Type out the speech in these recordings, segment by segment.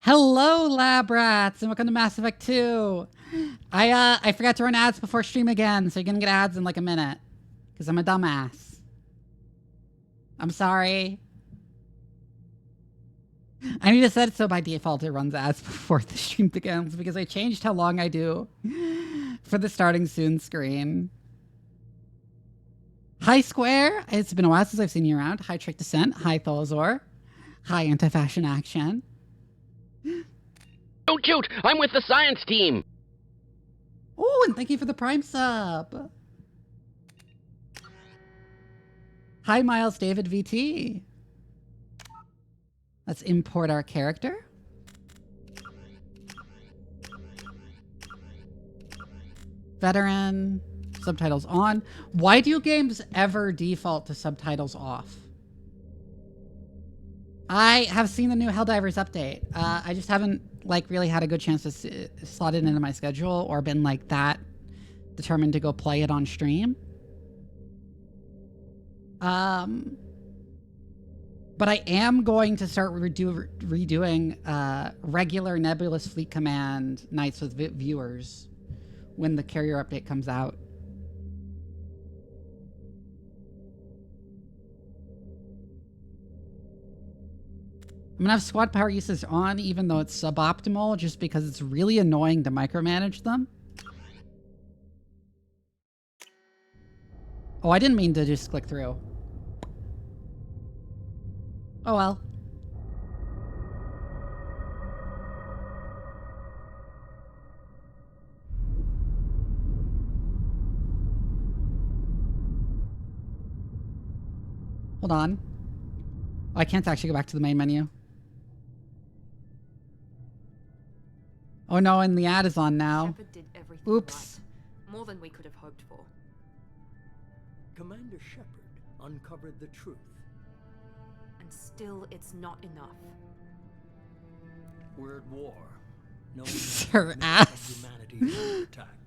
Hello, lab rats, and welcome to Mass Effect 2. I forgot to run ads before stream again, so you're gonna get ads in like a minute. Because I'm a dumbass. I'm sorry. I need to set it so by default it runs ads before the stream begins, because I changed how long I do for the starting soon screen. Hi, Square. It's been a while since I've seen you around. Hi, Trick Descent. Hi, Tholazor. Hi, Anti-Fashion Action. Don't shoot! I'm with the science team! Oh, and thank you for the Prime sub. Hi, Miles David VT. Let's import our character. Veteran. Subtitles on. Why do games ever default to subtitles off? I have seen the new Helldivers update. I just haven't really had a good chance to slot it into my schedule or been that determined to go play it on stream. But I am going to start redoing regular Nebulous Fleet Command nights with viewers when the carrier update comes out. I'm gonna have squad power usage on even though it's suboptimal, just because it's really annoying to micromanage them. Oh, I didn't mean to just click through. Oh well. Hold on. Oh, I can't actually go back to the main menu. Oh no, and the ad is on now. Shephard did everything Oops. right. More than we could have hoped for. Commander Shephard uncovered the truth. And still, it's not enough. We're at war. No Her one ass. humanity under attack.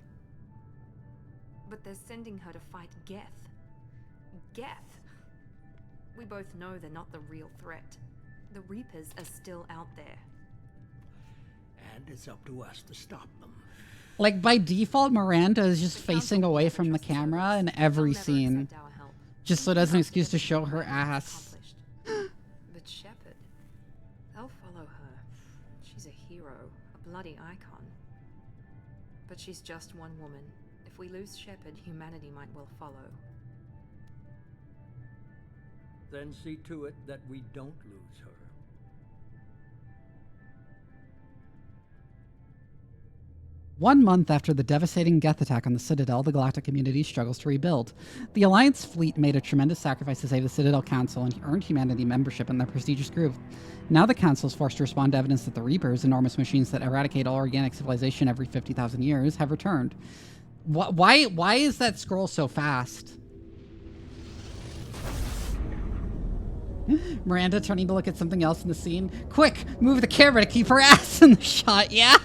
But they're sending her to fight Geth. Geth! We both know they're not the real threat. The Reapers are still out there. And it's up to us to stop them. By default, Miranda is just facing away from the camera in every scene. Just so there's an excuse to show her ass. But Shephard, they'll follow her. She's a hero, a bloody icon. But she's just one woman. If we lose Shephard, humanity might well follow. Then see to it that we don't lose her. One month after the devastating Geth attack on the Citadel, the Galactic community struggles to rebuild. The Alliance fleet made a tremendous sacrifice to save the Citadel Council and earned humanity membership in their prestigious group. Now the Council is forced to respond to evidence that the Reapers, enormous machines that eradicate all organic civilization every 50,000 years, have returned. Why is that scroll so fast? Miranda turning to look at something else in the scene. Quick, move the camera to keep her ass in the shot, yeah?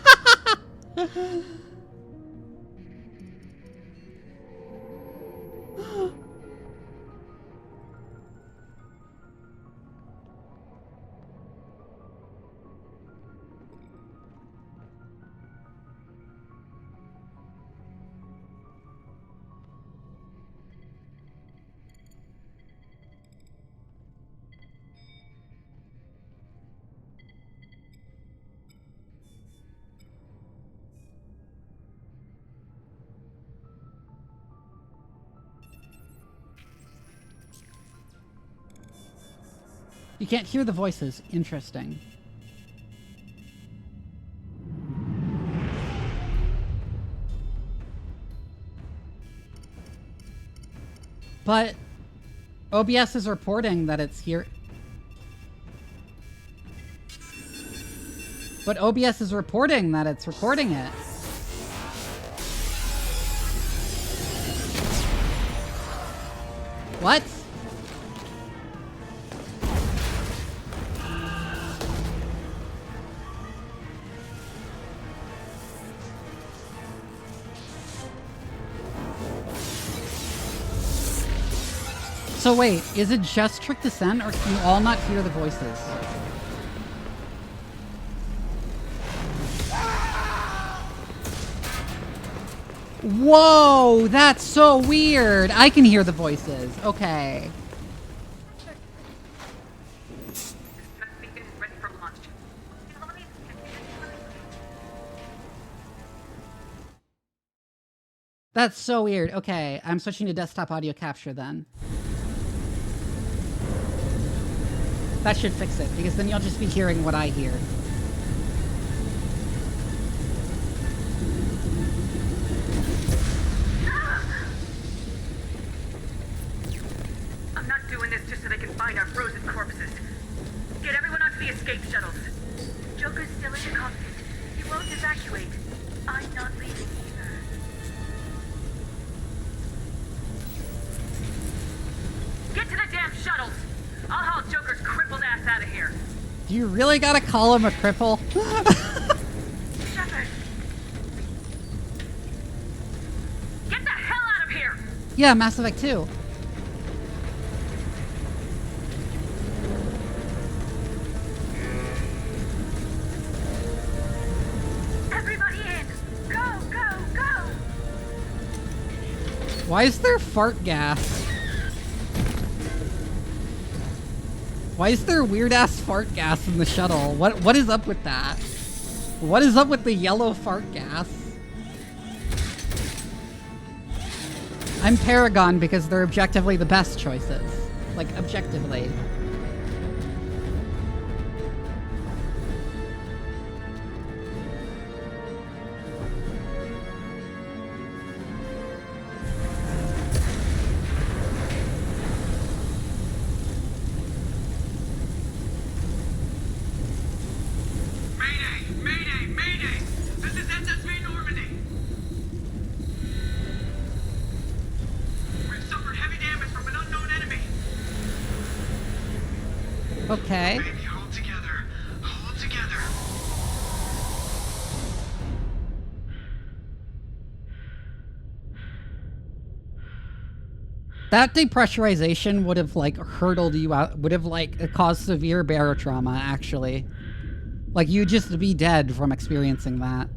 You can't hear the voices. Interesting. But OBS is reporting that it's here. But OBS is reporting that it's recording it. What? So wait, is it just Trick Descent, or can you all not hear the voices? Whoa, that's so weird. I can hear the voices. Okay. That's so weird. Okay, I'm switching to desktop audio capture then. That should fix it, because then you'll just be hearing what I hear. I'm not doing this just so they can find our frozen corpses. Get everyone onto the escape shuttles. Joker's still in the cockpit. He won't evacuate. I'm not leaving either. Get to the damn shuttles! I'll haul Joker's crippled ass out of here. Do you really gotta call him a cripple? Shephard! Get the hell out of here! Yeah, Mass Effect 2. Everybody in! Go, go, go! Why is there fart gas? Why is there weird-ass fart gas in the shuttle? What is up with that? What is up with the yellow fart gas? I'm Paragon because they're objectively the best choices. Like, objectively. Okay. Baby, hold together. Hold together. That depressurization would have, like, hurtled you out, would have, like, caused severe barotrauma, actually. Like, you'd just be dead from experiencing that.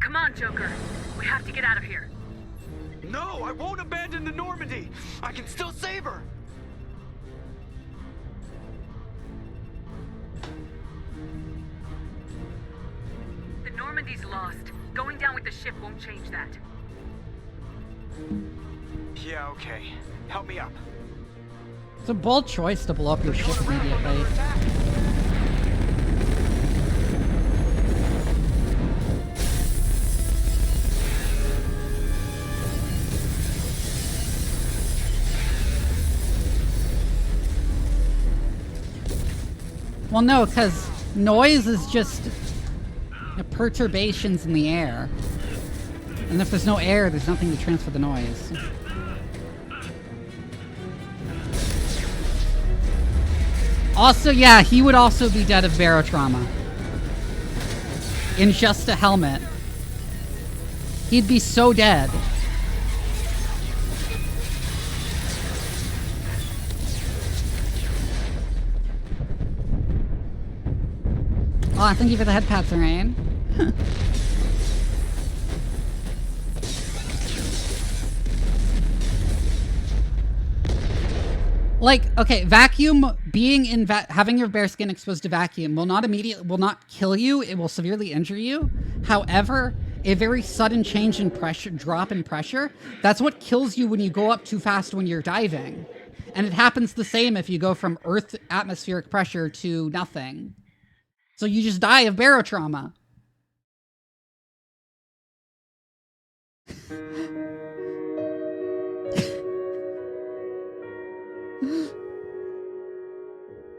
Come on, Joker. We have to get out of here. No, I won't abandon the Normandy. I can still save her. The Normandy's lost. Going down with the ship won't change that. Yeah, okay. Help me up. It's a bold choice to blow up your ship immediately. Well, no, because noise is just perturbations in the air. And if there's no air, there's nothing to transfer the noise. Also, yeah, he would also be dead of barotrauma. In just a helmet. He'd be so dead. Oh, thank you for the head pats, Rain. Like, okay, vacuum, being in having your bare skin exposed to vacuum will not kill you. It will severely injure you. However, a very sudden change in pressure, drop in pressure, that's what kills you when you go up too fast when you're diving. And it happens the same if you go from Earth atmospheric pressure to nothing. So you just die of barotrauma.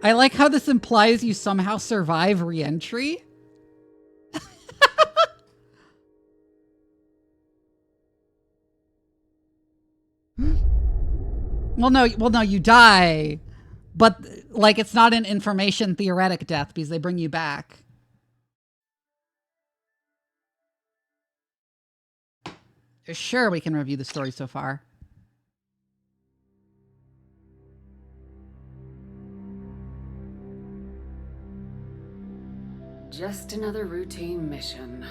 I like how this implies you somehow survive re-entry. Well, no, you die. But, like, it's not an information theoretic death because they bring you back. Sure, we can review the story so far. Just another routine mission.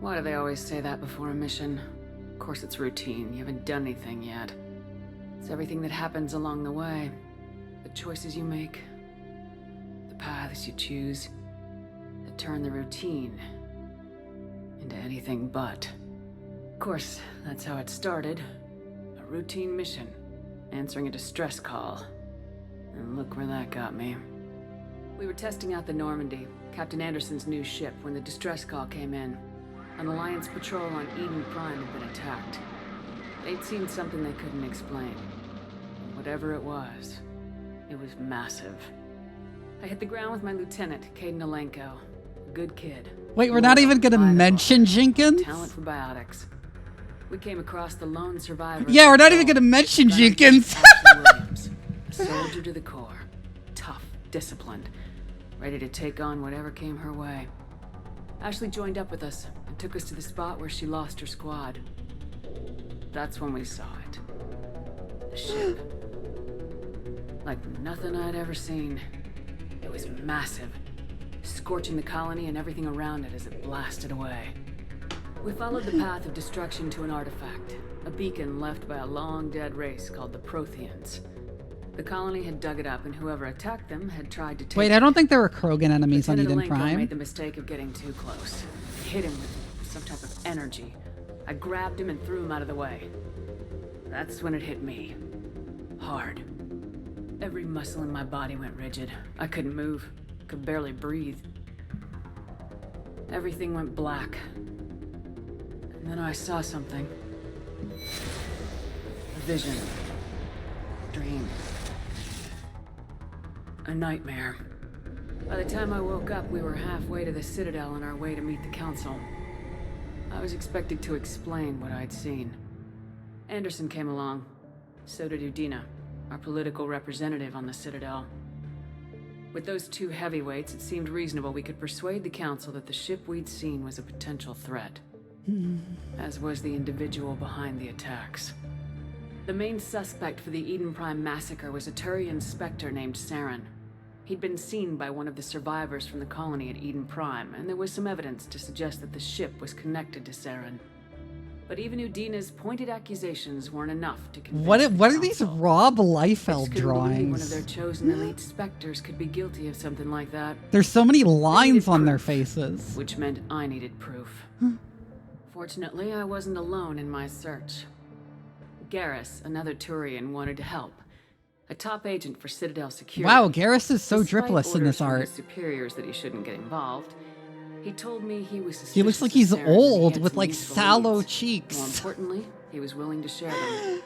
Why do they always say that before a mission? Of course it's routine. You haven't done anything yet. It's everything that happens along the way. The choices you make. The paths you choose. That turn the routine into anything but. Of course, that's how it started. A routine mission. Answering a distress call. And look where that got me. We were testing out the Normandy, Captain Anderson's new ship, when the distress call came in. An Alliance patrol on Eden Prime had been attacked. They'd seen something they couldn't explain. Whatever it was massive. I hit the ground with my lieutenant, Caden Alenko. A good kid. Wait, we're not even gonna mention Jenkins? Talent for biotics. We came across the lone survivor. Yeah, we're not even gonna mention Jenkins. Ashley Williams, a soldier to the core. Tough, disciplined. Ready to take on whatever came her way. Ashley joined up with us and took us to the spot where she lost her squad. That's when we saw it. The ship. Like nothing I'd ever seen. It was massive, scorching the colony and everything around it as it blasted away. We followed the path of destruction to an artifact, a beacon left by a long-dead race called the Protheans. The colony had dug it up, and whoever attacked them had tried to take Wait, I don't think there were Krogan enemies on Lieutenant Eden Alenko Prime. made the mistake of getting too close. I hit him with some type of energy. I grabbed him and threw him out of the way. That's when it hit me. Hard. Every muscle in my body went rigid. I couldn't move. Could barely breathe. Everything went black. And then I saw something. A vision. Dream. A nightmare. By the time I woke up, we were halfway to the Citadel on our way to meet the Council. I was expected to explain what I'd seen. Anderson came along. So did Udina, our political representative on the Citadel. With those two heavyweights, it seemed reasonable we could persuade the Council that the ship we'd seen was a potential threat. As was the individual behind the attacks. The main suspect for the Eden Prime massacre was a Turian Spectre named Saren. He'd been seen by one of the survivors from the colony at Eden Prime, and there was some evidence to suggest that the ship was connected to Saren. But even Udina's pointed accusations weren't enough to convince What are these Rob Liefeld drawings? One of their chosen elite Spectres could be guilty of something like that. There's so many lines on their faces. Which meant I needed proof. Fortunately, I wasn't alone in my search. Garrus, another Turian, wanted to help. A top agent for Citadel Security. Wow, Garrus is so Despite dripless in this orders from art. his superiors that he shouldn't get involved. He told me he was suspicious He looks like of he's Saren, and he old had with some like useful sallow leads. cheeks. More importantly, he was willing to share them.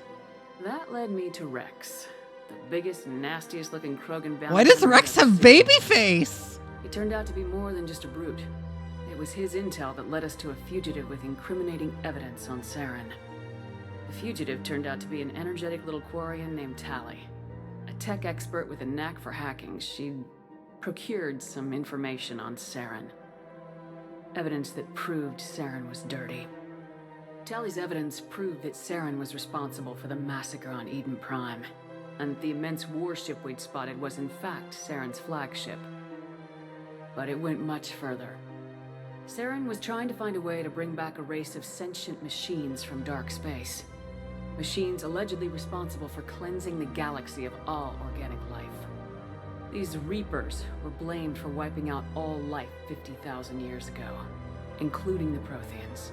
That led me to Rex, the biggest, nastiest looking Krogan bounty. Why does hunter Rex I've have seen. baby face? He turned out to be more than just a brute. It was his intel that led us to a fugitive with incriminating evidence on Saren. The fugitive turned out to be an energetic little Quarian named Tally. A tech expert with a knack for hacking, she'd procured some information on Saren. Evidence that proved Saren was dirty. Tally's evidence proved that Saren was responsible for the massacre on Eden Prime, and the immense warship we'd spotted was in fact Saren's flagship. But it went much further. Saren was trying to find a way to bring back a race of sentient machines from dark space. Machines allegedly responsible for cleansing the galaxy of all organic life. These Reapers were blamed for wiping out all life 50,000 years ago, including the Protheans,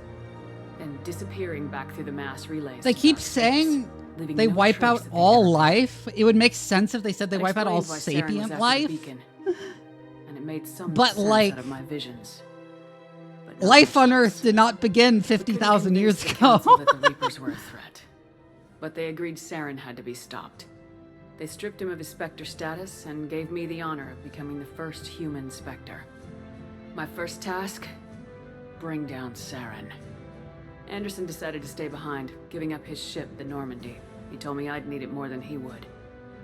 and disappearing back through the mass relays. They to keep dark space, saying leaving they no wipe trace out of the all Garrus. life. It would make sense if they said they That wipe out all explains why Saren was sapient after the life. beacon, and it made some But, sense like, out of my visions. But Life nothing on else. Earth did not begin We couldn't 50,000 years convince the council ago. that the Reapers were a threat. But they agreed Saren had to be stopped. They stripped him of his Spectre status and gave me the honor of becoming the first human Spectre. My first task? Bring down Saren. Anderson decided to stay behind, giving up his ship, the Normandy. He told me I'd need it more than he would.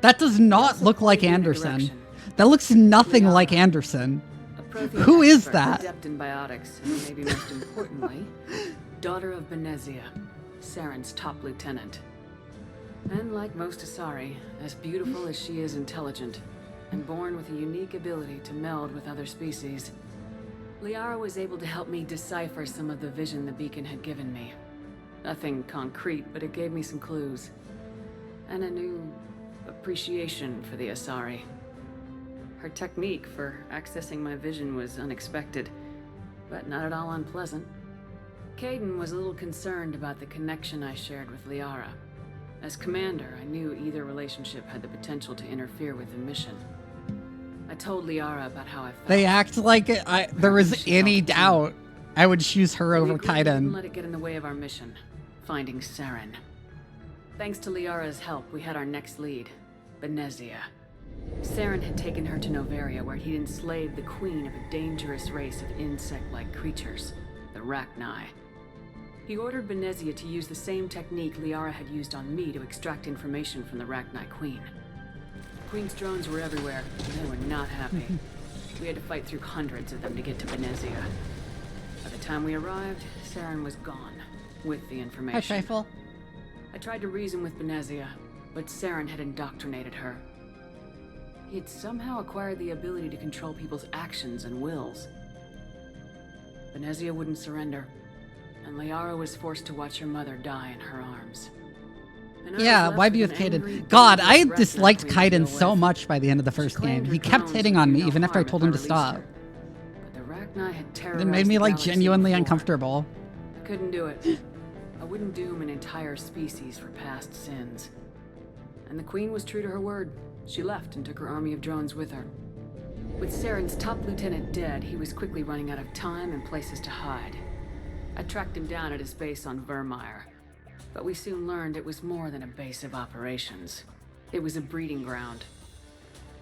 That does not look like Pointed me in a Anderson. direction. That looks nothing Leandra. like Anderson. A Prothean Who is expert, that? adept in biotics, and maybe most importantly, daughter of Benezia, Saren's top lieutenant. And like most Asari, as beautiful as she is intelligent, and born with a unique ability to meld with other species, Liara was able to help me decipher some of the vision the beacon had given me. Nothing concrete, but it gave me some clues. And a new appreciation for the Asari. Her technique for accessing my vision was unexpected, but not at all unpleasant. Kaidan was a little concerned about the connection I shared with Liara. As commander, I knew either relationship had the potential to interfere with the mission. I told Liara about how I felt. They act like there was any doubt I would choose her over Kaidan. Let it get in the way of our mission, finding Saren. Thanks to Liara's help, we had our next lead, Benezia. Saren had taken her to Noveria, where he'd enslaved the queen of a dangerous race of insect-like creatures, the Rachni. He ordered Benezia to use the same technique Liara had used on me to extract information from the Rachni queen. The queen's drones were everywhere, and they were not happy. We had to fight through hundreds of them to get to Benezia. By the time we arrived, Saren was gone, with the information. Hi, Trifle. I tried to reason with Benezia, but Saren had indoctrinated her. He had somehow acquired the ability to control people's actions and wills. Benezia wouldn't surrender, and Liara was forced to watch her mother die in her arms. Yeah, why be with Kaidan? God, I disliked Kaidan so much by the end of the first game. He kept hitting on me even after I told him to stop. But the Rachni had terrorized It made me like the galaxy genuinely before. uncomfortable. I couldn't do it. I wouldn't doom an entire species for past sins. And the Queen was true to her word. She left and took her army of drones with her. With Saren's top lieutenant dead, he was quickly running out of time and places to hide. I tracked him down at his base on Vermeer, but we soon learned it was more than a base of operations. It was a breeding ground.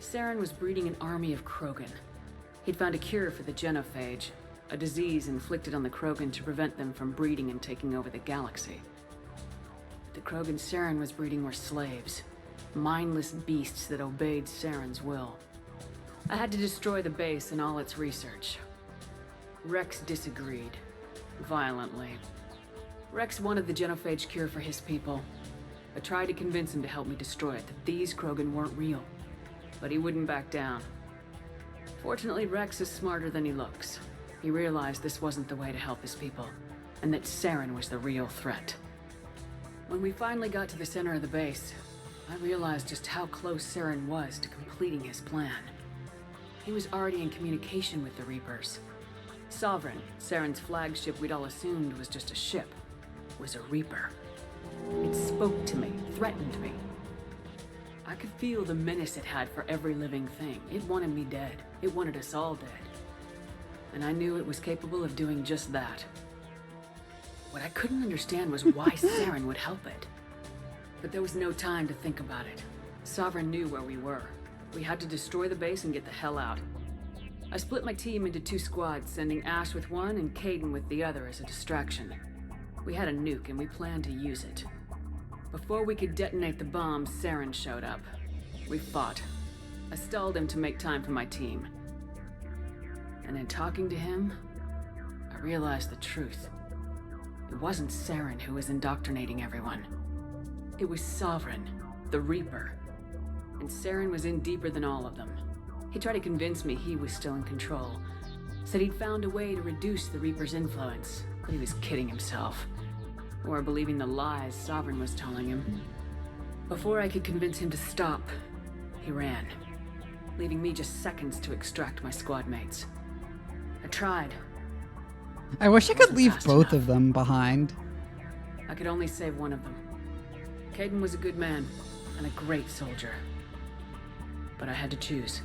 Saren was breeding an army of Krogan. He'd found a cure for the genophage, a disease inflicted on the Krogan to prevent them from breeding and taking over the galaxy. The Krogan Saren was breeding were slaves, mindless beasts that obeyed Saren's will. I had to destroy the base and all its research. Rex disagreed, violently. Rex wanted the genophage cure for his people. I tried to convince him to help me destroy it, that these Krogan weren't real. But he wouldn't back down. Fortunately, Rex is smarter than he looks. He realized this wasn't the way to help his people, and that Saren was the real threat. When we finally got to the center of the base, I realized just how close Saren was to completing his plan. He was already in communication with the Reapers. Sovereign, Saren's flagship we'd all assumed was just a ship, was a Reaper. It spoke to me, threatened me. I could feel the menace it had for every living thing. It wanted me dead. It wanted us all dead. And I knew it was capable of doing just that. What I couldn't understand was why Saren would help it. But there was no time to think about it. Sovereign knew where we were. We had to destroy the base and get the hell out. I split my team into 2 squads, sending Ash with one and Kaidan with the other as a distraction. We had a nuke and we planned to use it. Before we could detonate the bomb, Saren showed up. We fought. I stalled him to make time for my team. And in talking to him, I realized the truth. It wasn't Saren who was indoctrinating everyone. It was Sovereign, the Reaper. And Saren was in deeper than all of them. He tried to convince me he was still in control. Said he'd found a way to reduce the Reaper's influence, but he was kidding himself. Or believing the lies Sovereign was telling him. Before I could convince him to stop, he ran, leaving me just seconds to extract my squad mates. I tried. I wish I could leave Fast both enough. of them behind. I could only save one of them. Kaidan was a good man and a great soldier. But I had to choose.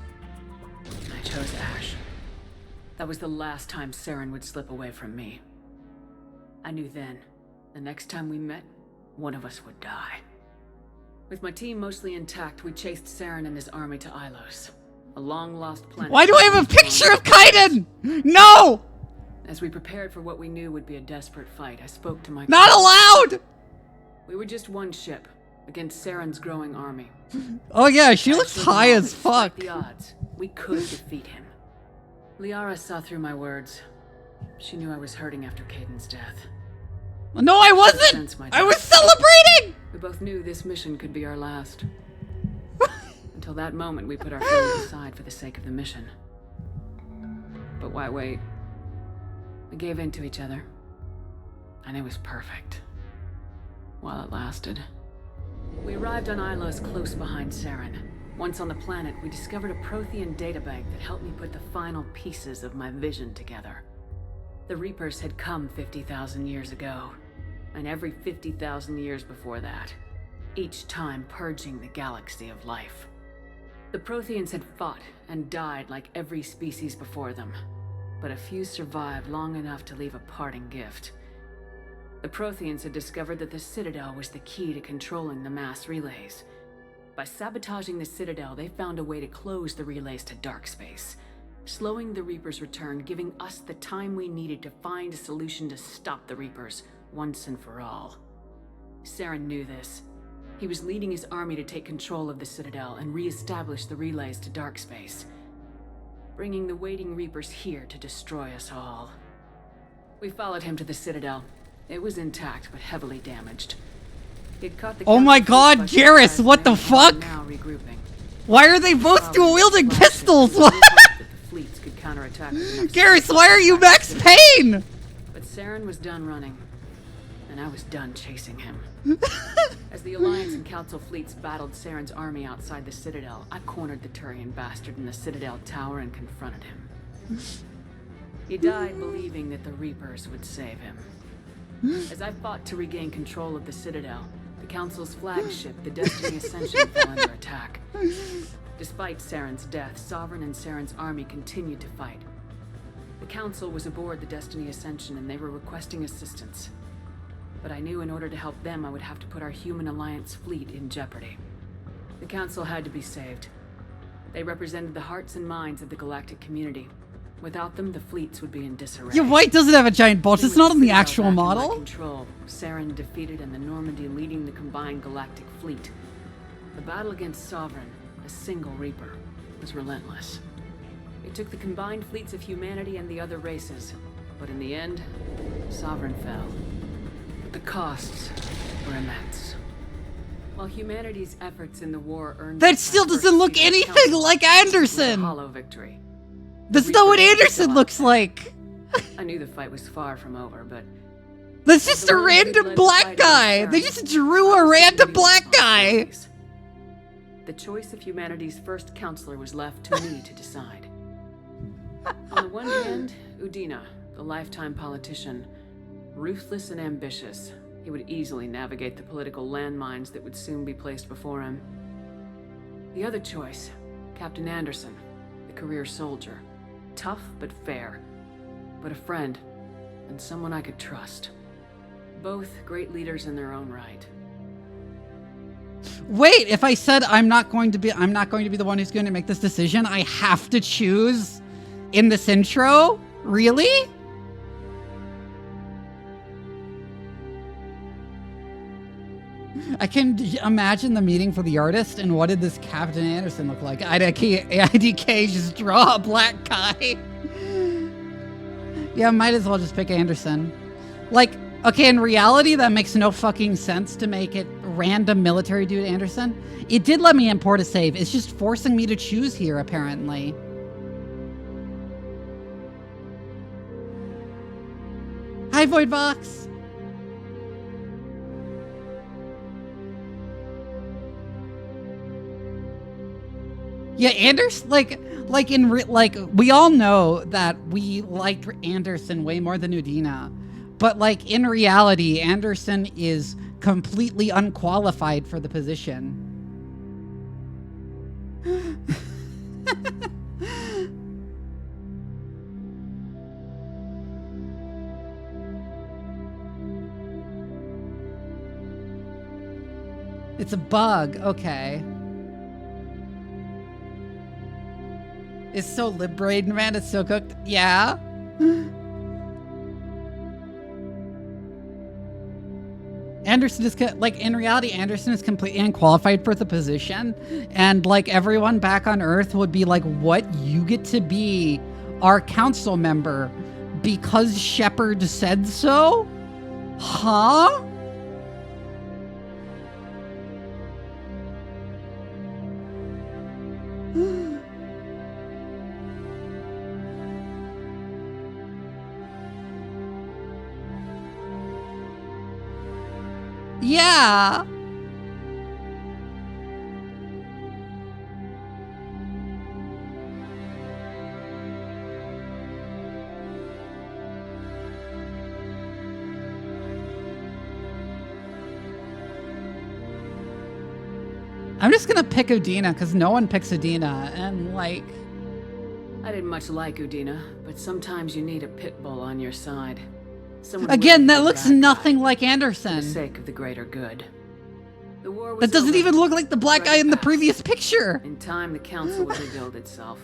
And I chose Ash. That was the last time Saren would slip away from me. I knew then, the next time we met, one of us would die. With my team mostly intact, we chased Saren and his army to Ilos, a long-lost planet. Why do I have a picture of Kaidan? No! As we prepared for what we knew would be a desperate fight, I spoke to my Not allowed! We were just one ship, against Saren's growing army. Oh yeah, she looks Actually, high as despite fuck. the odds, we could defeat him. Liara saw through my words. She knew I was hurting after Kaidan's death. No, I wasn't! Sense my I was celebrating! We both knew this mission could be our last. Until that moment, we put our feelings aside for the sake of the mission. But why wait? We gave in to each other. And it was perfect. While it lasted. We arrived on Ilos close behind Saren. Once on the planet, we discovered a Prothean databank that helped me put the final pieces of my vision together. The Reapers had come 50,000 years ago, and every 50,000 years before that, each time purging the galaxy of life. The Protheans had fought and died like every species before them, but a few survived long enough to leave a parting gift. The Protheans had discovered that the Citadel was the key to controlling the mass relays. By sabotaging the Citadel, they found a way to close the relays to dark space, slowing the Reapers' return, giving us the time we needed to find a solution to stop the Reapers once and for all. Saren knew this. He was leading his army to take control of the Citadel and re-establish the relays to dark space, bringing the waiting Reapers here to destroy us all. We followed him to the Citadel. It was intact, but heavily damaged. He'd caught the Oh my god, Garrus, what the fuck? Now regrouping. Why are they both dual-wielding pistols? What? That the fleets could counterattack with enough Garrus, why are you Max Payne? But Saren was done running, and I was done chasing him. As the Alliance and Council fleets battled Saren's army outside the Citadel, I cornered the Turian bastard in the Citadel tower and confronted him. He died believing that the Reapers would save him. As I fought to regain control of the Citadel, the Council's flagship, the Destiny Ascension, fell under attack. Despite Saren's death, Sovereign and Saren's army continued to fight. The Council was aboard the Destiny Ascension and they were requesting assistance. But I knew in order to help them, I would have to put our Human Alliance fleet in jeopardy. The Council had to be saved. They represented the hearts and minds of the galactic community. Without them, the fleets would be in disarray. Your white doesn't have a giant bulge. It's not on the actual Back in my model. Control, Saren defeated and the Normandy leading the combined galactic fleet. The battle against Sovereign, a single Reaper, was relentless. It took the combined fleets of humanity and the other races, but in the end, Sovereign fell. But the costs were immense. While humanity's efforts in the war earned That still doesn't look anything like Anderson. a hollow victory. That's not what Anderson looks like. I knew the fight was far from over, but That's just a random black guy. They just drew a random black guy. the choice of humanity's first counselor was left to me to decide. On the one hand, Udina, the lifetime politician, ruthless and ambitious. He would easily navigate the political landmines that would soon be placed before him. The other choice, Captain Anderson, the career soldier. Tough but fair, but a friend, and someone I could trust. Both great leaders in their own right. Wait, if I said I'm not going to be the one who's going to make this decision, I have to choose in this intro? Really? I can imagine the meeting for the artist, and what did this Captain Anderson look like? IDK just draw a black guy. Yeah, might as well just pick Anderson. Like, okay, in reality, that makes no fucking sense to make it random military dude Anderson. It did let me import a save. It's just forcing me to choose here, apparently. Hi, Voidbox. Yeah, Anderson, like we all know that we liked Anderson way more than Udina, but like in reality, Anderson is completely unqualified for the position. It's a bug, okay. It's so liberating, man. It's so cooked. Yeah. Anderson is like, in reality, Anderson is completely unqualified for the position, and like everyone back on Earth would be like, "What? You get to be our council member because Shephard said so?" Huh? Yeah. I'm just gonna pick Udina because no one picks Udina, and like. I didn't much like Udina, but sometimes you need a pit bull on your side. Someone Again, willing to that be looks the bad nothing guy like for the Anderson. sake of the greater good. The war was That doesn't over. even look like the black guy in the Passed. previous picture. In time, the council would rebuild itself.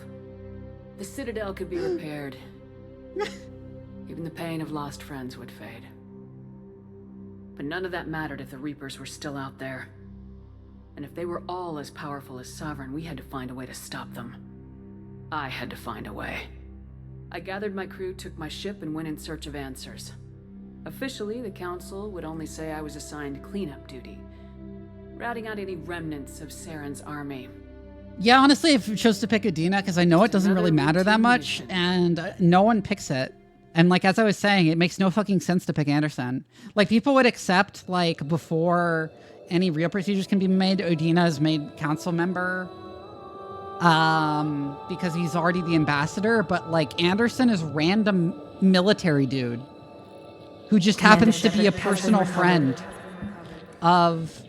The Citadel could be repaired. Even the pain of lost friends would fade. But none of that mattered if the Reapers were still out there. And if they were all as powerful as Sovereign, we had to find a way to stop them. I had to find a way. I gathered my crew, took my ship, and went in search of answers. Officially, the council would only say I was assigned cleanup duty, routing out any remnants of Saren's army. Yeah, honestly, if you chose to pick Udina, because I know it doesn't really matter that much, and no one picks it. And like, as I was saying, it makes no fucking sense to pick Anderson. Like, people would accept, like, before any real procedures can be made, Udina is made council member, because he's already the ambassador, but like, Anderson is random military dude who just happens to be a personal friend of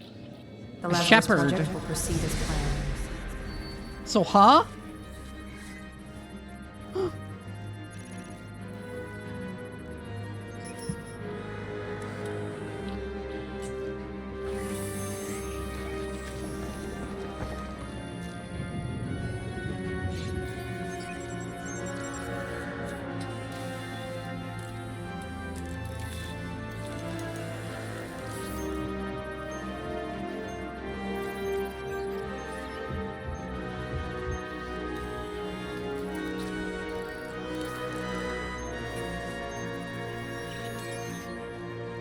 The Lazarus Shephard. project will proceed as planned. So, huh?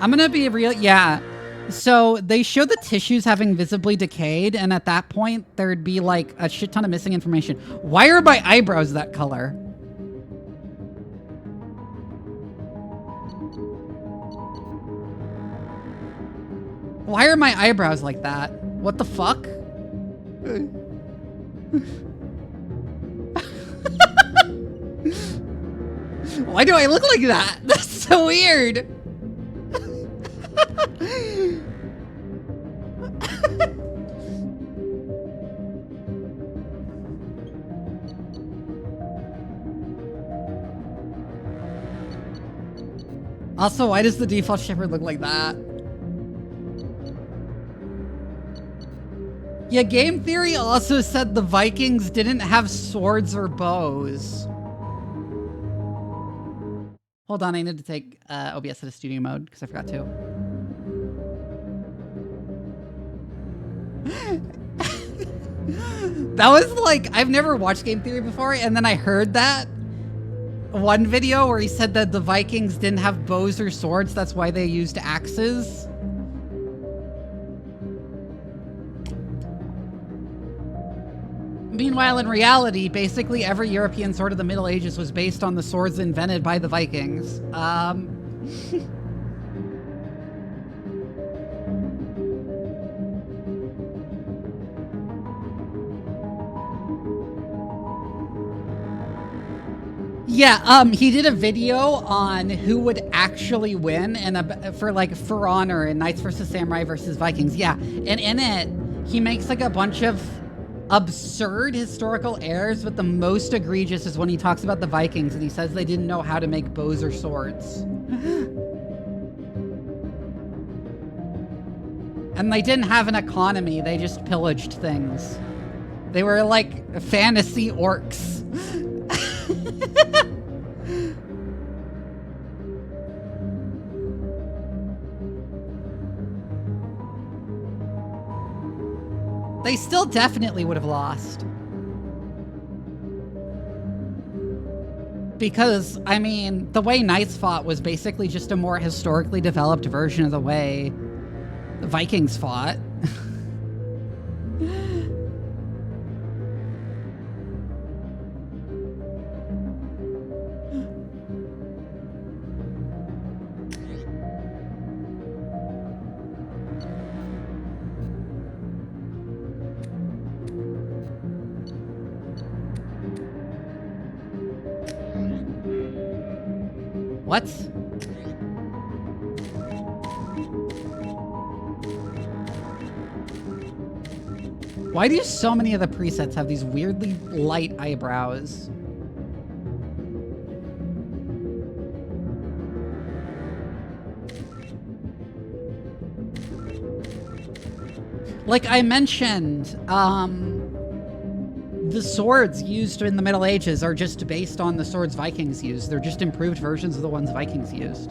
I'm gonna be real. Yeah. So they show the tissues having visibly decayed, and at that point, there'd be like a shit ton of missing information. Why are my eyebrows that color? Why are my eyebrows like that? What the fuck? Why do I look like that? That's so weird. Also, why does the default Shepherd look like that? Yeah, Game Theory also said the Vikings didn't have swords or bows. Hold on, I need to take OBS out of studio mode because I forgot to. That was like, I've never watched Game Theory before, and then I heard that one video where he said that the Vikings didn't have bows or swords, that's why they used axes. Meanwhile, in reality, basically every European sword of the Middle Ages was based on the swords invented by the Vikings. Yeah, he did a video on who would actually win and For Honor in Knights vs. Samurai vs. Vikings. Yeah, and in it, he makes like a bunch of absurd historical errors, but the most egregious is when he talks about the Vikings and he says they didn't know how to make bows or swords. And they didn't have an economy, they just pillaged things. They were like fantasy orcs. They still definitely would have lost. Because, I mean, the way knights fought was basically just a more historically developed version of the way the Vikings fought. What? Why do so many of the presets have these weirdly light eyebrows? Like I mentioned, the swords used in the Middle Ages are just based on the swords Vikings used. They're just improved versions of the ones Vikings used.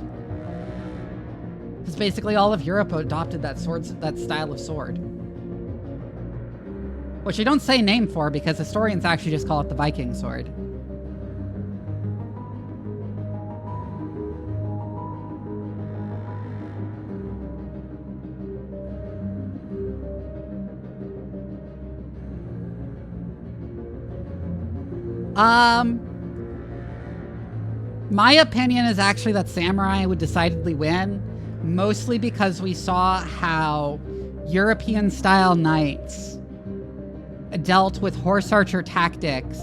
Because basically all of Europe adopted that style of sword. Which I don't say name for because historians actually just call it the Viking sword. My opinion is actually that samurai would decidedly win, mostly because we saw how European-style knights dealt with horse archer tactics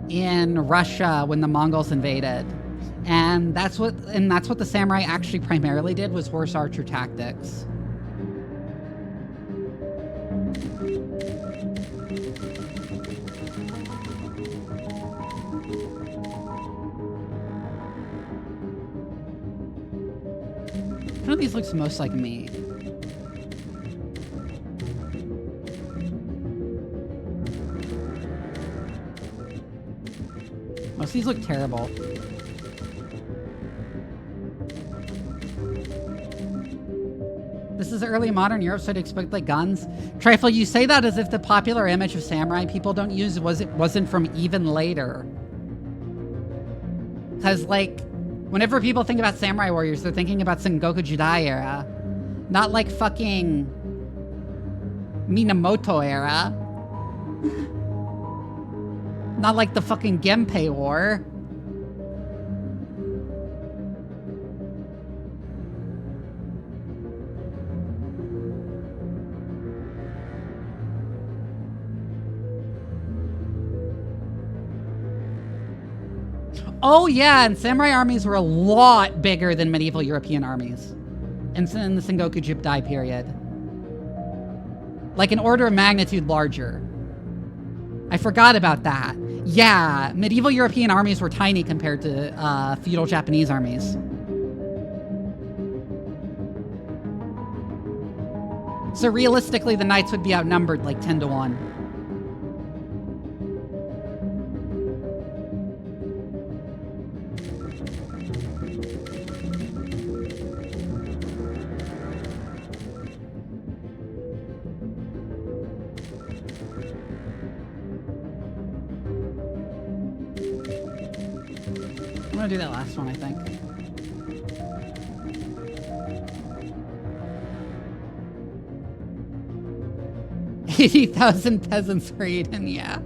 in Russia when the Mongols invaded. And that's what the samurai actually primarily did, was horse archer tactics. Which one of these looks most like me? Most of these look terrible. This is early modern Europe, so I'd expect like guns. Trifle, you say that as if the popular image of samurai people don't use wasn't from even later. Because like, whenever people think about samurai warriors, they're thinking about Sengoku Jidai era. Not like fucking Minamoto era. Not like the fucking Genpei War. Oh yeah, and samurai armies were a lot bigger than medieval European armies in the Sengoku Jidai period. Like an order of magnitude larger. I forgot about that. Yeah, medieval European armies were tiny compared to feudal Japanese armies. So realistically, the knights would be outnumbered like 10 to 1. I'm gonna do that last one, I think. $80,000 peasants for Eden, yeah.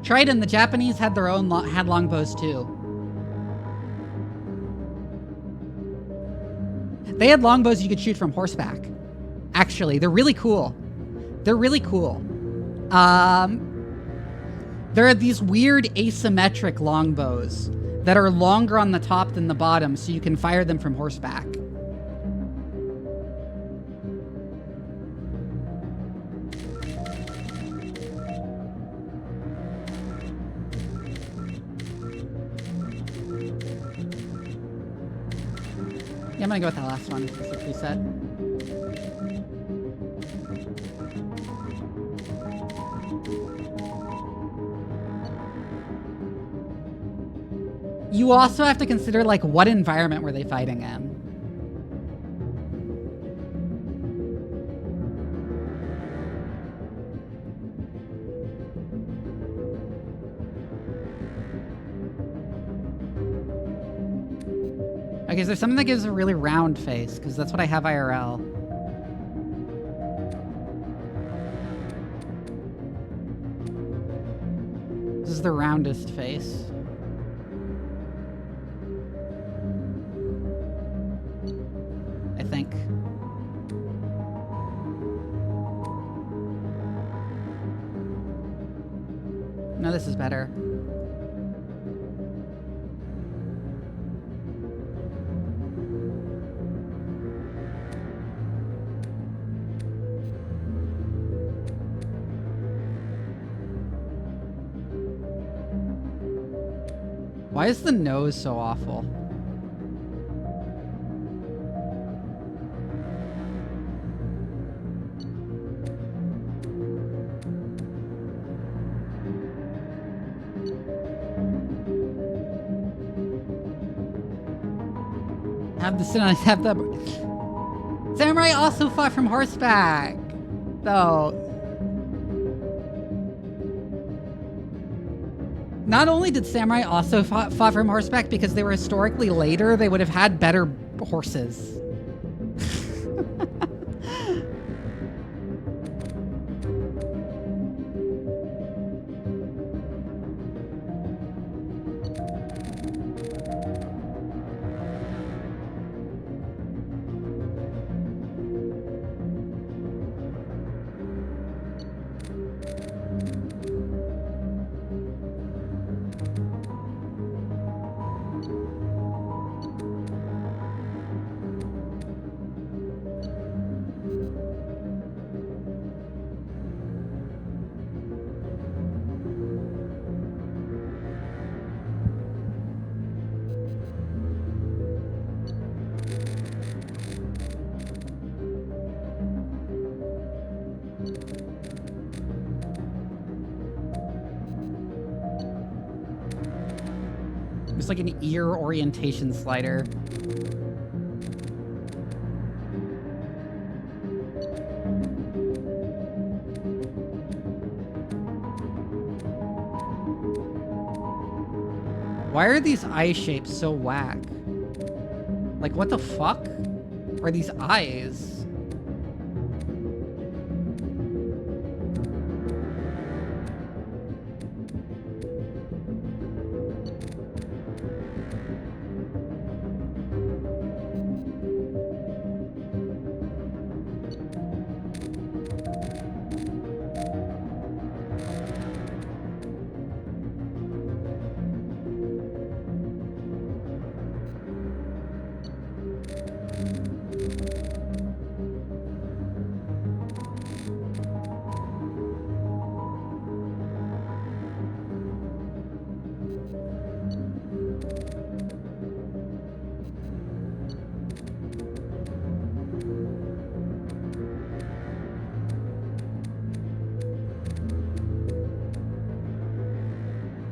Trident, the Japanese had their own had longbows too. They had longbows you could shoot from horseback. Actually, they're really cool. They're really cool. There are these weird asymmetric longbows that are longer on the top than the bottom, so you can fire them from horseback. Yeah, I'm gonna go with that last one. It's a preset. You also have to consider, like, what environment were they fighting in? Okay, is there something that gives a really round face? Because that's what I have IRL. This is the roundest face. I think. No, this is better. Why is the nose so awful? Have the samurai also fought from horseback, though. Not only did samurai also fought from horseback because they were historically later, they would have had better horses. It's like an ear orientation slider. Why are these eye shapes so whack? Like, what the fuck are these eyes?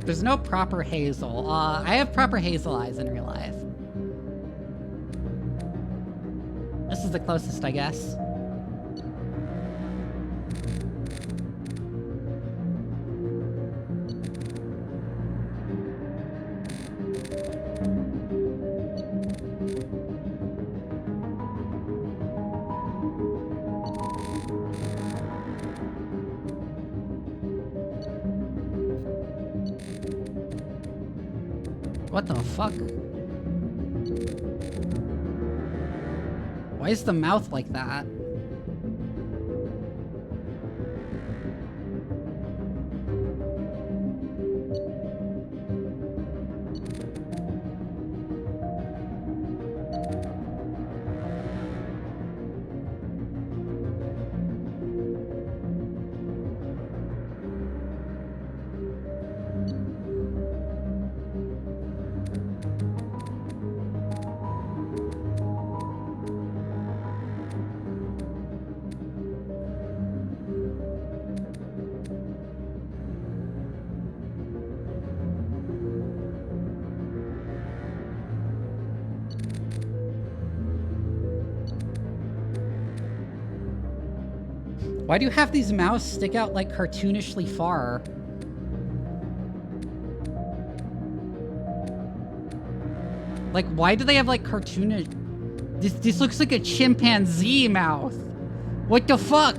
There's no proper hazel. I have proper hazel eyes in real life. This is the closest, I guess. What the fuck? Why is the mouth like that? Why do you have these mouths stick out like cartoonishly far? Like, why do they have, like, cartoonish... This looks like a chimpanzee mouth. What the fuck?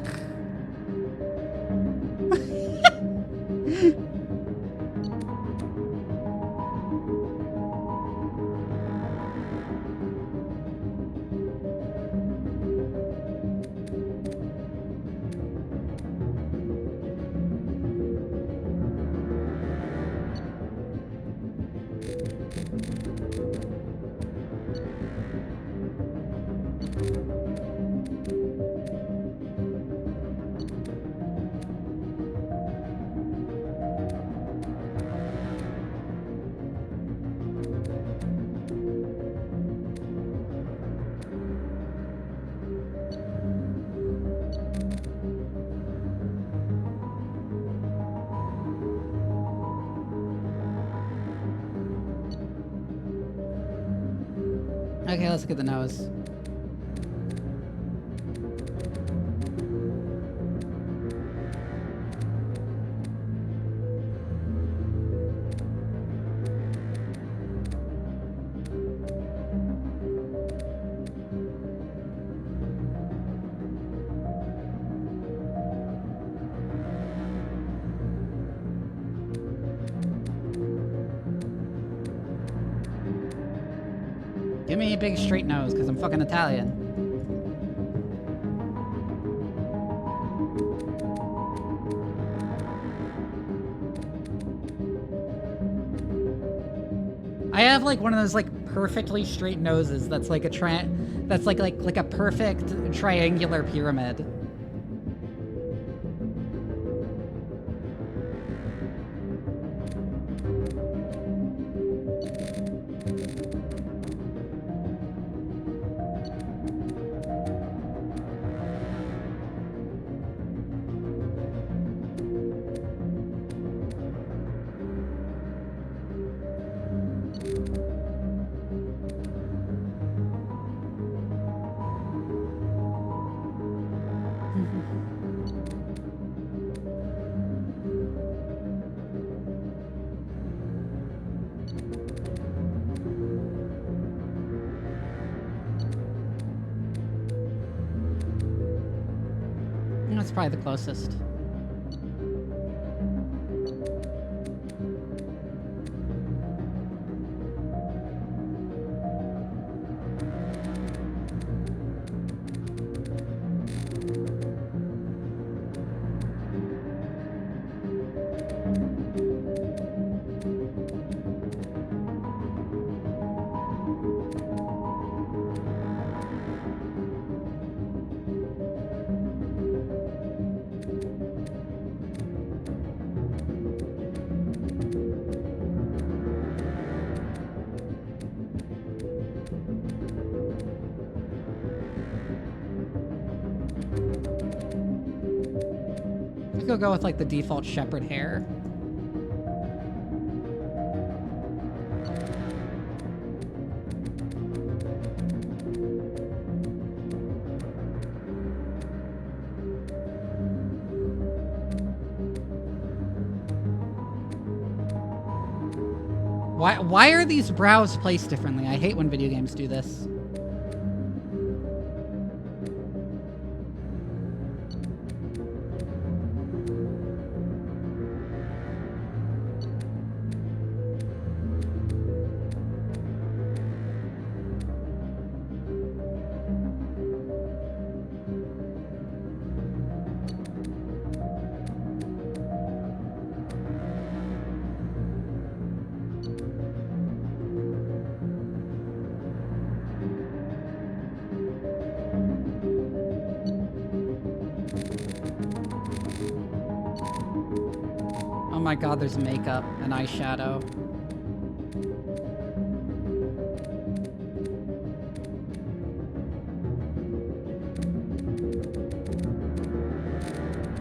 Okay, let's look at the nose. Give me a big straight nose, because I'm fucking Italian. I have like one of those like perfectly straight noses that's like a that's like a perfect triangular pyramid. That's probably the closest. I think I'll go with like the default Shephard hair. Why are these brows placed differently? I hate when video games do this. Oh my god, there's makeup and eyeshadow.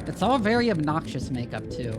It's all very obnoxious makeup, too.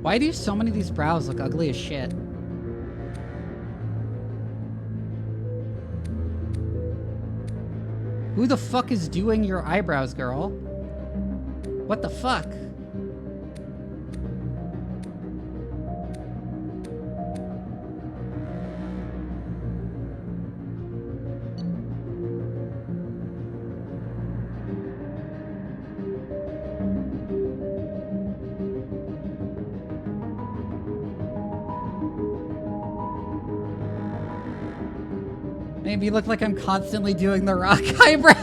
Why do so many of these brows look ugly as shit? Who the fuck is doing your eyebrows, girl? What the fuck? Maybe look like I'm constantly doing the rock eyebrow.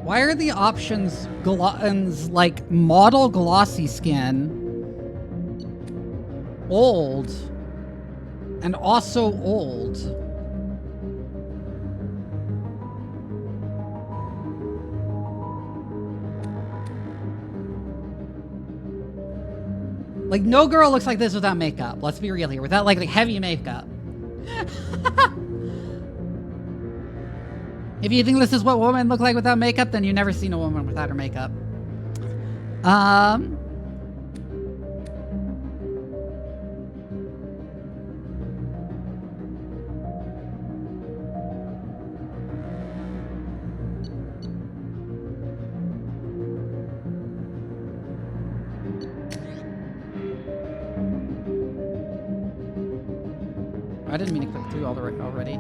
Why are the options like model glossy skin, old, and also old? Like, no girl looks like this without makeup. Let's be real here. Without, like heavy makeup. If you think this is what women look like without makeup, then you've never seen a woman without her makeup. I didn't mean to click through all the already.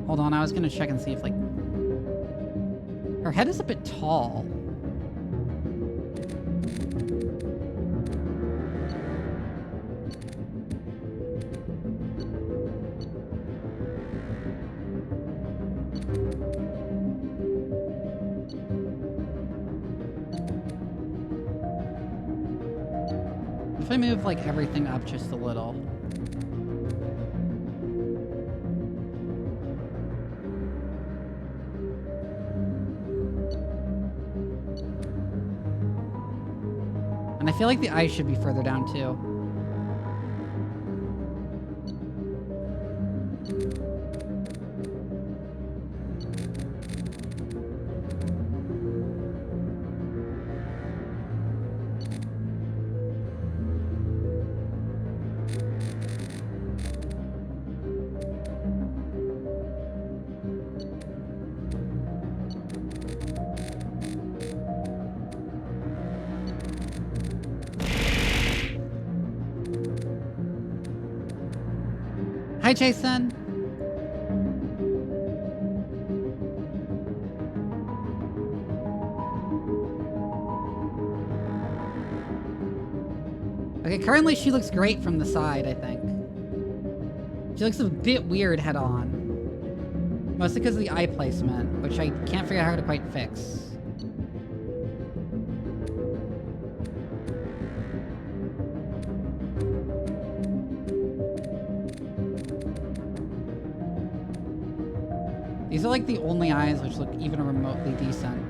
Hold on, I was gonna check and see if, like... Her head is a bit tall. If I move, like, everything up just a little. And I feel like the eyes should be further down, too. Hi, Jason. Okay, currently she looks great from the side, I think. She looks a bit weird head on. Mostly because of the eye placement, which I can't figure out how to quite fix. These are like the only eyes which look even remotely decent.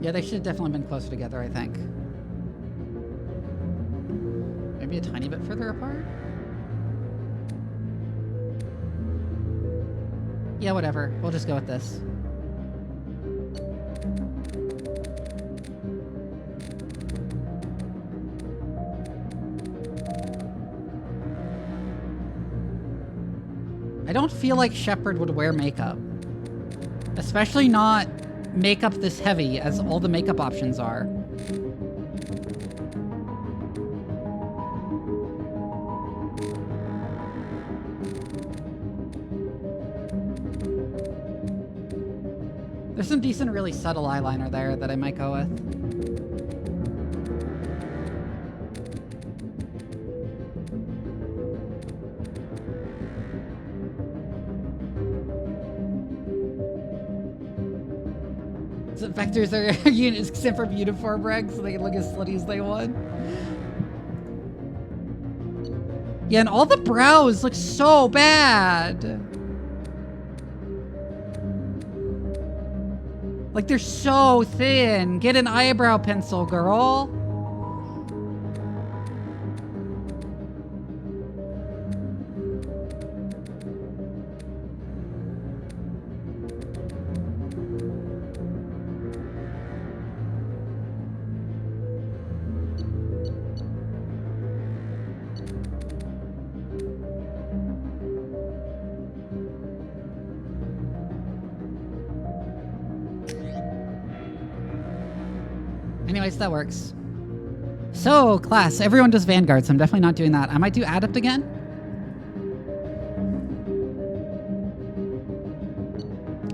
Yeah, they should have definitely been closer together, I think. Maybe a tiny bit further apart? Yeah, whatever. We'll just go with this. I don't feel like Shephard would wear makeup. Especially not makeup this heavy as all the makeup options are. There's some decent, really subtle eyeliner there that I might go with. Vectors are sent from uniform ranks so they can look as slutty as they want. Yeah, and all the brows look so bad. Like, they're so thin. Get an eyebrow pencil, girl. Anyways, that works. So, class, everyone does Vanguard, so I'm definitely not doing that. I might do Adept again.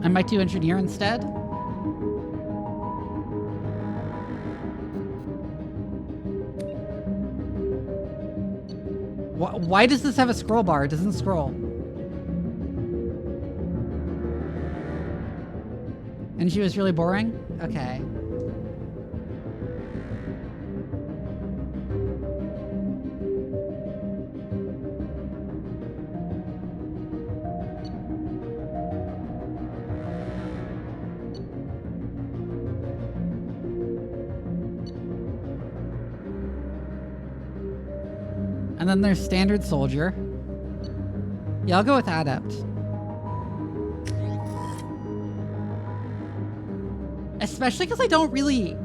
I might do Engineer instead. Why does this have a scroll bar? It doesn't scroll. And she was really boring? Okay. And then there's Standard Soldier. Yeah, I'll go with Adept. Especially because I don't really...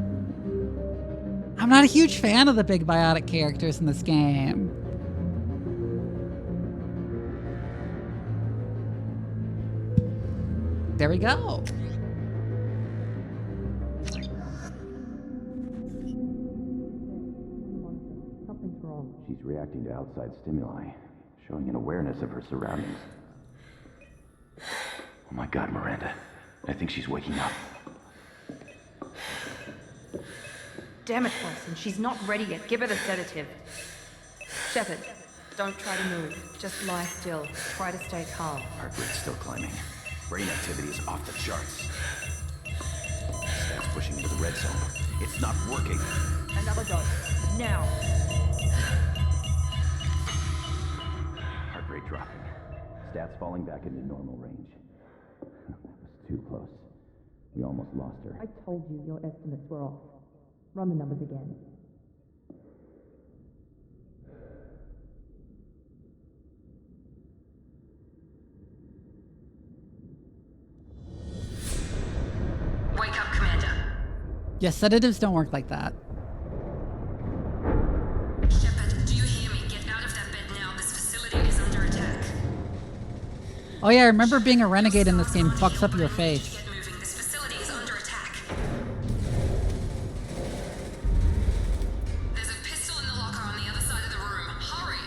I'm not a huge fan of the big biotic characters in this game. There we go. Something's wrong. She's reacting to outside stimuli, showing an awareness of her surroundings. Oh my God, Miranda. I think she's waking up. Damn it, Watson. She's not ready yet. Give her the sedative. Shephard, don't try to move. Just lie still. Try to stay calm. Heart rate's still climbing. Brain activity is off the charts. Stats pushing into the red zone. It's not working. Another dose. Now. Heart rate dropping. Stats falling back into normal range. That was too close. We almost lost her. I told you your estimates were off. Run the numbers again. Wake up, Commander. Yes, sedatives don't work like that. Shephard, do you hear me? Get out of that bed now. This facility is under attack. Oh yeah, I remember being a renegade in this game fucks up your face. Get moving. This facility is under attack. There's a pistol in the locker on the other side of the room. Hurry!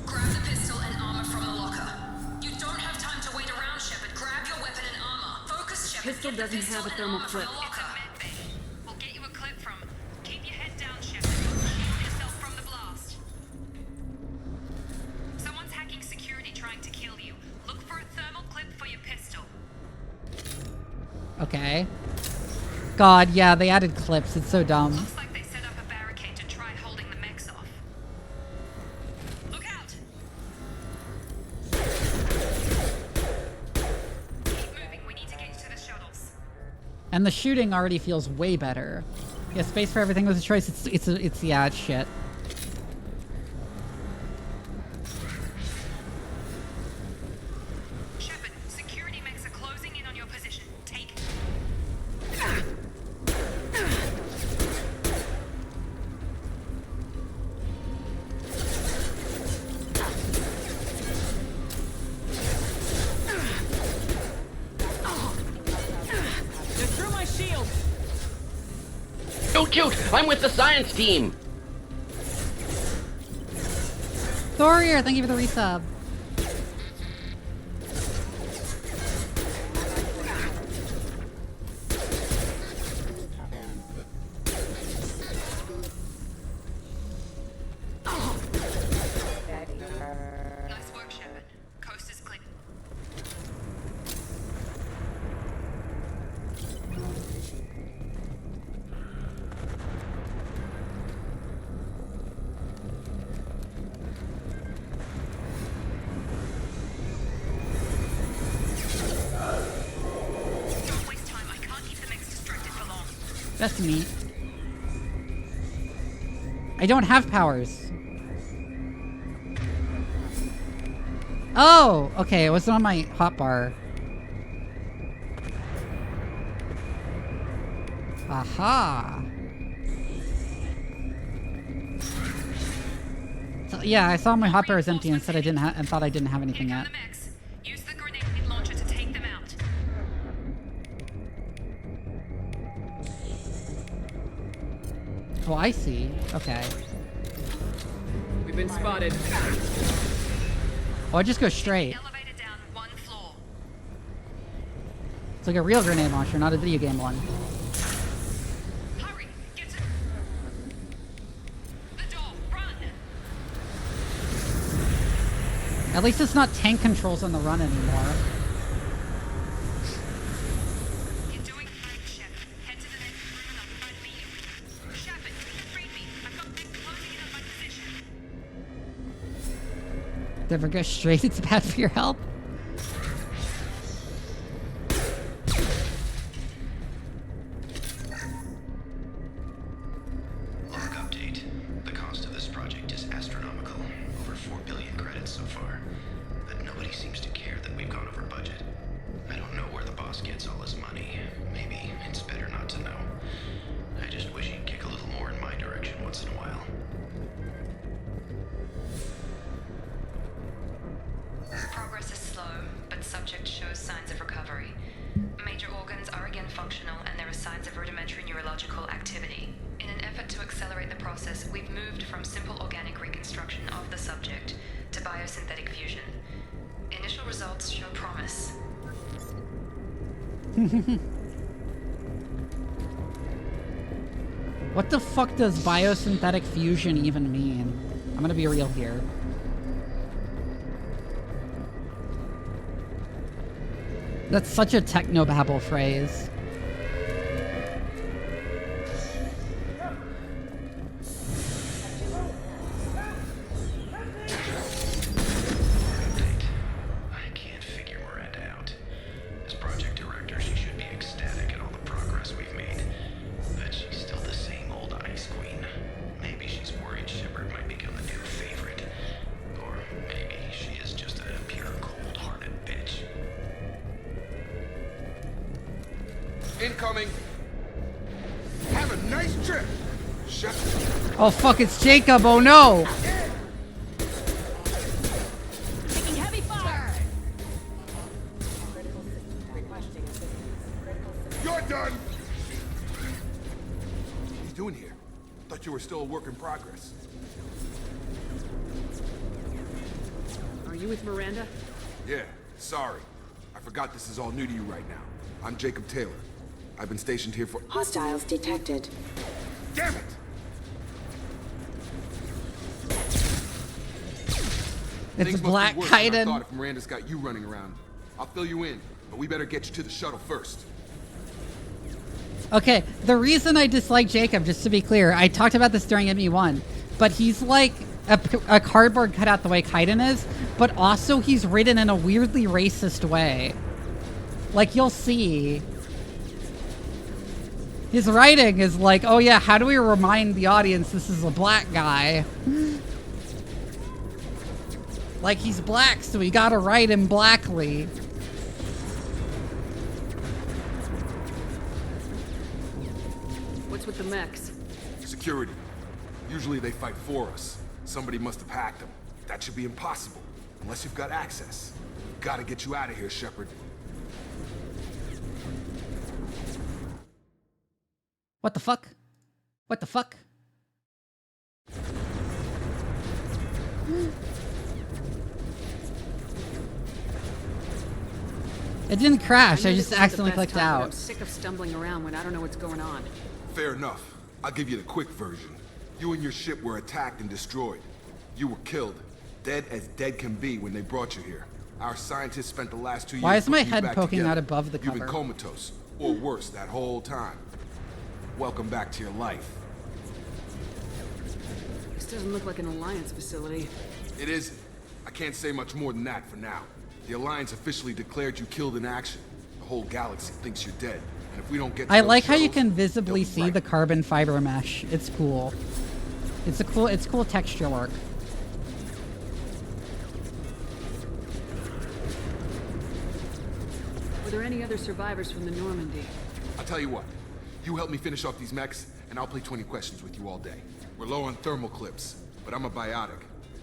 Grab the pistol and armor from the locker. You don't have time to wait around, Shephard. Grab your weapon and armor. Focus, Shephard. Pistol Get the doesn't pistol have a and thermal armor from clip. the locker. We'll get you a clip from. Keep your head down, Shepherd. Shield yourself from the blast. Someone's hacking security trying to kill you. Look for a thermal clip for your pistol. Okay. God, yeah, they added clips. It's so dumb. Looks like they set up a barricade to try holding the mechs off. Look out! Keep moving. We need to get to the shuttles. And the shooting already feels way better. Yeah, space for everything was a choice. Yeah, it's shit. Shephard, security mechs are closing in on your position. Take. They're through my shield! Don't shoot! I'm with the science team! Thorier, thank you for the resub. Nice work, Shephard. Coast is clear. That's neat. I don't have powers. Oh, okay. It wasn't on my hotbar. Aha. So, yeah, I saw my hotbar was empty and said I didn't have, and thought I didn't have anything yet. Use the grenade launcher to take them out. Oh, I see. Okay. We've been spotted. Oh, I just go straight. Elevator down 1 floor. It's like a real grenade launcher, not a video game one. Hurry, get to the door. Run. At least it's not tank controls on the run anymore. You're doing fine, Shep. Head to the next room and I'll try to meet you. Shepherd, read me. I've got things closing in on my position. Never go straight. It's bad for your health. Log update. The cost of this project is astronomical. Over 4 billion credits so far. But nobody seems to care that we've gone over budget. I don't know where the boss gets all his money. Maybe it's better not to know. I just wish he'd kick a little more in my direction once in a while. Progress is slow, but subject shows signs of recovery. Major organs are again functional, and there are signs of rudimentary neurological activity. In an effort to accelerate the process, we've moved from simple organic reconstruction of the subject to biosynthetic fusion. Initial results show promise. What the fuck does biosynthetic fusion even mean? I'm gonna be real here. That's such a technobabble phrase. I can't figure Miranda out. As project director, she should be ecstatic at all the progress we've made. But she's still the same old ice queen. Maybe she's worried Shephard might become a new favorite. Or maybe she is just a pure cold-hearted bitch. Incoming. Have a nice trip. Shepherd. Oh fuck, it's Jacob, oh no! Taking heavy fire. You're done. What are you doing here? Thought you were still a work in progress. Are you with Miranda? Yeah, sorry. I forgot this is all new to you right now. I'm Jacob Taylor. I've been stationed here for— Hostiles detected. Damn it! It's Things Black must be worse than I Kaiden. thought if Miranda's got you running around. I'll fill you in, but we better get you to the shuttle first. Okay, the reason I dislike Jacob, just to be clear, I talked about this during ME1, but he's like a cardboard cutout the way Kaiden is, but also he's written in a weirdly racist way. Like, you'll see. His writing is like, oh yeah, how do we remind the audience this is a black guy? Like, he's black, so we gotta write him blackly. What's with the mechs? Security. Usually they fight for us. Somebody must have hacked them. That should be impossible, unless you've got access. Gotta get you out of here, Shepherd. What the fuck? What the fuck? It didn't crash, I just accidentally clicked out. I'm sick of stumbling around when I don't know what's going on. Fair enough. I'll give you the quick version. You and your ship were attacked and destroyed. You were killed. Dead as dead can be when they brought you here. Our scientists spent the last 2 years— Why is my putting you head back poking together. out above the You've been cover? comatose, or worse, that whole time. Welcome back to your life. This doesn't look like an Alliance facility. It isn't. I can't say much more than that for now. The Alliance officially declared you killed in action. The whole galaxy thinks you're dead. And if we don't get to I those like how you shuttles, can visibly they'll be see right. the carbon fiber mesh. It's cool. It's cool texture work. Were there any other survivors from the Normandy? I'll tell you what. You help me finish off these mechs, and I'll play 20 questions with you all day. We're low on thermal clips, but I'm a biotic.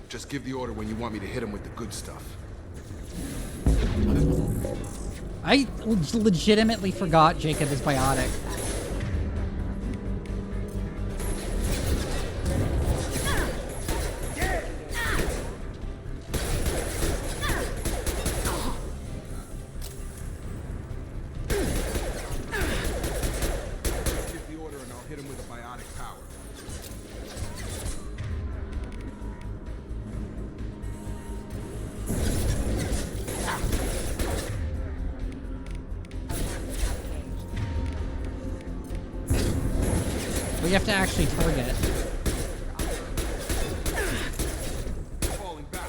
Just give the order when you want me to hit him with the good stuff. I legitimately forgot Jacob is biotic. Give the order and I'll hit him with a biotic power. We have to actually target. Falling back.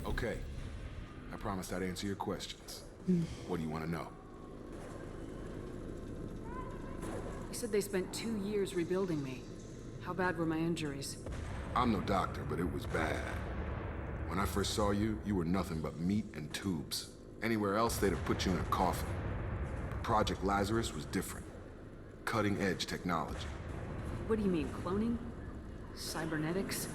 Okay. I promised I'd answer your questions. What do you want to know? You said they spent 2 years rebuilding me. How bad were my injuries? I'm no doctor, but it was bad. When I first saw you, you were nothing but meat and tubes. Anywhere else, they'd have put you in a coffin. But Project Lazarus was different. Cutting-edge technology. What do you mean, cloning? Cybernetics?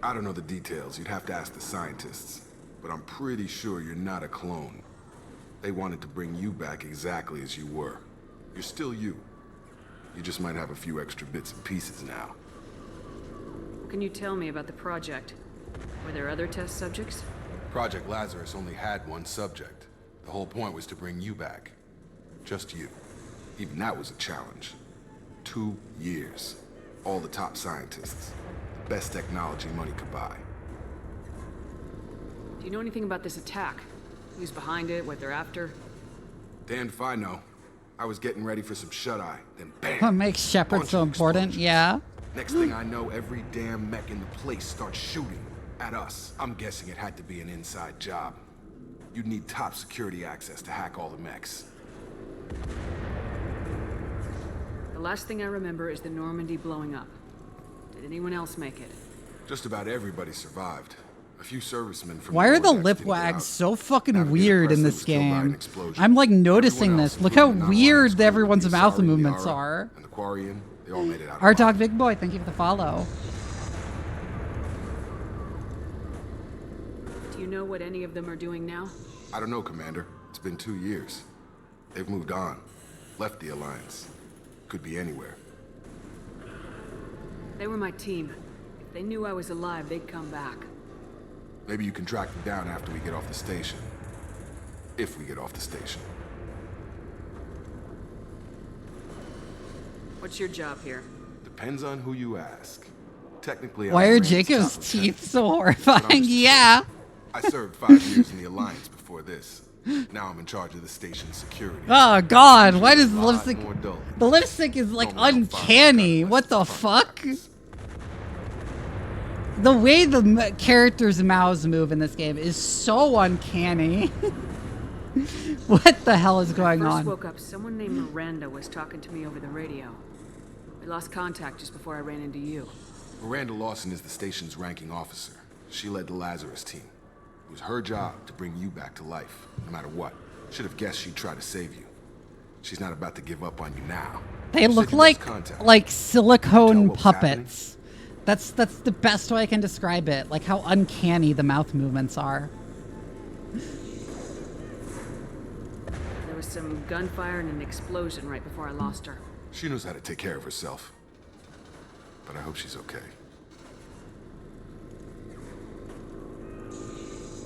I don't know the details. You'd have to ask the scientists. But I'm pretty sure you're not a clone. They wanted to bring you back exactly as you were. You're still you. You just might have a few extra bits and pieces now. What can you tell me about the project? Were there other test subjects? Project Lazarus only had one subject. The whole point was to bring you back. Just you. Even that was a challenge. 2 years. All the top scientists. The best technology money could buy. Do you know anything about this attack? Who's behind it, what they're after? Damned if I know. I was getting ready for some shut-eye, then bam! What makes Shephard bunch so of important? explosions. Yeah. Next thing I know, every damn mech in the place starts shooting at us. I'm guessing it had to be an inside job. You'd need top security access to hack all the mechs. The last thing I remember is the Normandy blowing up. Did anyone else make it? Just about everybody survived. A few servicemen from Why are the Vortex lip didn't get wags out. so fucking Navigator weird in Presley this was killed by an game? explosion. I'm like noticing Everyone else, this. Look how including the weird non-alliance crew, everyone's the mouth Asari, movements Liara, are. And the Quarian, they all made it out Our alive. dog Big Boy, thank you for the follow. Do you know what any of them are doing now? I don't know, Commander. It's been 2 years. They've moved on. Left the Alliance. Could be anywhere. They were my team. If they knew I was alive, they'd come back. Maybe you can track them down after we get off the station. If we get off the station. What's your job here? Depends on who you ask. Technically, Why I'm are Rand's Jacob's top teeth lieutenant. so But I'm horrifying? just Yeah. I served 5 years in the Alliance before this. Now I'm in charge of the station's security. Oh god, why does the A lot lipstick... more dull. The lipstick is like Normally I don't find uncanny. cut What the unless it's front fuck? practice. The way the characters' mouths move in this game is so uncanny. What the hell is going When I on? first woke up, someone named Miranda was talking to me over the radio. We lost contact just before I ran into you. Miranda Lawson is the station's ranking officer. She led the Lazarus team. It was her job to bring you back to life, no matter what. Should have guessed she'd try to save you. She's not about to give up on you now. They You look said you lost like contact. silicone Tell what was puppets. That's the best way I can describe it. Like how uncanny the mouth movements are. There was some gunfire and an explosion right before I lost her. She knows how to take care of herself. But I hope she's okay.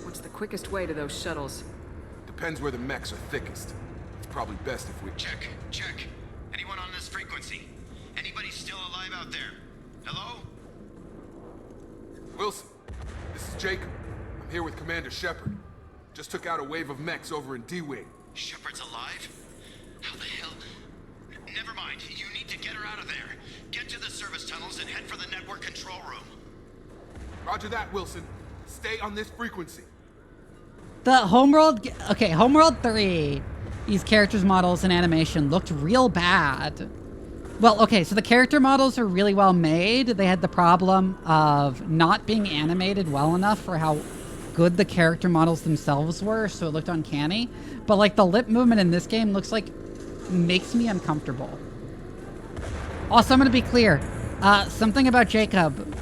What's the quickest way to those shuttles? Depends where the mechs are thickest. It's probably best if we... Check. Anyone on this frequency? Anybody still alive out there? Hello? Wilson, this is Jacob. I'm here with Commander Shephard. Just took out a wave of mechs over in D-Wing. Shepherd's alive? How the hell? Never mind. You need to get her out of there. Get to the service tunnels and head for the network control room. Roger that, Wilson. Stay on this frequency. The Homeworld, okay, Homeworld 3, these characters models and animation looked real bad. Well, okay, so the character models are really well made. They had the problem of not being animated well enough for how good the character models themselves were, so it looked uncanny. But like the lip movement in this game looks like, makes me uncomfortable. Also, I'm gonna be clear, something about Jacob,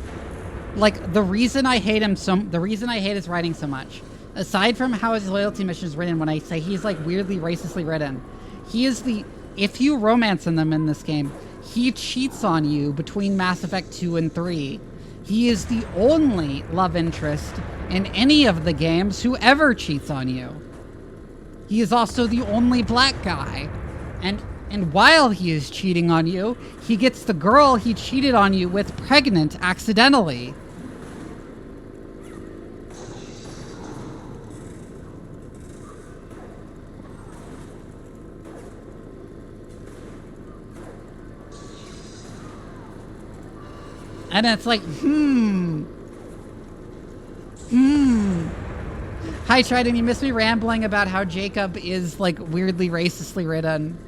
like the reason I hate his writing so much, aside from how his loyalty mission is written, when I say he's like weirdly racistly written, he is if you romance in them in this game, he cheats on you between Mass Effect 2 and 3. He is the only love interest in any of the games who ever cheats on you. He is also the only black guy. And while he is cheating on you, he gets the girl he cheated on you with pregnant accidentally. And it's like, Hi, Trident, you missed me rambling about how Jacob is, like, weirdly racistly written.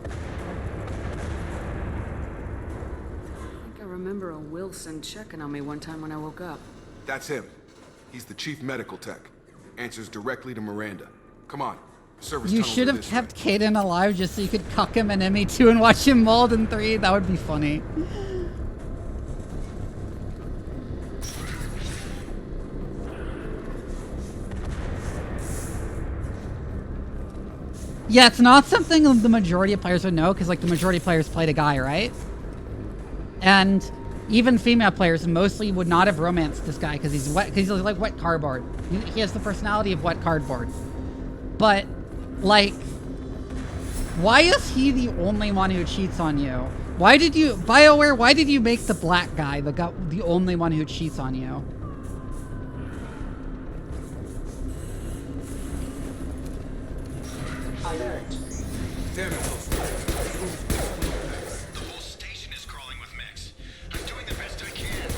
I think I remember a Wilson checking on me one time when I woke up. That's him. He's the chief medical tech. Answers directly to Miranda. Come on. Service You tunnels should are have this kept way. Caden alive just so you could cuck him in ME2 and watch him mold in 3. That would be funny. Yeah, it's not something the majority of players would know, because like the majority of players played a guy, right? And even female players mostly would not have romanced this guy because he's wet, because he's like wet cardboard. He has the personality of wet cardboard. But like, why is he the only one who cheats on you? Why did you, BioWare, why did you make the black guy the only one who cheats on you? Damn it, The whole station is crawling with mechs. I'm doing the best I can.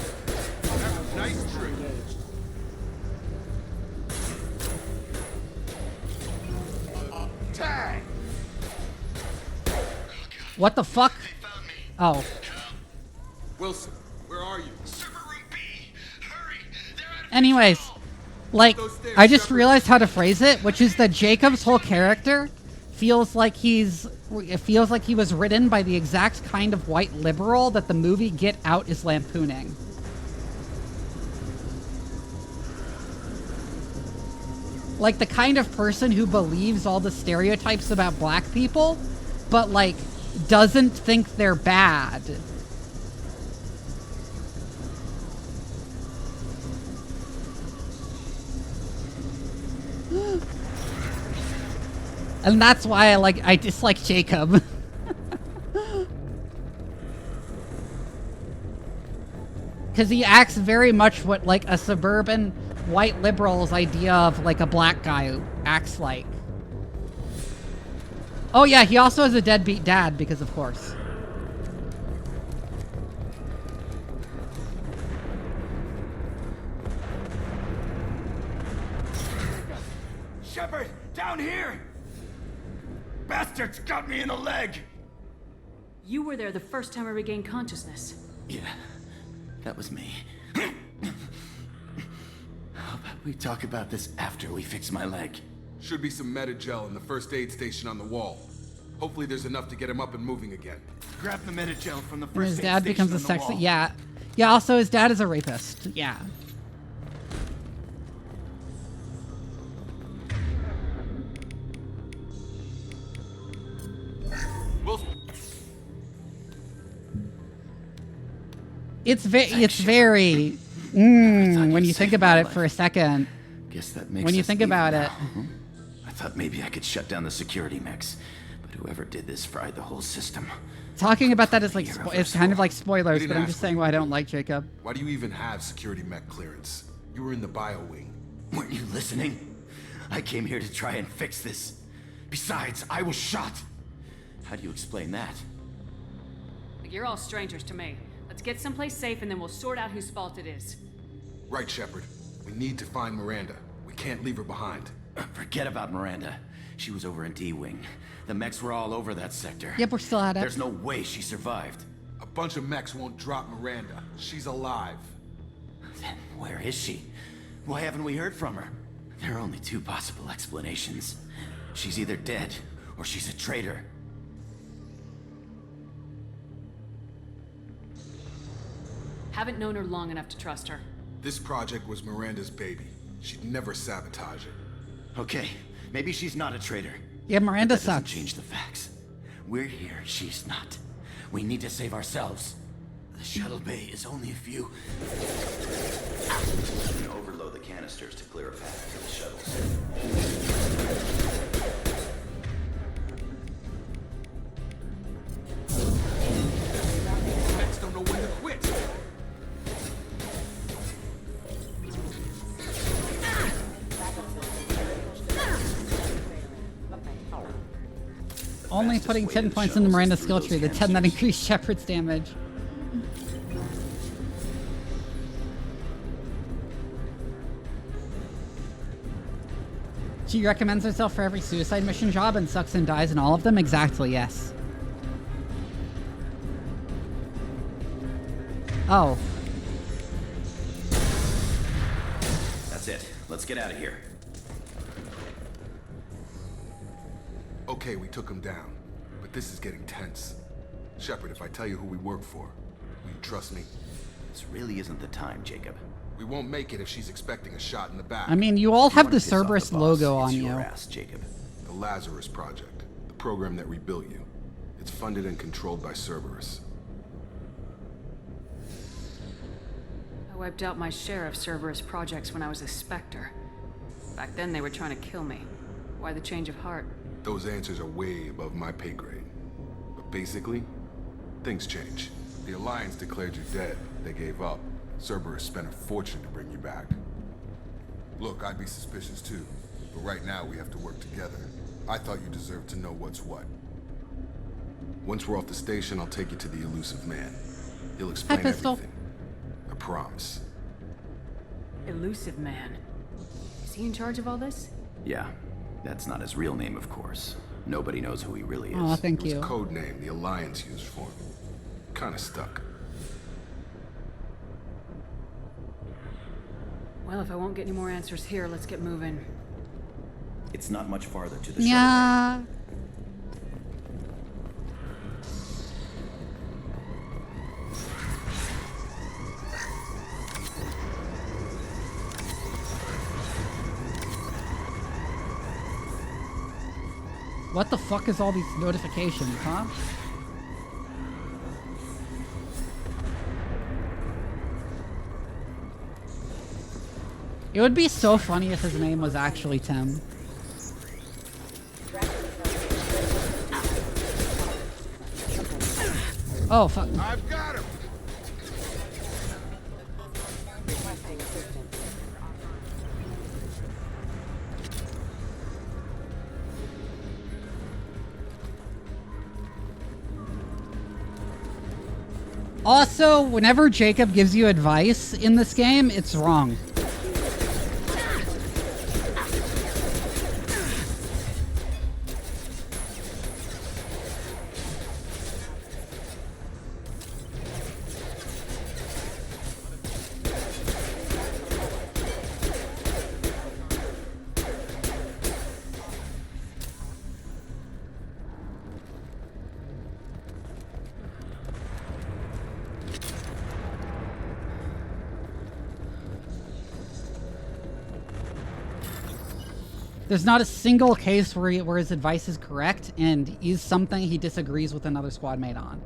nice trick. Tag! What the fuck? Oh. Wilson, where are you? Anyways, like, I just realized how to phrase it, which is that Jacob's whole character feels like he was written by the exact kind of white liberal that the movie Get Out is lampooning. Like the kind of person who believes all the stereotypes about black people, but like doesn't think they're bad. And that's why I dislike Jacob. Because he acts very much what like a suburban white liberal's idea of like a black guy acts like. Oh yeah, he also has a deadbeat dad, because of course. Shephard, down here! Bastards got me in the leg! You were there the first time I regained consciousness. Yeah, that was me. How about we talk about this after we fix my leg? Should be some Metagel in the first aid station on the wall. Hopefully there's enough to get him up and moving again. Grab the Metagel from the And first his aid dad station becomes a on the sex. wall. Yeah. Yeah, also his dad is a rapist. Yeah. It's very when you think about it for a second. Guess that makes When you us think even about now, it. huh? I thought maybe I could shut down the security mechs, but whoever did this fried the whole system. Talking about that is like it's kind of like We spoilers, didn't but I'm ask just for saying why I don't like Jacob. Why do you even have security mech clearance? You were in the bio wing. Weren't you listening? I came here to try and fix this. Besides, I was shot. How do you explain that? You're all strangers to me. Let's get someplace safe and then we'll sort out whose fault it is. Right, Shepherd. We need to find Miranda. We can't leave her behind. Forget about Miranda. She was over in D-Wing. The mechs were all over that sector. Yep, we're still at it. There's no way she survived. A bunch of mechs won't drop Miranda. She's alive. Then where is she? Why haven't we heard from her? There are only two possible explanations. She's either dead, or she's a traitor. Haven't known her long enough to trust her. This project was Miranda's baby. She'd never sabotage it. Okay, maybe she's not a traitor. Yeah, Miranda But that doesn't sucks. change the facts. We're here, she's not. We need to save ourselves. The shuttle bay is only a few... You can overload the canisters to clear a path to the shuttles. Mechs don't know when to quit. Only putting 10 points in the Miranda skill tree, the 10 that increased Shepard's damage. She recommends herself for every suicide mission job and sucks and dies in all of them? Exactly, yes. Oh. That's it. Let's get out of here. Okay, we took him down. But this is getting tense. Shepherd, if I tell you who we work for, will you trust me? This really isn't the time, Jacob. We won't make it if she's expecting a shot in the back. I mean, you all have the Piss off Cerberus boss, logo on it's you. your ass, Jacob. The Lazarus Project, the program that rebuilt you. It's funded and controlled by Cerberus. I wiped out my share of Cerberus projects when I was a Spectre. Back then they were trying to kill me. Why the change of heart? Those answers are way above my pay grade. But basically, things change. The Alliance declared you dead. They gave up. Cerberus spent a fortune to bring you back. Look, I'd be suspicious too. But right now we have to work together. I thought you deserved to know what's what. Once we're off the station, I'll take you to the elusive man. He'll explain Pistol. everything. I promise. Elusive Man. Is he in charge of all this? Yeah, that's not his real name, of course. Nobody knows who he really is. Aw, thank It was you. a code name the Alliance used for him. Kinda stuck. Well, if I won't get any more answers here, let's get moving. It's not much farther to the Yeah. What the fuck is all these notifications, huh? It would be so funny if his name was actually Tim. Oh, fuck. I've got him! Also, whenever Jacob gives you advice in this game, it's wrong. There's not a single case where his advice is correct and is something he disagrees with another squad mate on.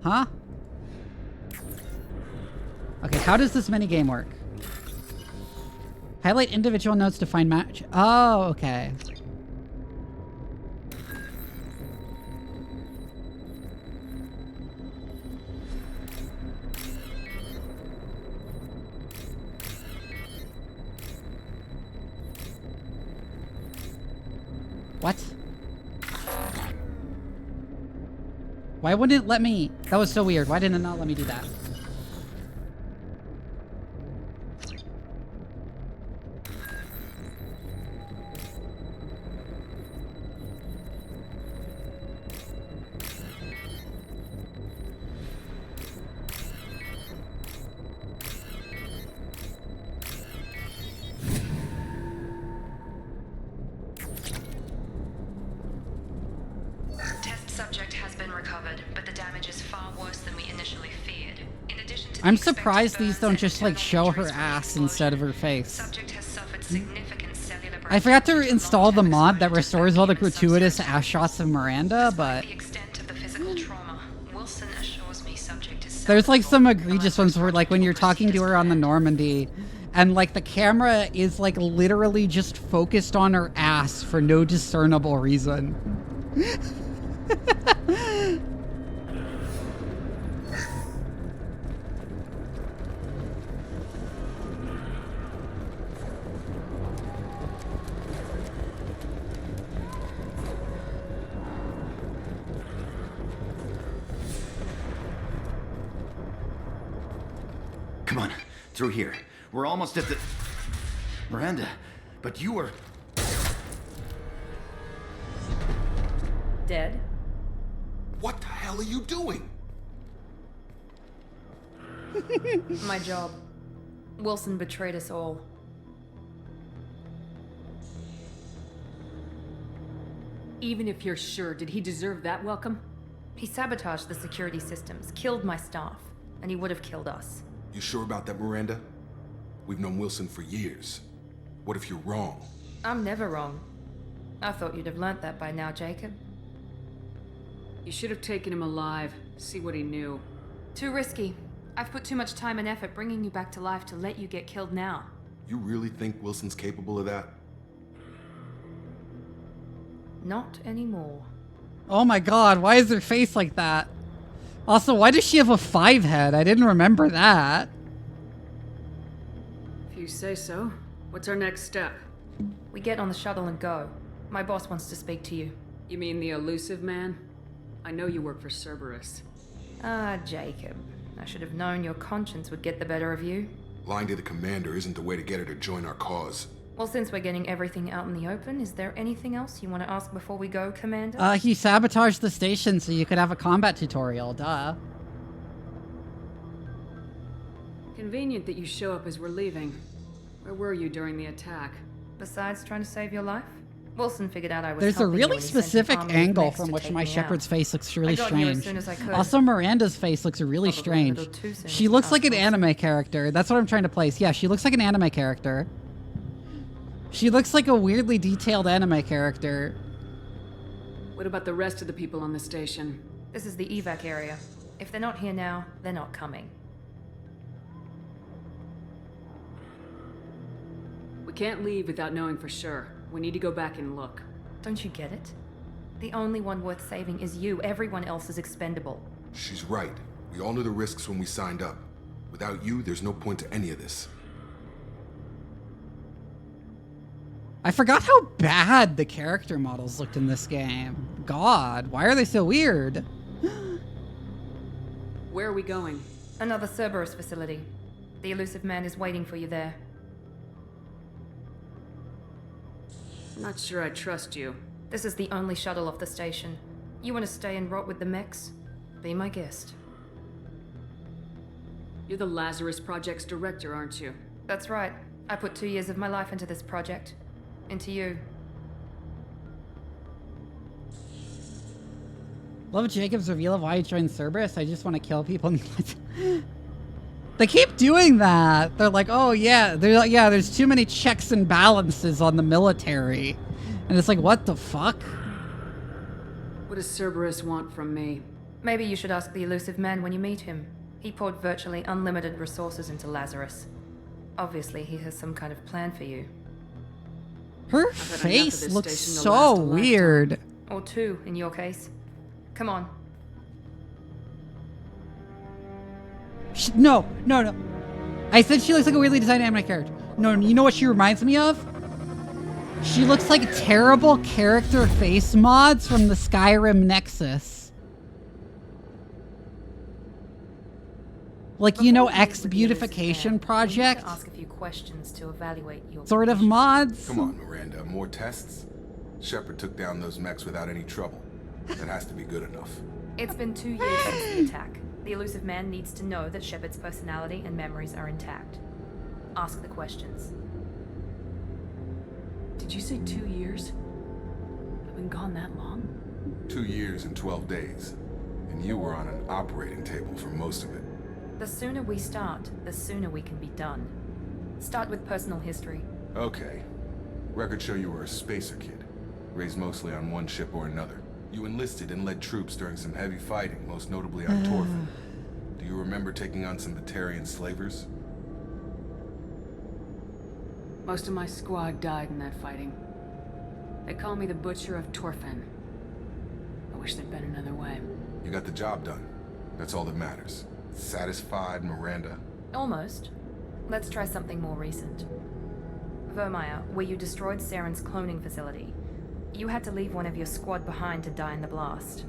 Huh? Okay, how does this minigame work? Highlight individual notes to find match. Oh, okay. Why wouldn't it let me? That was so weird. Why didn't it not let me do that? I'm surprised these don't just like show her ass instead of her face. I forgot to install the mod that restores all the gratuitous ass shots of Miranda, but there's like some egregious ones where like when you're talking to her on the Normandy and like the camera is like literally just focused on her ass for no discernible reason. Come on, through here. We're almost at the... Miranda, but you were... Dead? What the hell are you doing? My job. Wilson betrayed us all. Even if you're sure, did he deserve that welcome? He sabotaged the security systems, killed my staff, and he would have killed us. You sure about that, Miranda? We've known Wilson for years. What if you're wrong? I'm never wrong. I thought you'd have learnt that by now, Jacob. You should have taken him alive, see what he knew. Too risky. I've put too much time and effort bringing you back to life to let you get killed now. You really think Wilson's capable of that? Not anymore. Oh my god, why is her face like that? Also, why does she have a 5 head? I didn't remember that. If you say so. What's our next step? We get on the shuttle and go. My boss wants to speak to you. You mean the elusive man? I know you work for Cerberus. Ah, Jacob. I should have known your conscience would get the better of you. Lying to the commander isn't the way to get her to join our cause. Well, since we're getting everything out in the open, is there anything else you want to ask before we go, Commander? He sabotaged the station so you could have a combat tutorial, duh. Convenient that you show up as we're leaving. Where were you during the attack? Besides trying to save your life? Wilson figured out I was There's a helping you really when he sent specific armies angle next from to which take my me Shepherd's out. face looks really I got here as strange. soon as I could. Also, Miranda's face looks really Probably a strange. little too soon She to looks ask like an Wilson. anime character. That's what I'm trying to place. Yeah, she looks like an anime character. She looks like a weirdly detailed anime character. What about the rest of the people on the station? This is the evac area. If they're not here now, they're not coming. We can't leave without knowing for sure. We need to go back and look. Don't you get it? The only one worth saving is you. Everyone else is expendable. She's right. We all knew the risks when we signed up. Without you, there's no point to any of this. I forgot how bad the character models looked in this game. God, why are they so weird? Where are we going? Another Cerberus facility. The elusive man is waiting for you there. I'm not sure I trust you. This is the only shuttle off the station. You want to stay and rot with the mechs? Be my guest. You're the Lazarus Project's director, aren't you? That's right. I put 2 years of my life into this project. Into you. Love Jacob's reveal of why he joined Cerberus. I just want to kill people. They keep doing that. They're like, oh yeah, they're like, yeah, there's too many checks and balances on the military. And it's like, what the fuck? What does Cerberus want from me? Maybe you should ask the elusive man when you meet him. He poured virtually unlimited resources into Lazarus. Obviously, he has some kind of plan for you. Her face looks so weird. Or 2, in your case. Come on. No. I said she looks like a weirdly designed anime character. No, you know what she reminds me of? She looks like terrible character face mods from the Skyrim Nexus. Like, you know, X beautification project? To ask a few questions to evaluate your Sort of mods? Come on, Miranda. More tests? Shephard took down those mechs without any trouble. That has to be good enough. It's been 2 years since the attack. The elusive man needs to know that Shephard's personality and memories are intact. Ask the questions. Did you say 2 years? I've been gone that long? 2 years and 12 days. And you were on an operating table for most of it. The sooner we start, the sooner we can be done. Start with personal history. Okay. Records show you were a spacer kid. Raised mostly on one ship or another. You enlisted and led troops during some heavy fighting, most notably on Torfin. Do you remember taking on some Batarian slavers? Most of my squad died in that fighting. They call me the Butcher of Torfin. I wish there'd been another way. You got the job done. That's all that matters. Satisfied, Miranda? Almost. Let's try something more recent. Vermeer, where you destroyed Saren's cloning facility. You had to leave one of your squad behind to die in the blast.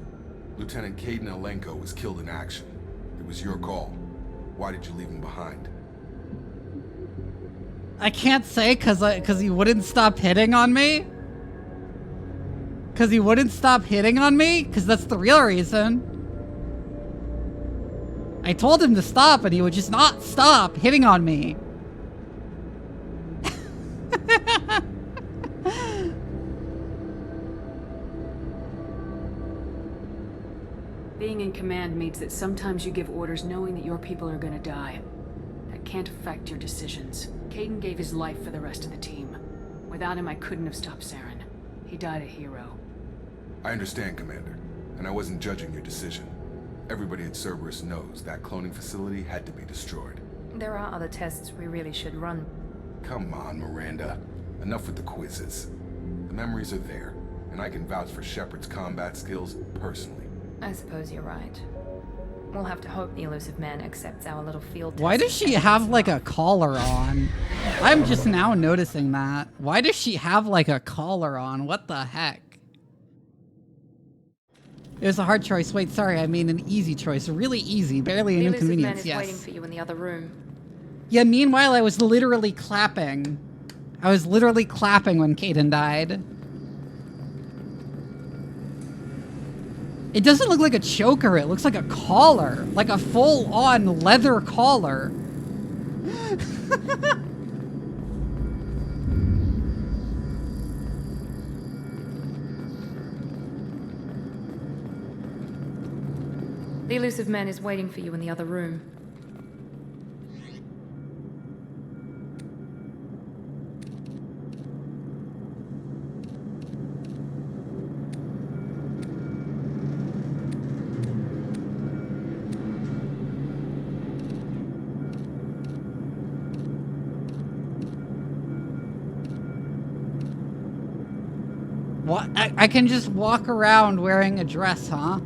Lieutenant Caden Alenko was killed in action. It was your call. Why did you leave him behind? I can't say cause he wouldn't stop hitting on me. Cause he wouldn't stop hitting on me? Cause that's the real reason. I told him to stop and he would just not stop hitting on me. Being in command means that sometimes you give orders knowing that your people are gonna die. That can't affect your decisions. Caden gave his life for the rest of the team. Without him, I couldn't have stopped Saren. He died a hero. I understand, Commander, and I wasn't judging your decision. Everybody at Cerberus knows that cloning facility had to be destroyed. There are other tests we really should run. Come on, Miranda. Enough with the quizzes. The memories are there, and I can vouch for Shephard's combat skills personally. I suppose you're right. We'll have to hope the elusive man accepts our little field test. Why does she have like a collar on? I'm just now noticing that. Why does she have like a collar on? What the heck? It was a hard choice. Wait, sorry, I mean an easy choice. Really easy, barely an inconvenience, The elusive man is waiting for you in the other room. Yeah, meanwhile I was literally clapping. I was literally clapping when Caden died. It doesn't look like a choker, it looks like a collar. Like a full-on leather collar. The elusive man is waiting for you in the other room. What? I can just walk around wearing a dress, huh?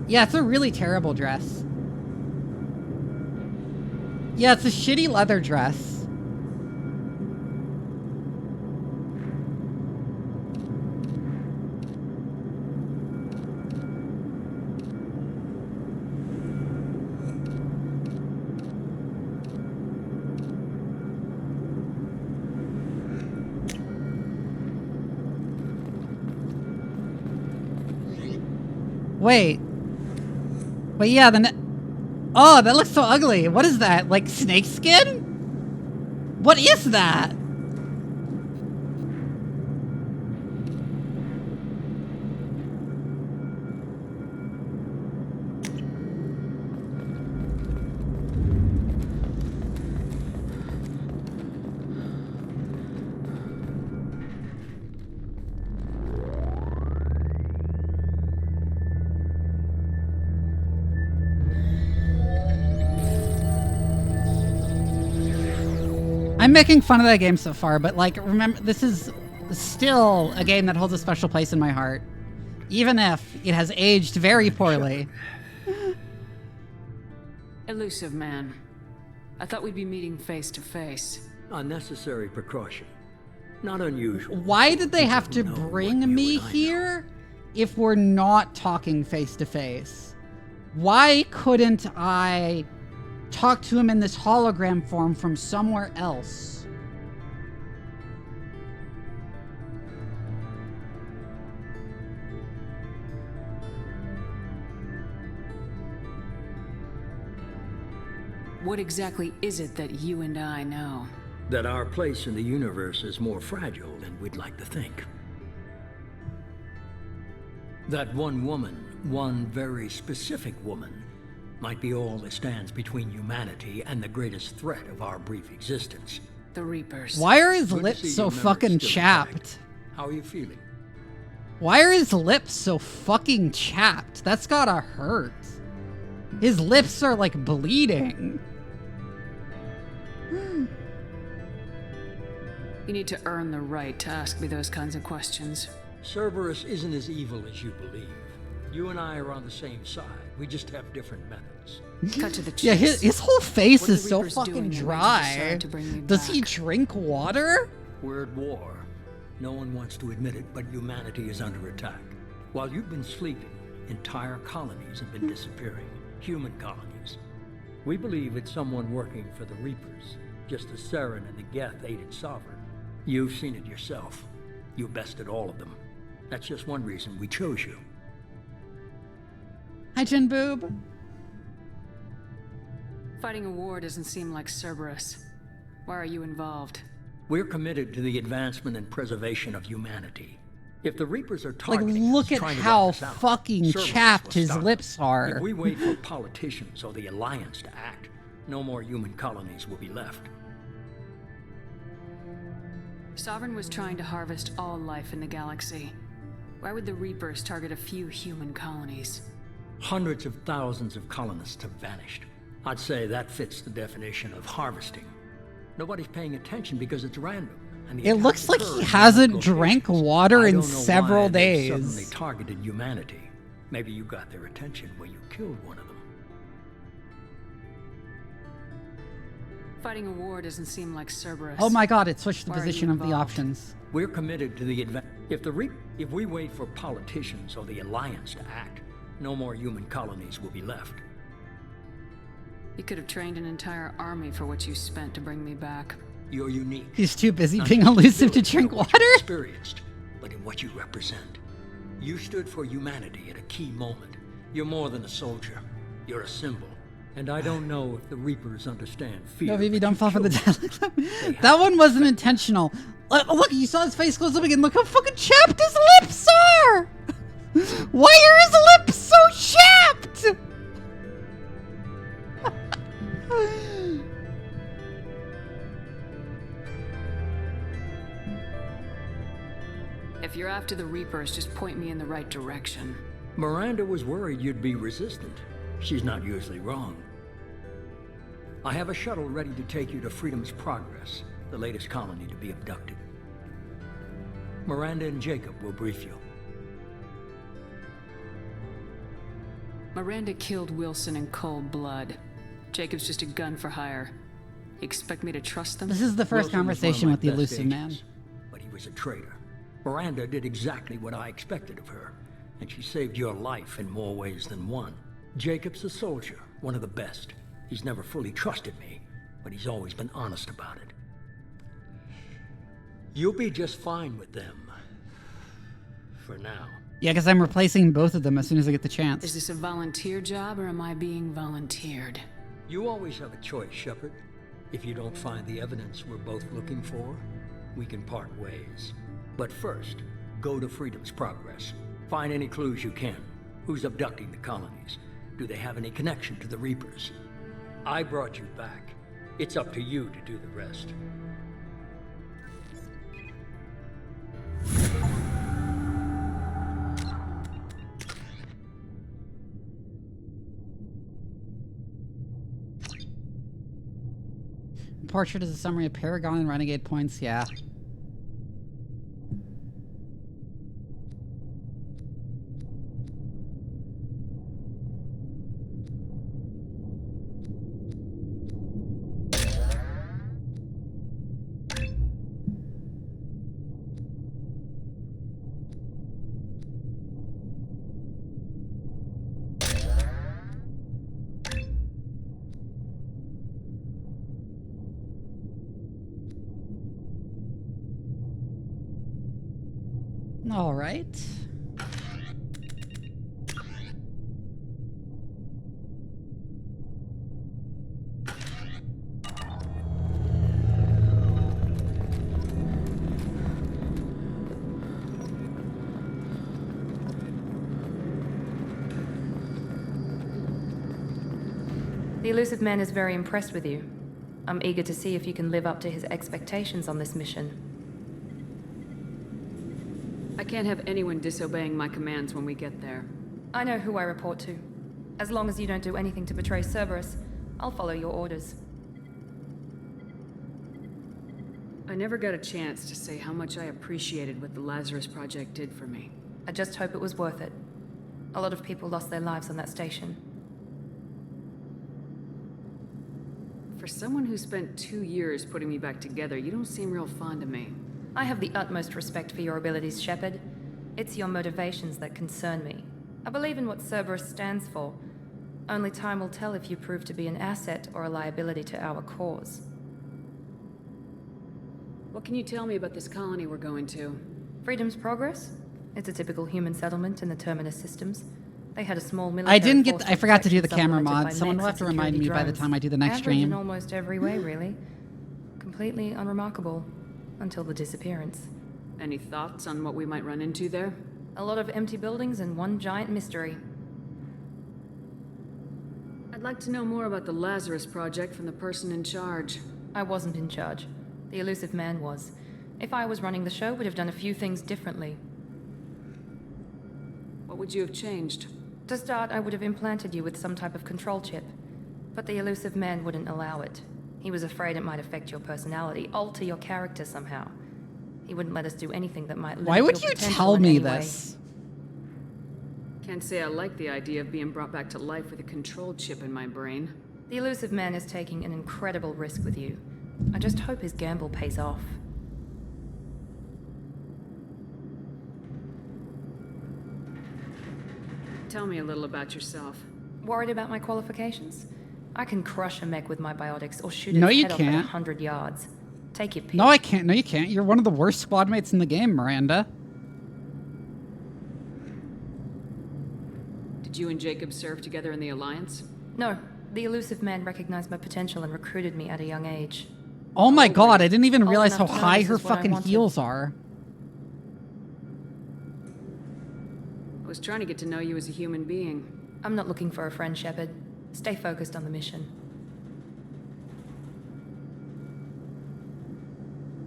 Yeah, it's a really terrible dress. Yeah, it's a shitty leather dress. Wait. But yeah, oh, that looks so ugly. What is that? Like snake skin? What is that? I'm making fun of that game so far, but like, remember, this is still a game that holds a special place in my heart, even if it has aged very poorly. Elusive man. I thought we'd be meeting face to face. Unnecessary precaution. Not unusual. Why did they have to bring me here if we're not talking face to face? Why couldn't I talk to him in this hologram form from somewhere else? What exactly is it that you and I know? That our place in the universe is more fragile than we'd like to think. That one woman, one very specific woman, might be all that stands between humanity and the greatest threat of our brief existence. The Reapers. Why are his Good to lips see so your memory's fucking still chapped? intact. How are you feeling? Why are his lips so fucking chapped? That's gotta hurt. His lips are like bleeding. You need to earn the right to ask me those kinds of questions. Cerberus isn't as evil as you believe. You and I are on the same side. We just have different methods. Cut to the chase. Yeah, his whole face What are is the so Reapers fucking doing that made you dry. decide to bring me Does he back? drink water? We're at war. No one wants to admit it, but humanity is under attack. While you've been sleeping, entire colonies have been disappearing. Human colonies. We believe it's someone working for the Reapers, just as Saren and the Geth aided Sovereign. You've seen it yourself. You bested all of them. That's just one reason we chose you. Hi, Jin Boob. Fighting a war doesn't seem like Cerberus. Why are you involved? We're committed to the advancement and preservation of humanity. If the Reapers are Like, targeting look us, at trying to how wipe us out, fucking Cerberus chapped will his stop lips us. are. If we wait for politicians or the Alliance to act, no more human colonies will be left. Sovereign was trying to harvest all life in the galaxy. Why would the Reapers target a few human colonies? Hundreds of thousands of colonists have vanished. I'd say that fits the definition of harvesting. Nobody's paying attention because it's random. And the It attacks looks like occur he in hasn't remote drank locations. water I in don't know several why they days. suddenly targeted humanity. Maybe you got their attention when you killed one of them. Fighting a war doesn't seem like Cerberus. Oh my god, it switched the Why are position you of the involved? options. We're committed to the if we wait for politicians or the Alliance to act, no more human colonies will be left. You could have trained an entire army for what you spent to bring me back. You're unique. He's too busy Not being just in elusive to ability drink or what you've water. experienced, but in what you represent. You stood for humanity at a key moment. You're more than a soldier. You're a symbol. And I don't know if the Reapers understand fear. No, Vivi, but don't you fall for the killed them. dialogue. That one wasn't intentional. Look, you saw his face close up again. Look how fucking chapped his lips are! Why are his lips so chapped? If you're after the Reapers, just point me in the right direction. Miranda was worried you'd be resistant. She's not usually wrong. I have a shuttle ready to take you to Freedom's Progress, the latest colony to be abducted. Miranda and Jacob will brief you. Miranda killed Wilson in cold blood. Jacob's just a gun for hire. You expect me to trust them? This is the first Wilson was one of conversation my with the best elusive man. agents, but he was a traitor. Miranda did exactly what I expected of her, and she saved your life in more ways than one. Jacob's a soldier, one of the best. He's never fully trusted me, but he's always been honest about it. You'll be just fine with them. For now. Yeah, because I'm replacing both of them as soon as I get the Is chance. this a volunteer job or am I being volunteered? You always have a choice, Shephard. If you don't find the evidence we're both looking for, we can part ways. But first, go to Freedom's Progress. Find any clues you can. Who's abducting the colonies? Do they have any connection to the Reapers? I brought you back. It's up to you to do the rest. Portrait is a summary of Paragon and Renegade points, yeah. All right. The elusive man is very impressed with you. I'm eager to see if you can live up to his expectations on this mission. I can't have anyone disobeying my commands when we get there. I know who I report to. As long as you don't do anything to betray Cerberus, I'll follow your orders. I never got a chance to say how much I appreciated what the Lazarus Project did for me. I just hope it was worth it. A lot of people lost their lives on that station. For someone who spent 2 years putting me back together, you don't seem real fond of me. I have the utmost respect for your abilities, Shephard. It's your motivations that concern me. I believe in what Cerberus stands for. Only time will tell if you prove to be an asset or a liability to our cause. What can you tell me about this colony we're going to? Freedom's Progress? It's a typical human settlement in the Terminus systems. They had a small military I didn't get. force I forgot to do the protection camera supplemented mod. by Someone will mechs have to and remind me security by the drones. time I do the next Average stream. in almost every way, really. Completely unremarkable. Until the disappearance. Any thoughts on what we might run into there? A lot of empty buildings and one giant mystery. I'd like to know more about the Lazarus Project from the person in charge. I wasn't in charge. The elusive man was. If I was running the show, would have done a few things differently. What would you have changed? To start, I would have implanted you with some type of control chip. But the elusive man wouldn't allow it. He was afraid it might affect your personality, alter your character somehow. He wouldn't let us do anything that might limit Why would your you potential tell in me any way. this? Can't say I like the idea of being brought back to life with a control chip in my brain. The elusive man is taking an incredible risk with you. I just hope his gamble pays off. Tell me a little about yourself. Worried about my qualifications? I can crush a mech with my biotics or shoot No, its you head off can't. at 100 yards. Take your pick. No, I can't. No, you can't. You're one of the worst squad mates in the game, Miranda. Did you and Jacob serve together in the Alliance? No, the elusive man recognized my potential and recruited me at a young age. Oh my god, I didn't even Old realize how enough to know high this her is what I fucking wanted. heels are. I was trying to get to know you as a human being. I'm not looking for a friend, Shephard. Stay focused on the mission.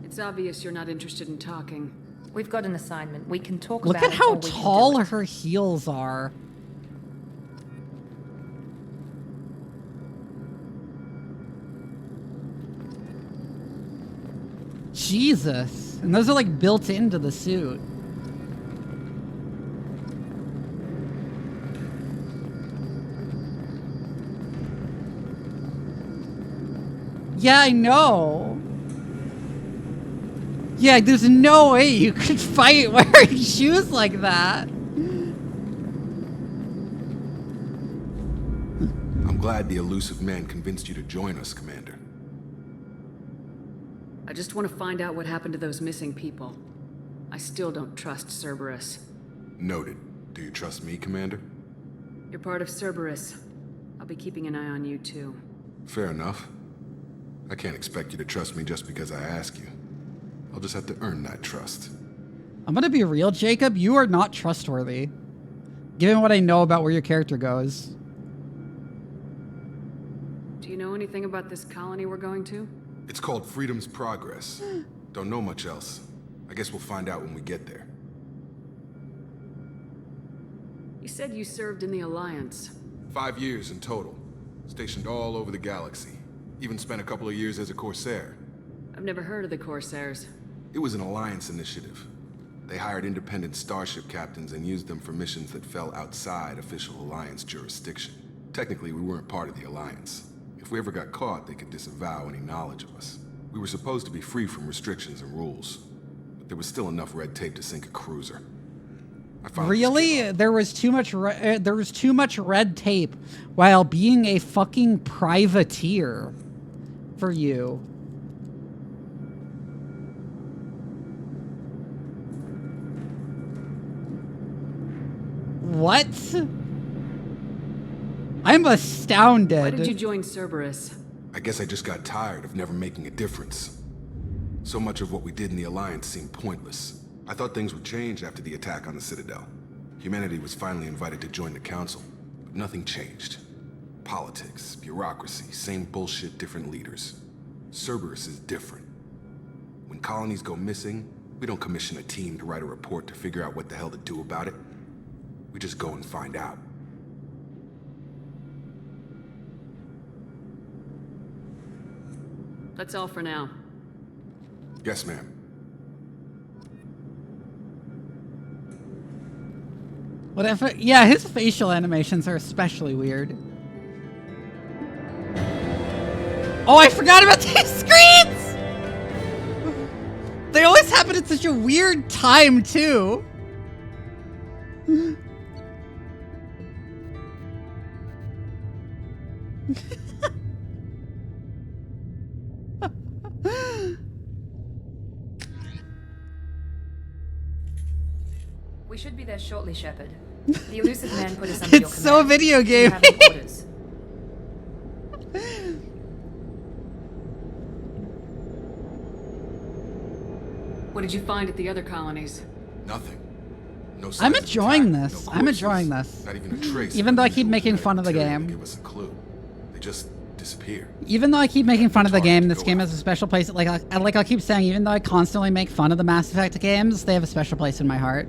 It's obvious you're not interested in talking. We've got an assignment. We can talk Look about at it how or we can do tall it. her heels are. Jesus. And those are like built into the suit. Yeah, I know. Yeah, there's no way you could fight wearing shoes like that. I'm glad the elusive man convinced you to join us, Commander. I just want to find out what happened to those missing people. I still don't trust Cerberus. Noted. Do you trust me, Commander? You're part of Cerberus. I'll be keeping an eye on you too. Fair enough. I can't expect you to trust me just because I ask you. I'll just have to earn that trust. I'm gonna be real, Jacob. You are not trustworthy. Given what I know about where your character goes. Do you know anything about this colony we're going to? It's called Freedom's Progress. Don't know much else. I guess we'll find out when we get there. You said you served in the Alliance. 5 years in total. Stationed all over the galaxy. Even spent a couple of years as a Corsair. I've never heard of the Corsairs. It was an Alliance initiative. They hired independent starship captains and used them for missions that fell outside official Alliance jurisdiction. Technically, we weren't part of the Alliance. If we ever got caught, they could disavow any knowledge of us. We were supposed to be free from restrictions and rules, but there was still enough red tape to sink a cruiser. I finally just gave Really? up. There was too much red tape while being a fucking privateer for you. What? I'm astounded. Why did you join Cerberus? I guess I just got tired of never making a difference. So much of what we did in the Alliance seemed pointless. I thought things would change after the attack on the Citadel. Humanity was finally invited to join the Council, but nothing changed. Politics, bureaucracy, same bullshit, different leaders. Cerberus is different. When colonies go missing, we don't commission a team to write a report to figure out what the hell to do about it. We just go and find out. That's all for now. Yes, ma'am. Whatever. Yeah, his facial animations are especially weird. Oh, I forgot about these screens! They always happen at such a weird time, too. We should be there shortly, Shephard. The elusive man put us under your It's command. so video game. You have any orders? What did you find at the other colonies? Nothing. No signs I'm of enjoying attack, this. no I'm corpses, enjoying this. Not even a trace. Even of though I keep unusual making fun of the material to game. give us a clue. They just disappear. Even though I keep making fun of the game, this game has a special place. Like I'll keep saying, even though I constantly make fun of the Mass Effect games, they have a special place in my heart.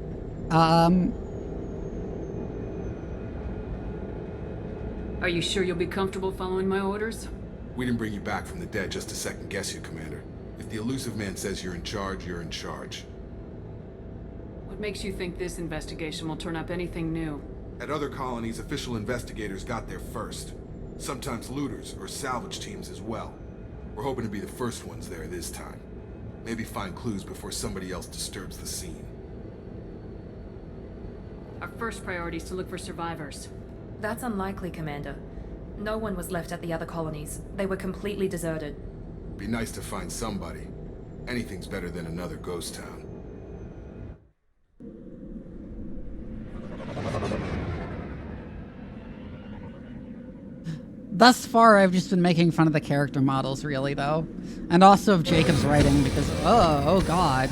Are you sure you'll be comfortable following my orders? We didn't bring you back from the dead just to second guess you, Commander. If the elusive man says you're in charge, you're in charge. What makes you think this investigation will turn up anything new? At other colonies, official investigators got there first. Sometimes looters or salvage teams as well. We're hoping to be the first ones there this time. Maybe find clues before somebody else disturbs the scene. Our first priority is to look for survivors. That's unlikely, Commander. No one was left at the other colonies. They were completely deserted. Be nice to find somebody. Anything's better than another ghost town. Thus far, I've just been making fun of the character models, really, though. And also of Jacob's writing, because, oh god.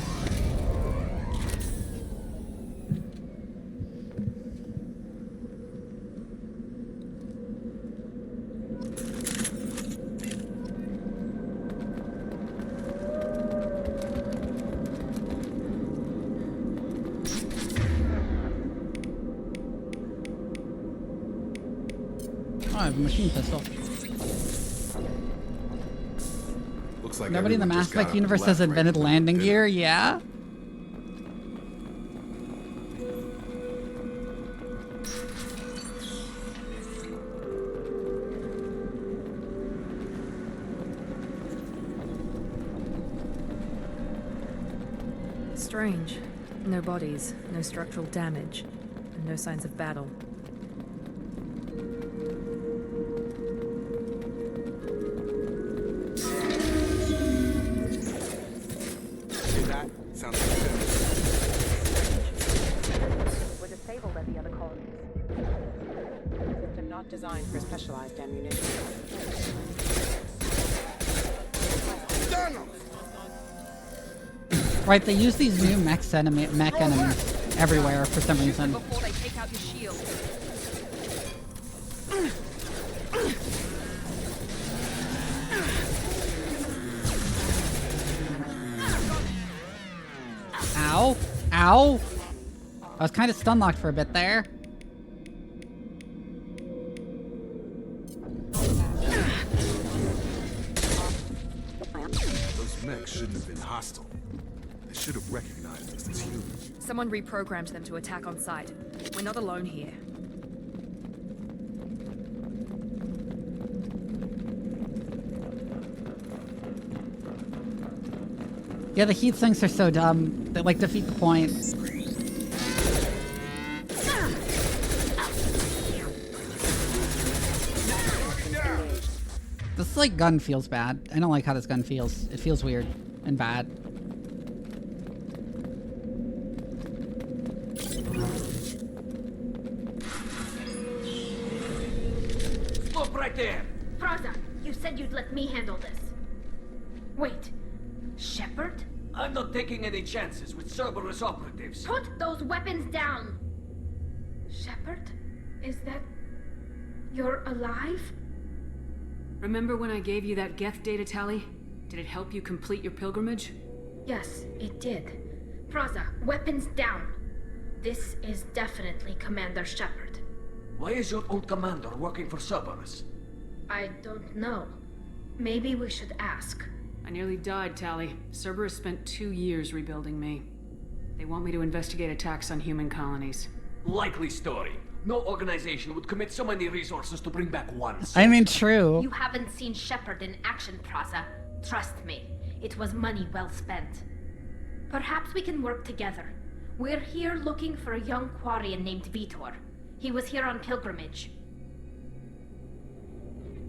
Oh, I have a machine pistol. Looks like nobody in the everyone Mass just got Effect up universe and has left right invented before landing dinner. gear, yeah? Strange. No bodies, no structural damage, and no signs of battle. See that? Sounds like it. Were disabled at the other colonies. System not designed for specialized ammunition. Right, they use these new mech enemies everywhere for some reason. Before they take out your shield. Ow! Ow! I was kind of stun locked for a bit there. Those mechs shouldn't have been hostile. They should have recognized us as humans. Someone reprogrammed them to attack on sight. We're not alone here. Yeah, the heat sinks are so dumb. They like defeat the point. This like gun feels bad. I don't like how this gun feels. It feels weird and bad. there! Praza, you said you'd let me handle this. Wait, Shephard? I'm not taking any chances with Cerberus operatives. Put those weapons down! Shephard? Is that... you're alive? Remember when I gave you that Geth data tally? Did it help you complete your pilgrimage? Yes, it did. Praza, weapons down. This is definitely Commander Shephard. Why is your old commander working for Cerberus? I don't know. Maybe we should ask. I nearly died, Tally. Cerberus spent 2 years rebuilding me. They want me to investigate attacks on human colonies. Likely story. No organization would commit so many resources to bring back one. I mean, true. You haven't seen Shephard in action, Praza. Trust me, it was money well spent. Perhaps we can work together. We're here looking for a young Quarian named Vitor. He was here on pilgrimage.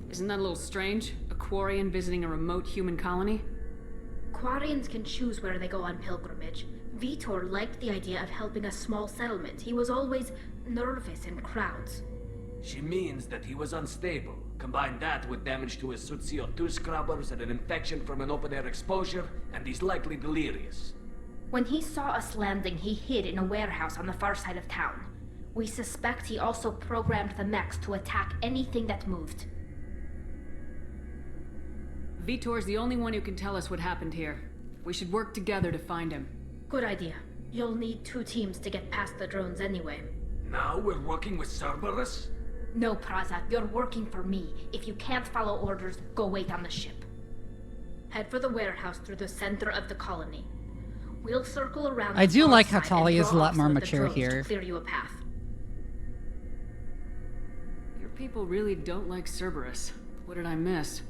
Isn't that a little strange? A Quarian visiting a remote human colony? Quarians can choose where they go on pilgrimage. Vitor liked the idea of helping a small settlement. He was always nervous in crowds. She means that he was unstable. Combine that with damage to his suit CO2 scrubbers and an infection from an open-air exposure, and he's likely delirious. When he saw us landing, he hid in a warehouse on the far side of town. We suspect he also programmed the mechs to attack anything that moved. Vitor's the only one who can tell us what happened here. We should work together to find him. Good idea. You'll need 2 teams to get past the drones anyway. Now we're working with Cerberus? No, Praza, you're working for me. If you can't follow orders, go wait on the ship. Head for the warehouse through the center of the colony. We'll circle around. I do far like how side Tali and is a draw lot off more some of the mature drones here. to clear you a path. Your people really don't like Cerberus. What did I miss?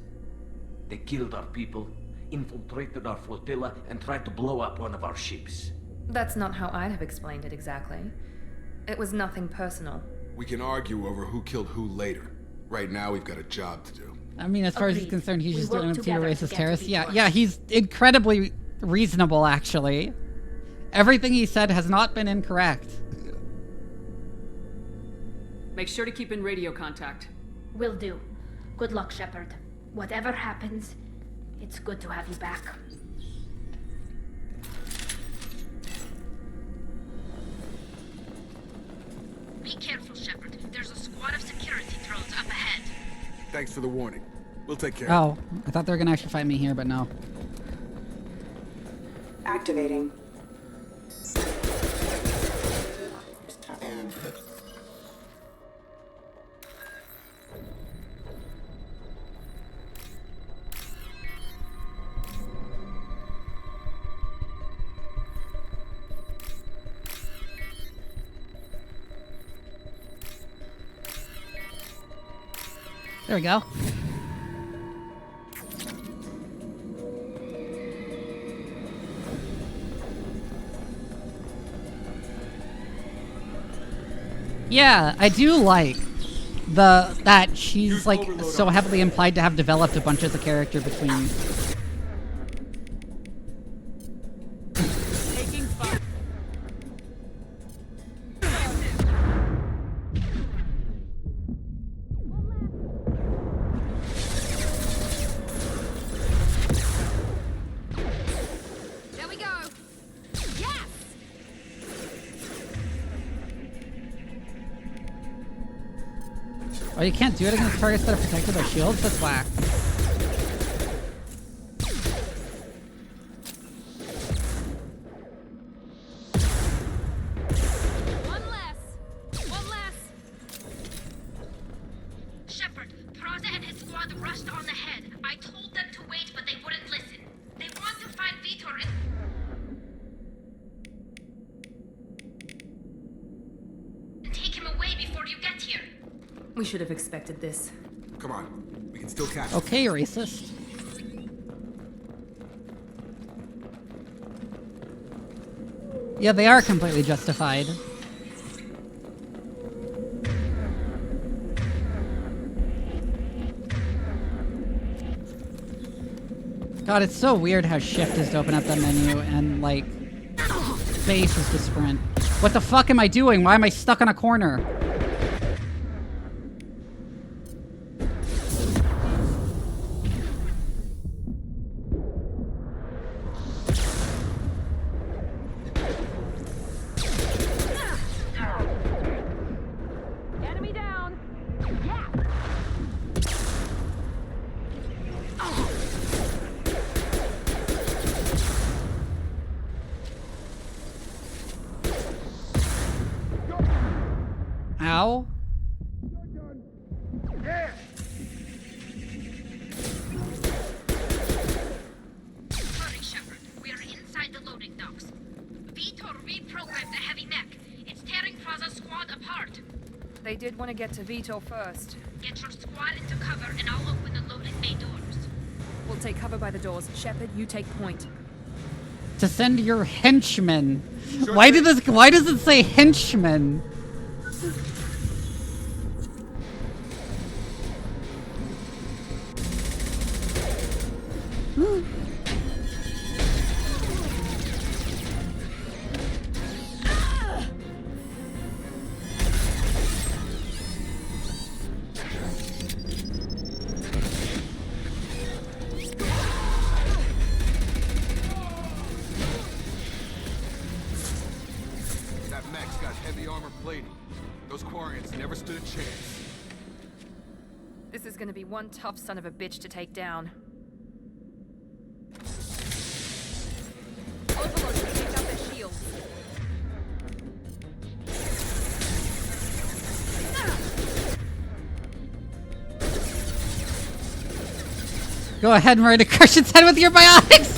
They killed our people, infiltrated our flotilla, and tried to blow up one of our ships. That's not how I'd have explained it exactly. It was nothing personal. We can argue over who killed who later. Right now, we've got a job to do. I mean, as far as he's Agreed. concerned, he's We just work doing it to together to racist get to terrorists. Vitor. Yeah, he's incredibly reasonable, actually. Everything he said has not been incorrect. Make sure to keep in radio contact. Will do. Good luck, Shephard. Whatever happens, it's good to have you back. Be careful, Shephard. There's a squad of security drones up ahead. Thanks for the warning. We'll take care. Oh, I thought they were gonna actually fight me here, but no. Activating. There we go. Yeah, I do like that she's like so heavily implied to have developed a bunch as a character between. Taking fire. There we go. Yes! Oh, you can't do it against targets that are protected by shields? That's whack. One less. Shephard, Praza and his squad rushed on ahead. I told them to wait, but they wouldn't listen. They want to find Vitor and take him away before you get here. We should have expected this. Come on. We can still catch them. Okay, racist. Yeah, they are completely justified. God, it's so weird how shift is to open up that menu and, like, space is to sprint. What the fuck am I doing? Why am I stuck on a corner? Ow. Yeah. Hurry, Shephard. We are inside the loading docks. Vitor reprogrammed the heavy mech. It's tearing Plaza's squad apart. They did want to get to Vitor first. Get your squad into cover and I'll open the loading bay doors. We'll take cover by the doors. Shepherd, you take point. To send your henchmen. Why does it say henchmen? That mech's got heavy armor plating. Those Quarians never stood a chance. This is gonna be one tough son of a bitch to take down. Overlords have picked up their shields. Go ahead and ready to crush its head with your biotics!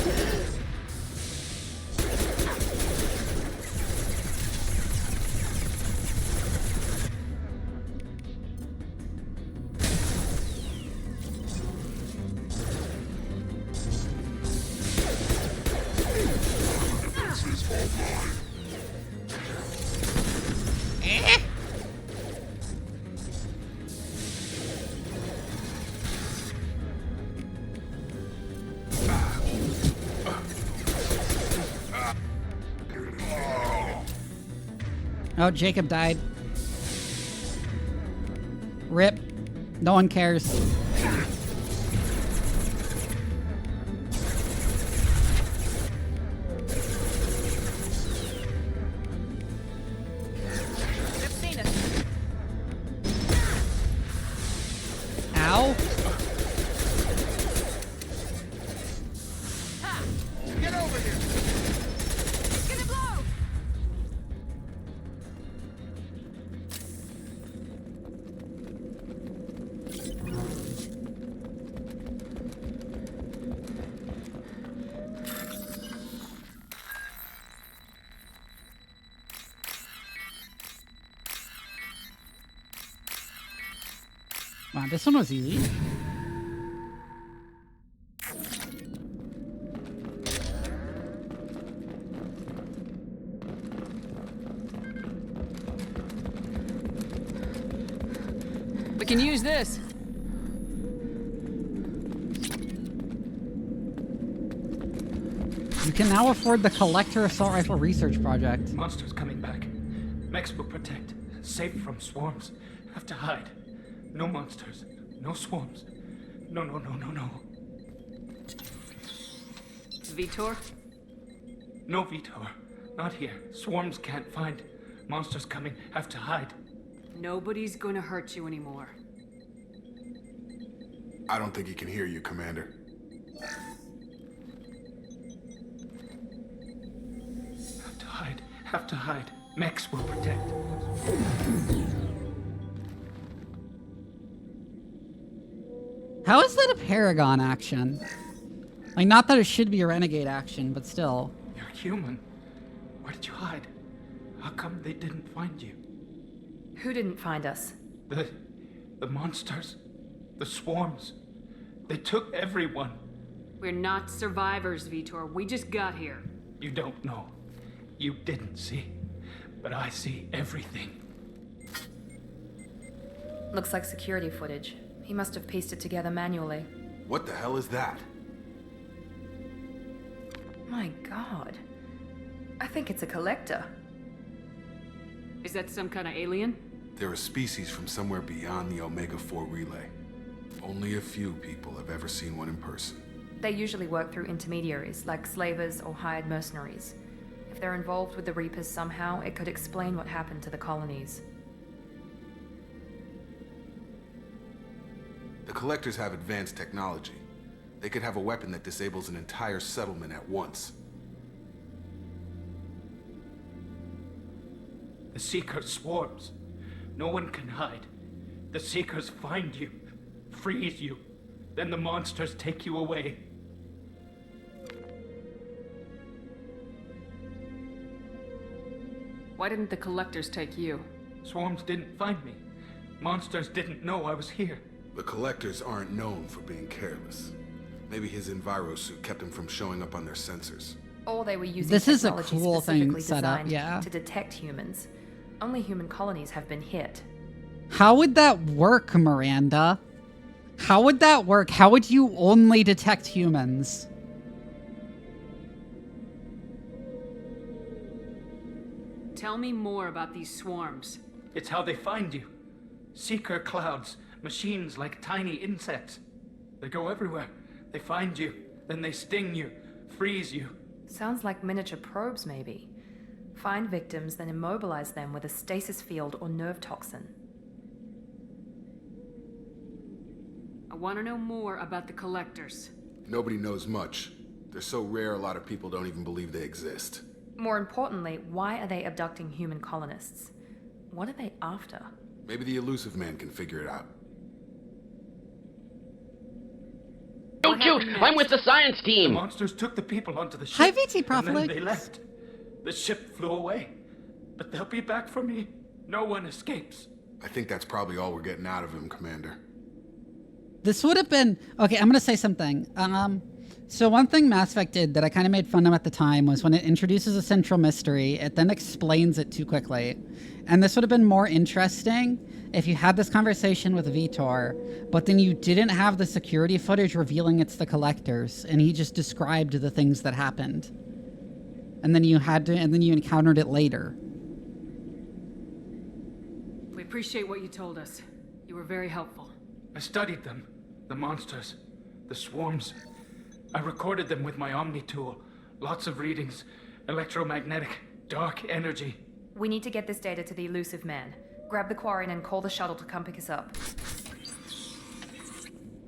Oh, Jacob died. Rip. No one cares. They've seen us. Ow. Get over here! Get a blow! Wow, this one was easy. We can use this. You can now afford the Collector Assault Rifle Research Project. Monsters coming back. Mechs will protect. Safe from swarms. Have to hide. No monsters. No swarms. No. Vitor? No Vitor. Not here. Swarms can't find. Monsters coming. Have to hide. Nobody's gonna hurt you anymore. I don't think he can hear you, Commander. Have to hide. Have to hide. Mechs will protect. How is that a Paragon action? Like, not that it should be a Renegade action, but still. You're human. Where did you hide? How come they didn't find you? Who didn't find us? The monsters. The swarms. They took everyone. We're not survivors, Vitor. We just got here. You don't know. You didn't see. But I see everything. Looks like security footage. He must have pieced it together manually. What the hell is that? My god. I think it's a collector. Is that some kind of alien? They're a species from somewhere beyond the Omega-4 relay. Only a few people have ever seen one in person. They usually work through intermediaries, like slavers or hired mercenaries. If they're involved with the Reapers somehow, it could explain what happened to the colonies. The Collectors have advanced technology. They could have a weapon that disables an entire settlement at once. The Seeker swarms. No one can hide. The Seekers find you, freeze you, then the monsters take you away. Why didn't the Collectors take you? Swarms didn't find me. Monsters didn't know I was here. The Collectors aren't known for being careless. Maybe his envirosuit kept him from showing up on their sensors. Or they were using This is a technology cool thing specifically set up, designed yeah. to detect humans. Only human colonies have been hit. How would that work, Miranda? How would that work? How would you only detect humans? Tell me more about these swarms. It's how they find you. Seeker clouds, machines like tiny insects. They go everywhere. They find you, then they sting you, freeze you. Sounds like miniature probes, maybe. Find victims, then immobilize them with a stasis field or nerve toxin. I want to know more about the Collectors. Nobody knows much. They're so rare, a lot of people don't even believe they exist. More importantly, why are they abducting human colonists? What are they after? Maybe the elusive man can figure it out. Don't you! I'm with the science The team! monsters took the people onto the ship. Hi, VT and then Profilix. they left. The ship flew away. But they'll be back for me. No one escapes. I think that's probably all we're getting out of him, Commander. This would have been... Okay, I'm going to say something. So one thing Mass Effect did that I kind of made fun of at the time was when it introduces a central mystery, it then explains it too quickly. And this would have been more interesting if you had this conversation with Vitor, but then you didn't have the security footage revealing it's the Collectors, and he just described the things that happened. And then you encountered it later. We appreciate what you told us. You were very helpful. I studied them. The monsters. The swarms. I recorded them with my Omni tool. Lots of readings. Electromagnetic. Dark energy. We need to get this data to the elusive man. Grab the Quarian and call the shuttle to come pick us up.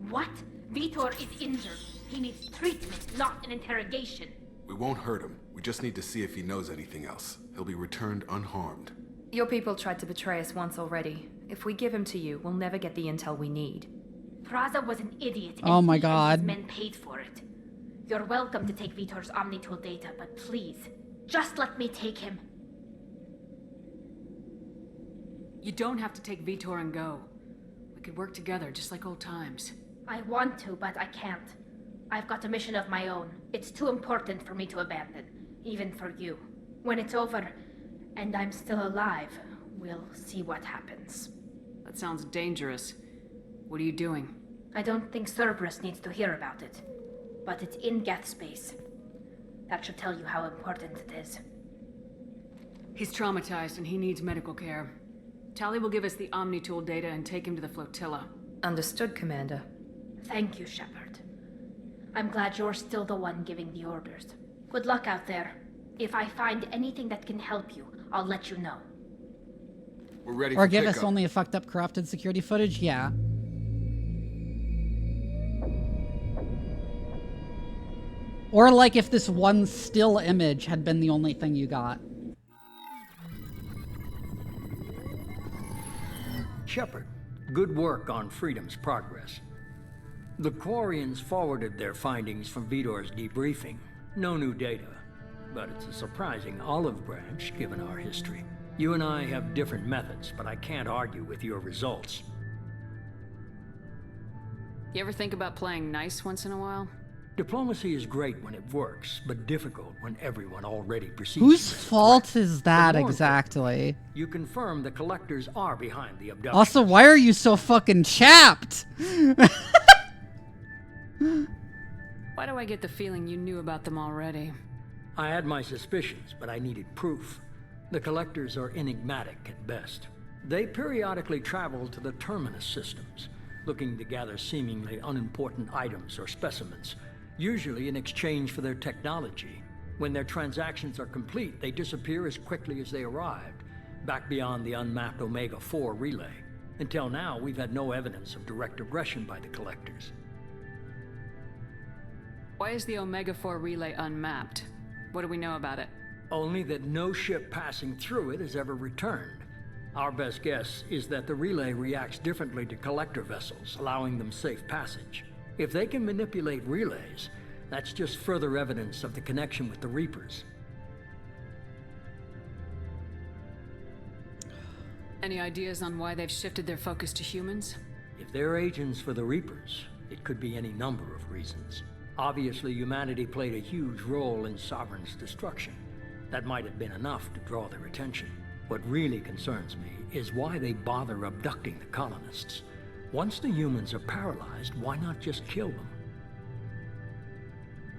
What? Vitor is injured. He needs treatment, not an interrogation. We won't hurt him. We just need to see if he knows anything else. He'll be returned unharmed. Your people tried to betray us once already. If we give him to you, we'll never get the intel we need. Praza was an idiot. And Oh my he and God. his men paid for it. You're welcome to take Vitor's Omnitool data, but please, just let me take him. You don't have to take Vitor and go. We could work together, just like old times. I want to, but I can't. I've got a mission of my own. It's too important for me to abandon, even for you. When it's over, and I'm still alive, we'll see what happens. That sounds dangerous. What are you doing? I don't think Cerberus needs to hear about it, but it's in Geth space. That should tell you how important it is. He's traumatized and he needs medical care. Tali will give us the Omnitool data and take him to the flotilla. Understood, Commander. Thank you, Shephard. I'm glad you're still the one giving the orders. Good luck out there. If I find anything that can help you, I'll let you know. We're ready Or for give pickup. us only a fucked up corrupted security footage? Yeah. Or like if this one still image had been the only thing you got. Shephard, good work on Freedom's progress. The Quarians forwarded their findings from Vitor's debriefing. No new data, but it's a surprising olive branch given our history. You and I have different methods, but I can't argue with your results. You ever think about playing nice once in a while? Diplomacy is great when it works, but difficult when everyone already perceives Whose it as a fault threat. is that But more importantly? You confirm the Collectors are behind the abduction. Also, why are you so fucking chapped? Why do I get the feeling you knew about them already? I had my suspicions, but I needed proof. The Collectors are enigmatic at best. They periodically travel to the Terminus systems, looking to gather seemingly unimportant items or specimens, usually in exchange for their technology. When their transactions are complete, they disappear as quickly as they arrived, back beyond the unmapped Omega-4 relay. Until now, we've had no evidence of direct aggression by the Collectors. Why is the Omega-4 relay unmapped? What do we know about it? Only that no ship passing through it has ever returned. Our best guess is that the relay reacts differently to collector vessels, allowing them safe passage. If they can manipulate relays, that's just further evidence of the connection with the Reapers. Any ideas on why they've shifted their focus to humans? If they're agents for the Reapers, it could be any number of reasons. Obviously, humanity played a huge role in Sovereign's destruction. That might have been enough to draw their attention. What really concerns me is why they bother abducting the colonists. Once the humans are paralyzed, why not just kill them?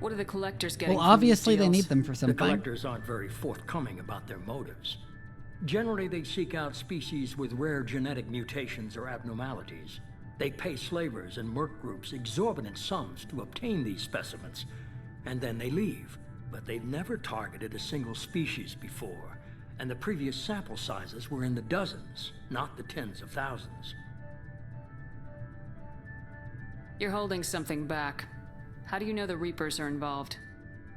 What are the collectors getting? Well, from obviously these they deals? need them for something. The collectors aren't very forthcoming about their motives. Generally, they seek out species with rare genetic mutations or abnormalities. They pay slavers and merc groups exorbitant sums to obtain these specimens, and then they leave. But they've never targeted a single species before, and the previous sample sizes were in the dozens, not the tens of thousands. You're holding something back. How do you know the Reapers are involved?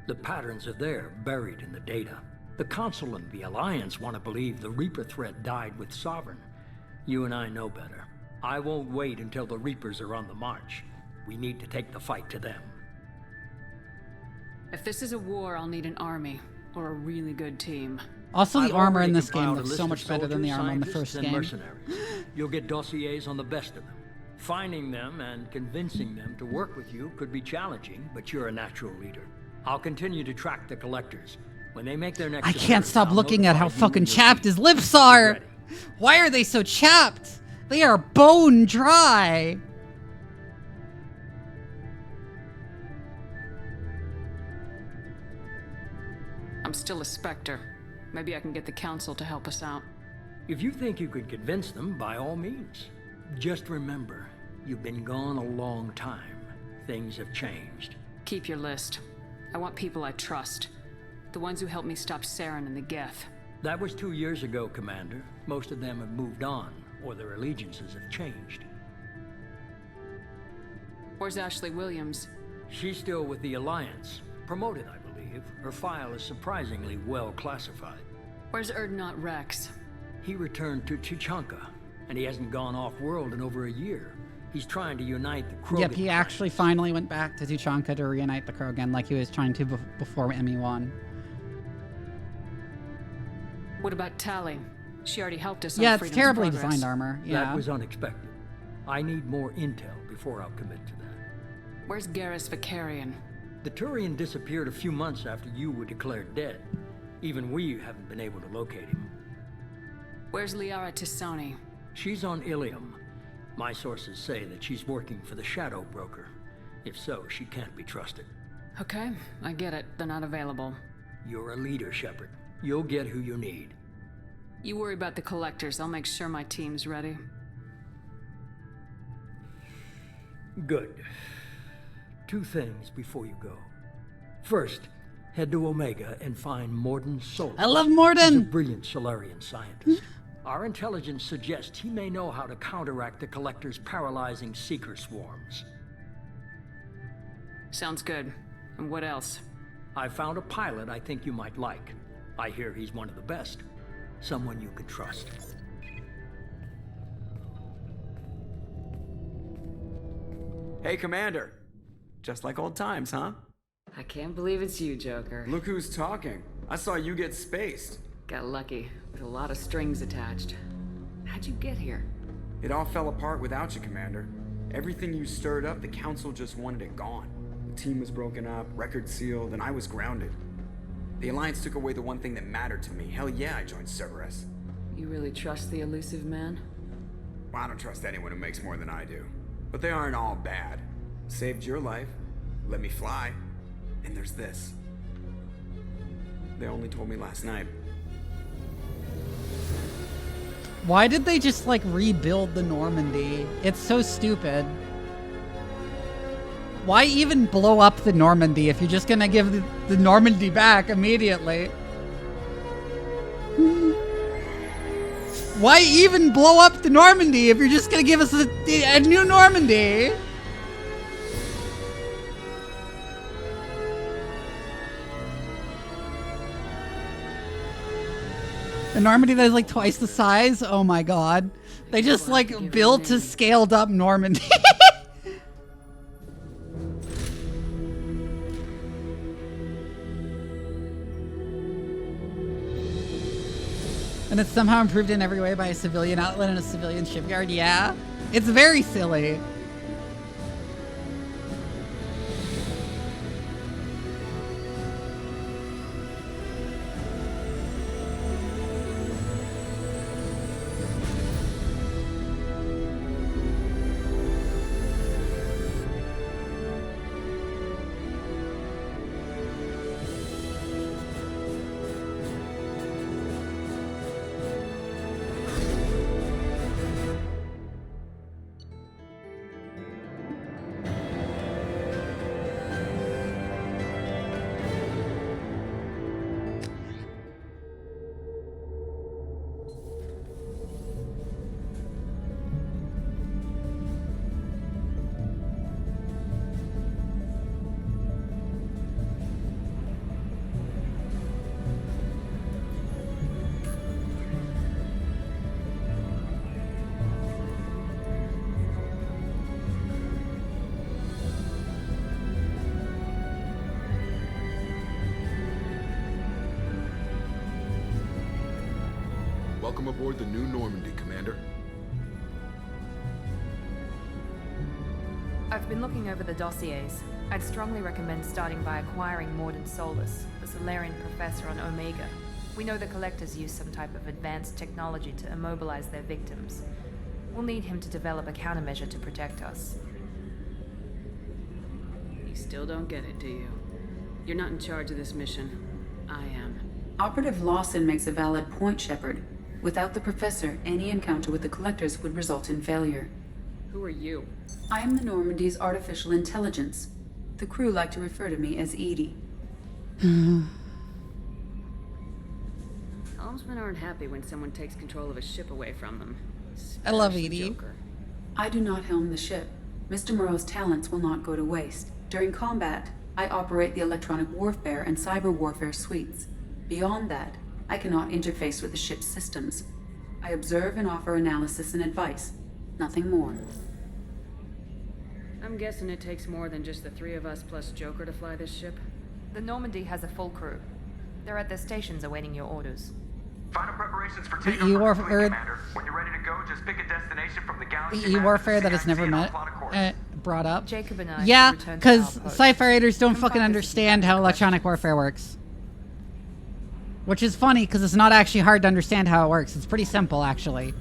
The patterns are there, buried in the data. The Council and the Alliance want to believe the Reaper threat died with Sovereign. You and I know better. I won't wait until the Reapers are on the march. We need to take the fight to them. If this is a war, I'll need an army, or a really good team. Also, the I've armor in already this game compiled a looks list so of much better than the soldiers, armor in the scientists, first and game. mercenaries. You'll get dossiers on the best of them. Finding them and convincing them to work with you could be challenging, but you're a natural leader. I'll continue to track the collectors. When they make their next I can't appearance, stop I'll looking at how notify you fucking and your chapped team. his lips Get are. ready. Why are they so chapped? They are bone dry. I'm still a Spectre. Maybe I can get the Council to help us out. If you think you could convince them, by all means. Just remember, you've been gone a long time. Things have changed. Keep your list. I want people I trust. The ones who helped me stop Saren and the Geth. That was 2 years ago, Commander. Most of them have moved on, or their allegiances have changed. Where's Ashley Williams? She's still with the Alliance. Promoted, I believe. Her file is surprisingly well classified. Where's Erdnot Rex? He returned to Tuchanka, and he hasn't gone off-world in over a year. He's trying to unite the Krogan. Yep, he actually finally went back to Tuchanka to reunite the Krogan like he was trying to before ME1. What about Tali? She already helped us on Yeah, it's Freedom's terribly Progress. designed armor. Yeah. That was unexpected. I need more intel before I'll commit to that. Where's Garrus Vakarian? The Turian disappeared a few months after you were declared dead. Even we haven't been able to locate him. Where's Liara Tisoni? She's on Ilium. My sources say that she's working for the Shadow Broker. If so, she can't be trusted. Okay, I get it. They're not available. You're a leader, Shephard. You'll get who you need. You worry about the collectors. I'll make sure my team's ready. Good. 2 things before you go. First, head to Omega and find Morden Solus. I love Morden! He's a brilliant Solarian scientist. Our intelligence suggests he may know how to counteract the Collector's paralyzing Seeker swarms. Sounds good. And what else? I found a pilot I think you might like. I hear he's one of the best. Someone you can trust. Hey, Commander. Just like old times, huh? I can't believe it's you, Joker. Look who's talking. I saw you get spaced. Got lucky, with a lot of strings attached. How'd you get here? It all fell apart without you, Commander. Everything you stirred up, the Council just wanted it gone. The team was broken up, record sealed, and I was grounded. The Alliance took away the one thing that mattered to me. Hell yeah, I joined Cerberus. You really trust the elusive man? Well, I don't trust anyone who makes more than I do. But they aren't all bad. Saved your life, let me fly, and there's this. They only told me last night. Why did they just, like, rebuild the Normandy? It's so stupid. Why even blow up the Normandy if you're just gonna give the Normandy back immediately? Why even blow up the Normandy if you're just gonna give us a new Normandy? A Normandy that is like twice the size? Oh my god. They just like built a scaled up Normandy. And it's somehow improved in every way by a civilian outlet and a civilian shipyard. Yeah, it's very silly. Welcome aboard the new Normandy, Commander. I've been looking over the dossiers. I'd strongly recommend starting by acquiring Morden Solus, the Solarian professor on Omega. We know the Collectors use some type of advanced technology to immobilize their victims. We'll need him to develop a countermeasure to protect us. You still don't get it, do you? You're not in charge of this mission. I am. Operative Lawson makes a valid point, Shephard. Without the Professor, any encounter with the Collectors would result in failure. Who are you? I am the Normandy's artificial intelligence. The crew like to refer to me as Edie. Helmsmen aren't happy when someone takes control of a ship away from them. I love Edie. Joker. I do not helm the ship. Mr. Moreau's talents will not go to waste. During combat, I operate the electronic warfare and cyber warfare suites. Beyond that, I cannot interface with the ship's systems. I observe and offer analysis and advice. Nothing more. I'm guessing it takes more than just the three of us plus Joker to fly this ship. The Normandy has a full crew. They're at their stations awaiting your orders. Final preparations for The E-Warfare, When you're ready to go, just pick a destination from the galaxy. the E-Warfare that is never brought up. Jacob and I Yeah, should return to because our post. sci-fi writers don't Come fucking find us understand how electronic warfare works. Which is funny, because it's not actually hard to understand how it works. It's pretty simple, actually.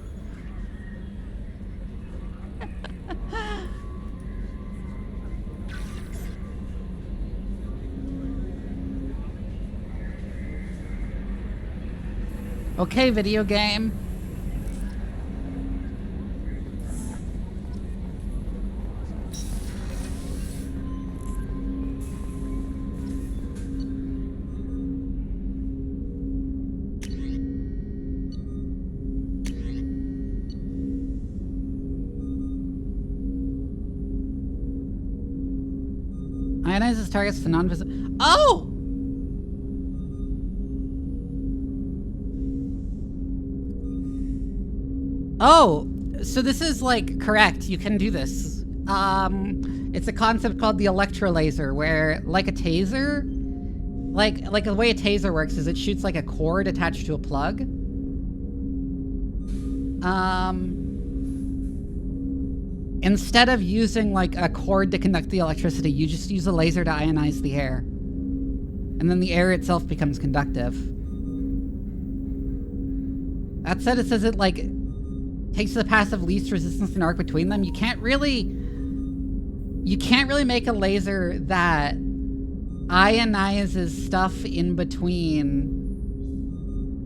Okay, video game. Ionizes targets to non-visible. Oh! Oh, so this is like correct. You can do this. It's a concept called the electrolaser, where like a taser, like the way a taser works is it shoots like a cord attached to a plug. Instead of using like a cord to conduct the electricity, you just use a laser to ionize the air. And then the air itself becomes conductive. That said, it says it like takes the path of least resistance and arc between them. You can't really make a laser that ionizes stuff in between,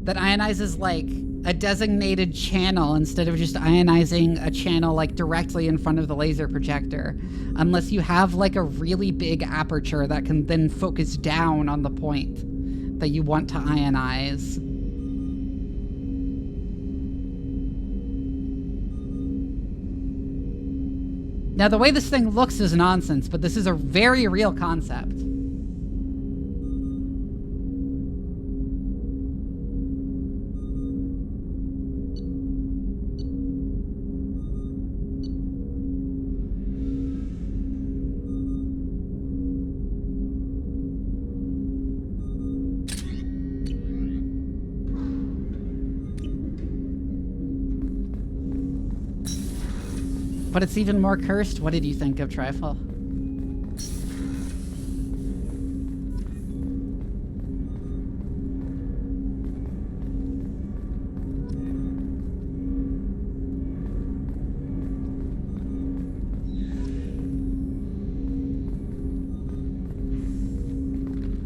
that ionizes like a designated channel instead of just ionizing a channel like directly in front of the laser projector, unless you have like a really big aperture that can then focus down on the point that you want to ionize. Now, the way this thing looks is nonsense, but this is a very real concept. But it's even more cursed. What did you think of Trifle?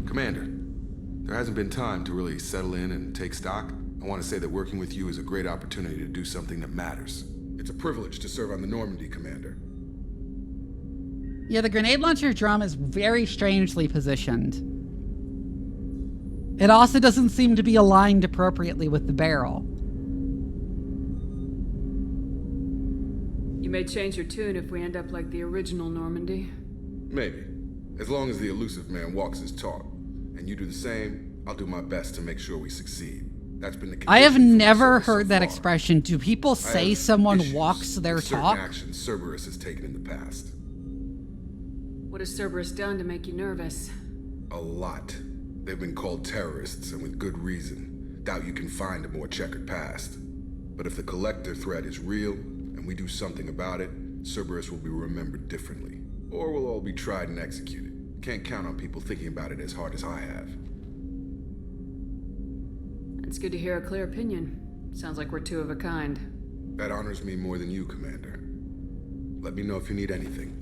Commander, there hasn't been time to really settle in and take stock. I want to say that working with you is a great opportunity to do something that matters. It's a privilege to serve on the Normandy, Commander. Yeah, the grenade launcher drum is very strangely positioned. It also doesn't seem to be aligned appropriately with the barrel. You may change your tune if we end up like the original Normandy. Maybe. As long as the elusive man walks his talk. And you do the same, I'll do my best to make sure we succeed. That's been the I have condition for never so heard that far. expression. Do people say someone walks their with certain talk? actions Cerberus has taken in the past. What has Cerberus done to make you nervous? A lot. They've been called terrorists, and with good reason. Doubt you can find a more checkered past. But if the collector threat is real, and we do something about it, Cerberus will be remembered differently. Or we'll all be tried and executed. Can't count on people thinking about it as hard as I have. It's good to hear a clear opinion. Sounds like we're two of a kind. That honors me more than you, Commander. Let me know if you need anything.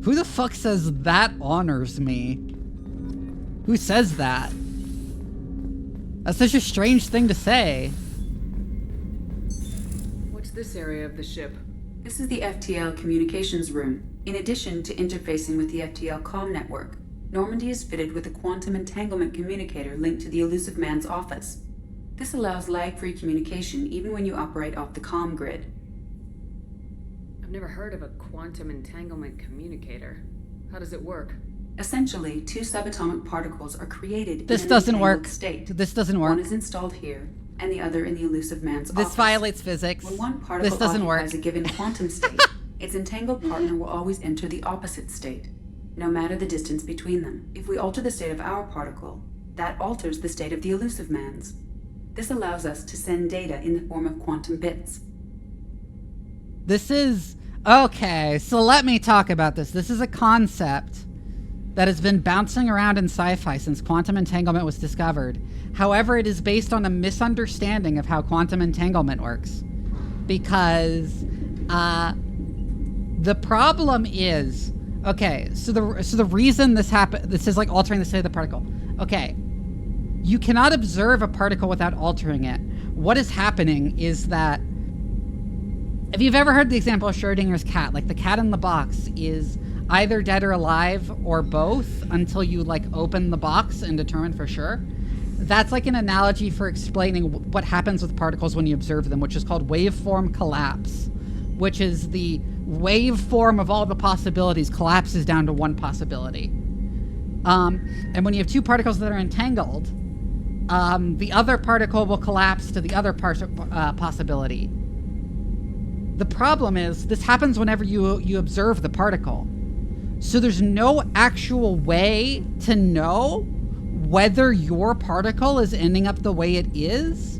Who the fuck says that honors me? Who says that? That's such a strange thing to say. What's this area of the ship? This is the FTL communications room. In addition to interfacing with the FTL comm network, Normandy is fitted with a quantum entanglement communicator linked to the elusive man's office. This allows lag-free communication even when you operate off the comm grid. I've never heard of a quantum entanglement communicator. How does it work? Essentially, two subatomic particles are created This in an doesn't entangled work. state. This doesn't work. One is installed here, and the other in the elusive man's office. This violates physics. When one particle This doesn't work. occupies a given quantum state, its entangled partner will always enter the opposite state, no matter the distance between them. If we alter the state of our particle, that alters the state of the elusive man's. This allows us to send data in the form of quantum bits. This is... Okay, so let me talk about this. This is a concept that has been bouncing around in sci-fi since quantum entanglement was discovered. However, it is based on a misunderstanding of how quantum entanglement works. Because the problem is... Okay, so the reason this is like altering the state of the particle. Okay, you cannot observe a particle without altering it. What is happening is that, if you've ever heard the example of Schrodinger's cat, like the cat in the box is either dead or alive or both until you like open the box and determine for sure. That's like an analogy for explaining what happens with particles when you observe them, which is called waveform collapse, which is the waveform of all the possibilities collapses down to one possibility. And when you have two particles that are entangled, the other particle will collapse to the other possibility. The problem is, this happens whenever you observe the particle. So there's no actual way to know whether your particle is ending up the way it is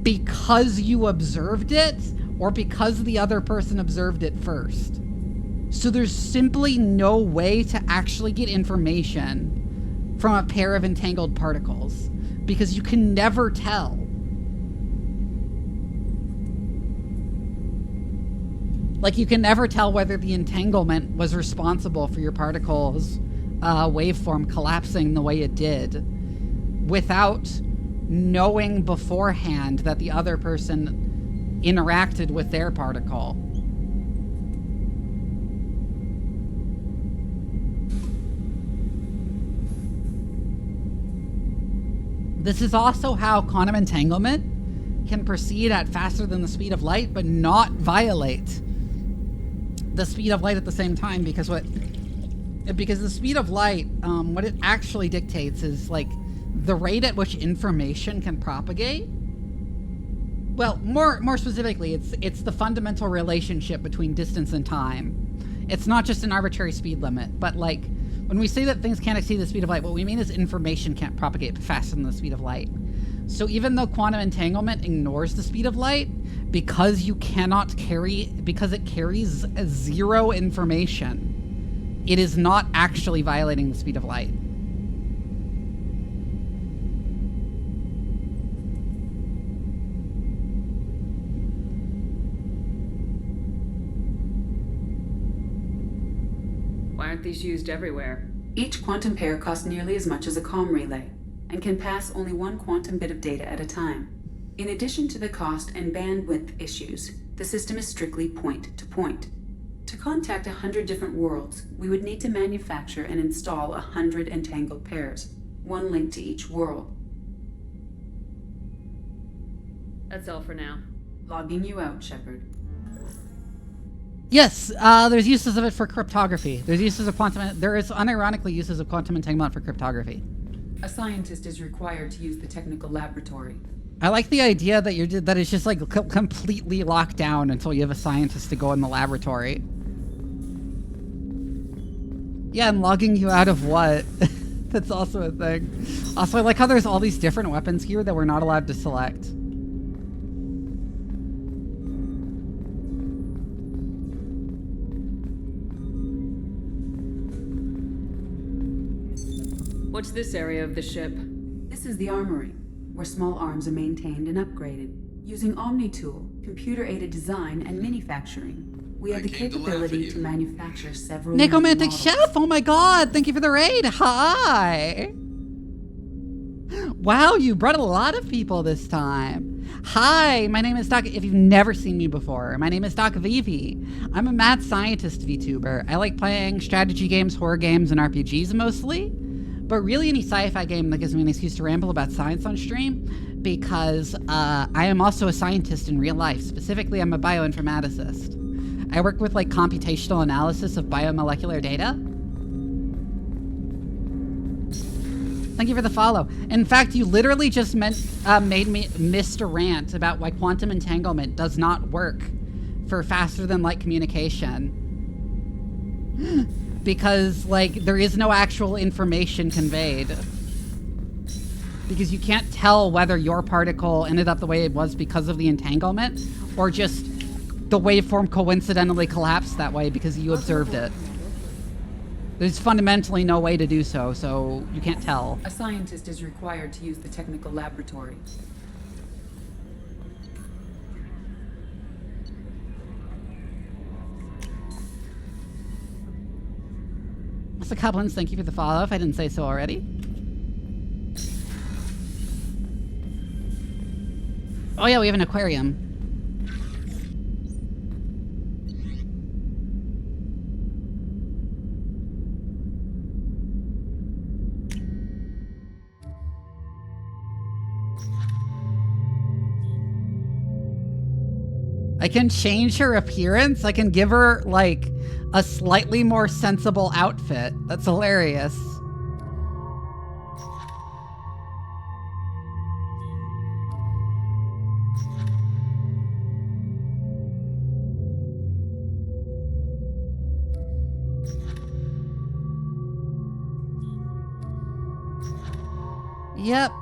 because you observed it or because the other person observed it first. So there's simply no way to actually get information from a pair of entangled particles because you can never tell. Like, you can never tell whether the entanglement was responsible for your particle's waveform collapsing the way it did without knowing beforehand that the other person interacted with their particle. This is also how quantum entanglement can proceed at faster than the speed of light, but not violate the speed of light at the same time, because the speed of light, what it actually dictates is like the rate at which information can propagate. Well, more specifically, it's the fundamental relationship between distance and time. It's not just an arbitrary speed limit, but like when we say that things can't exceed the speed of light, what we mean is information can't propagate faster than the speed of light. So even though quantum entanglement ignores the speed of light, because you cannot carry, because it carries zero information, it is not actually violating the speed of light. Why aren't these used everywhere? Each quantum pair costs nearly as much as a comm relay, and can pass only one quantum bit of data at a time. In addition to the cost and bandwidth issues, the system is strictly point-to-point. To contact 100 different worlds, we would need to manufacture and install 100 entangled pairs, one link to each world. That's all for now. Logging you out, Shephard. Yes, there's uses of it for cryptography. There's uses of there is unironically uses of quantum entanglement for cryptography. A scientist is required to use the technical laboratory. I like the idea that that it's just like completely locked down until you have a scientist to go in the laboratory. Yeah, and logging you out of what? That's also a thing. Also, I like how there's all these different weapons here that we're not allowed to select. What's this area of the ship? This is the armory, where small arms are maintained and upgraded. Using Omni-Tool, computer-aided design, and manufacturing, we have the capability to manufacture several Necromantic Chef! Oh my god! Thank you for the raid! Hi! Wow, you brought a lot of people this time. Hi, my name is Doc. If you've never seen me before, my name is Doc Vivi. I'm a mad scientist VTuber. I like playing strategy games, horror games, and RPGs mostly. But really any sci-fi game that gives me an excuse to ramble about science on stream, because I am also a scientist in real life. Specifically, I'm a bioinformaticist. I work with like computational analysis of biomolecular data. Thank you for the follow. In fact, you literally just made me miss a rant about why quantum entanglement does not work for faster than light communication. Because, like, there is no actual information conveyed. Because you can't tell whether your particle ended up the way it was because of the entanglement, or just the waveform coincidentally collapsed that way because you observed it. There's fundamentally no way to do so, so you can't tell. A scientist is required to use the technical laboratory. Mr. Couplins, thank you for the follow, if I didn't say so already. Oh yeah, we have an aquarium. I can change her appearance. I can give her, like, a slightly more sensible outfit. That's hilarious. Yep.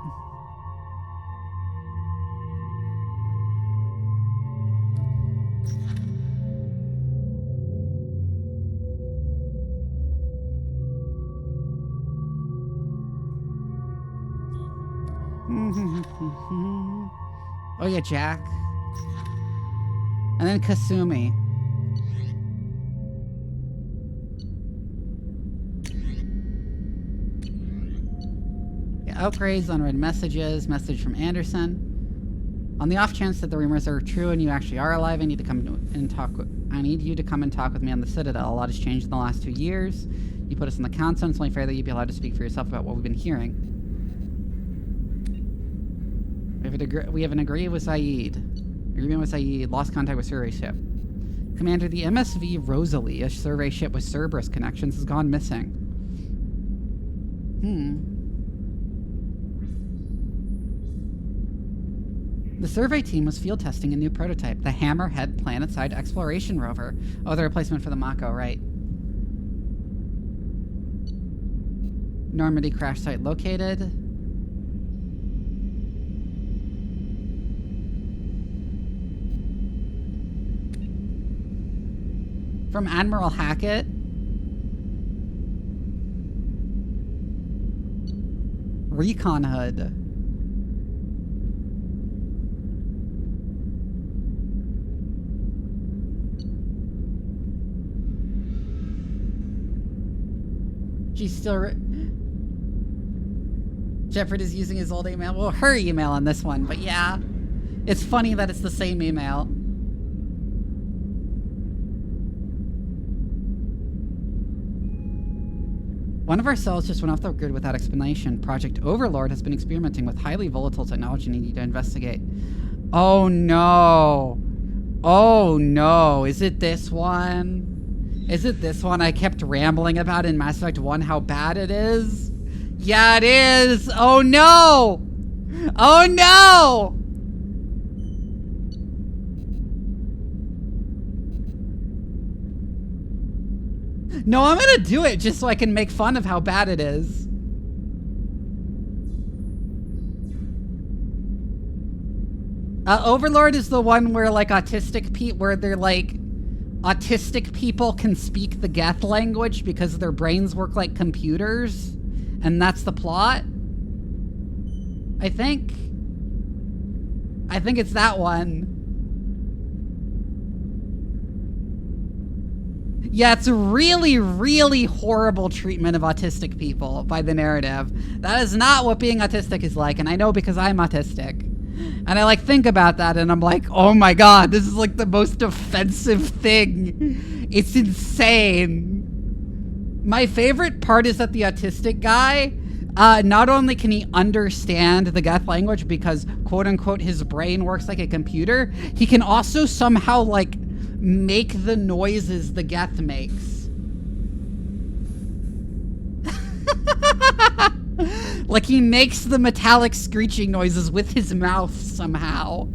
Oh yeah, Jack. And then Kasumi. Yeah, upgrades, unread messages, message from Anderson. On the off chance that the rumors are true and you actually are alive, I need you to come and talk with me on the Citadel. A lot has changed in the last 2 years. You put us in the council, and it's only fair that you be allowed to speak for yourself about what we've been hearing. We have an agreement with Saeed. Lost contact with survey ship. Commander, the MSV Rosalie, a survey ship with Cerberus connections, has gone missing. The survey team was field testing a new prototype, the Hammerhead Planetside Exploration Rover. Oh, the replacement for the Mako, right. Normandy crash site located. From Admiral Hackett. Recon HUD. She's still... Shephard is using his old email. Well, her email on this one, but yeah. It's funny that it's the same email. One of our cells just went off the grid without explanation. Project Overlord has been experimenting with highly volatile technology needing to investigate. Oh no. Oh no. Is it this one? Is it this one I kept rambling about in Mass Effect 1 how bad it is? Yeah, it is! Oh no! Oh no! No, I'm gonna do it just so I can make fun of how bad it is. Overlord is the one where like autistic people can speak the Geth language because their brains work like computers, and that's the plot. I think it's that one. Yeah, it's a really, really horrible treatment of autistic people by the narrative. That is not what being autistic is like, and I know because I'm autistic. And I like think about that and I'm like, oh my god, this is like the most offensive thing. It's insane. My favorite part is that the autistic guy, not only can he understand the Geth language because quote unquote his brain works like a computer, he can also somehow like make the noises the Geth makes. Like he makes the metallic screeching noises with his mouth somehow.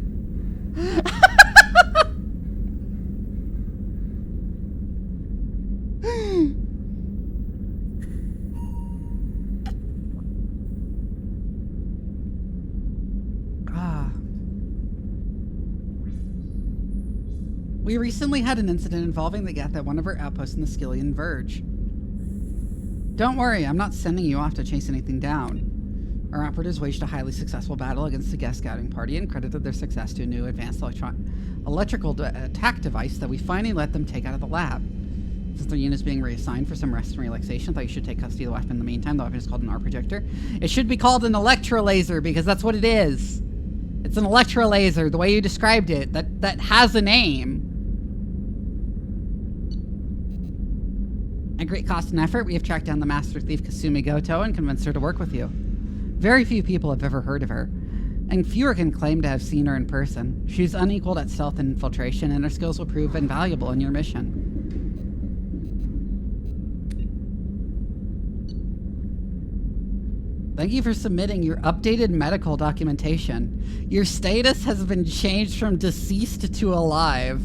We recently had an incident involving the Geth at one of our outposts in the Skillian Verge. Don't worry, I'm not sending you off to chase anything down. Our operatives waged a highly successful battle against the Geth scouting party and credited their success to a new advanced electrical attack device that we finally let them take out of the lab. Since their unit is being reassigned for some rest and relaxation, I thought you should take custody of the weapon in the meantime. The weapon is called an R-projector. It should be called an electrolaser because that's what it is. It's an electrolaser, the way you described it. That has a name. At great cost and effort, we have tracked down the master thief Kasumi Goto and convinced her to work with you. Very few people have ever heard of her, and fewer can claim to have seen her in person. She's unequaled at stealth and infiltration, and her skills will prove invaluable in your mission. Thank you for submitting your updated medical documentation. Your status has been changed from deceased to alive.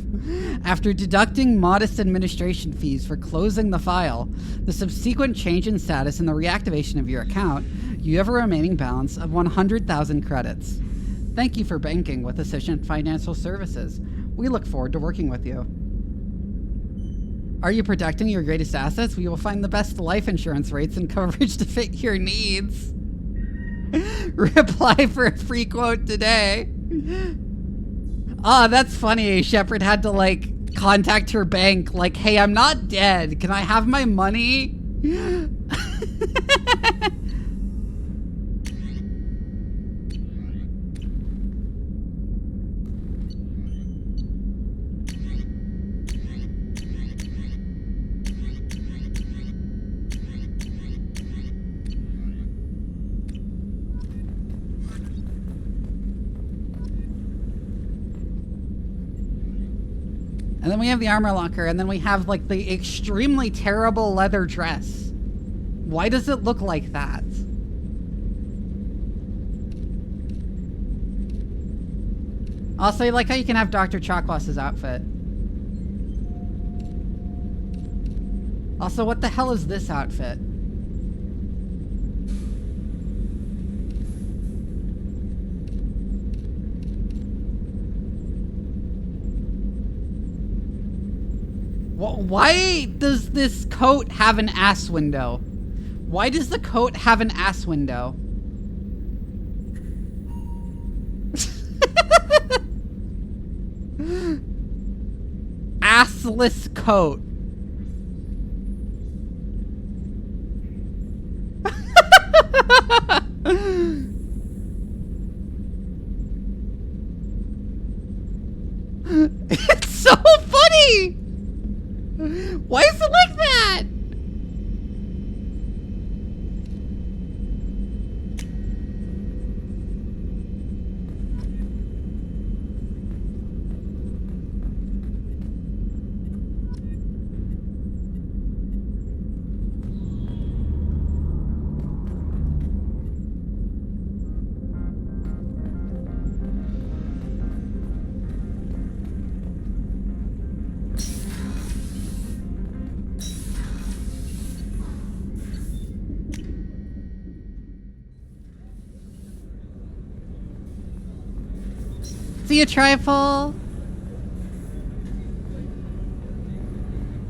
After deducting modest administration fees for closing the file, the subsequent change in status and the reactivation of your account, you have a remaining balance of 100,000 credits. Thank you for banking with Efficient Financial Services. We look forward to working with you. Are you protecting your greatest assets? We will find the best life insurance rates and coverage to fit your needs. Reply for a free quote today. Ah, that's funny. Shephard had to, like, contact her bank, like, hey, I'm not dead. Can I have my money? And then we have the armor locker, and then we have, like, the extremely terrible leather dress. Why does it look like that? Also, I like how you can have Dr. Chakwas' outfit. Also, what the hell is this outfit? Why does this coat have an ass window? Why does the coat have an ass window? Assless coat. It's so funny! Why is it like that? See you, Trifle.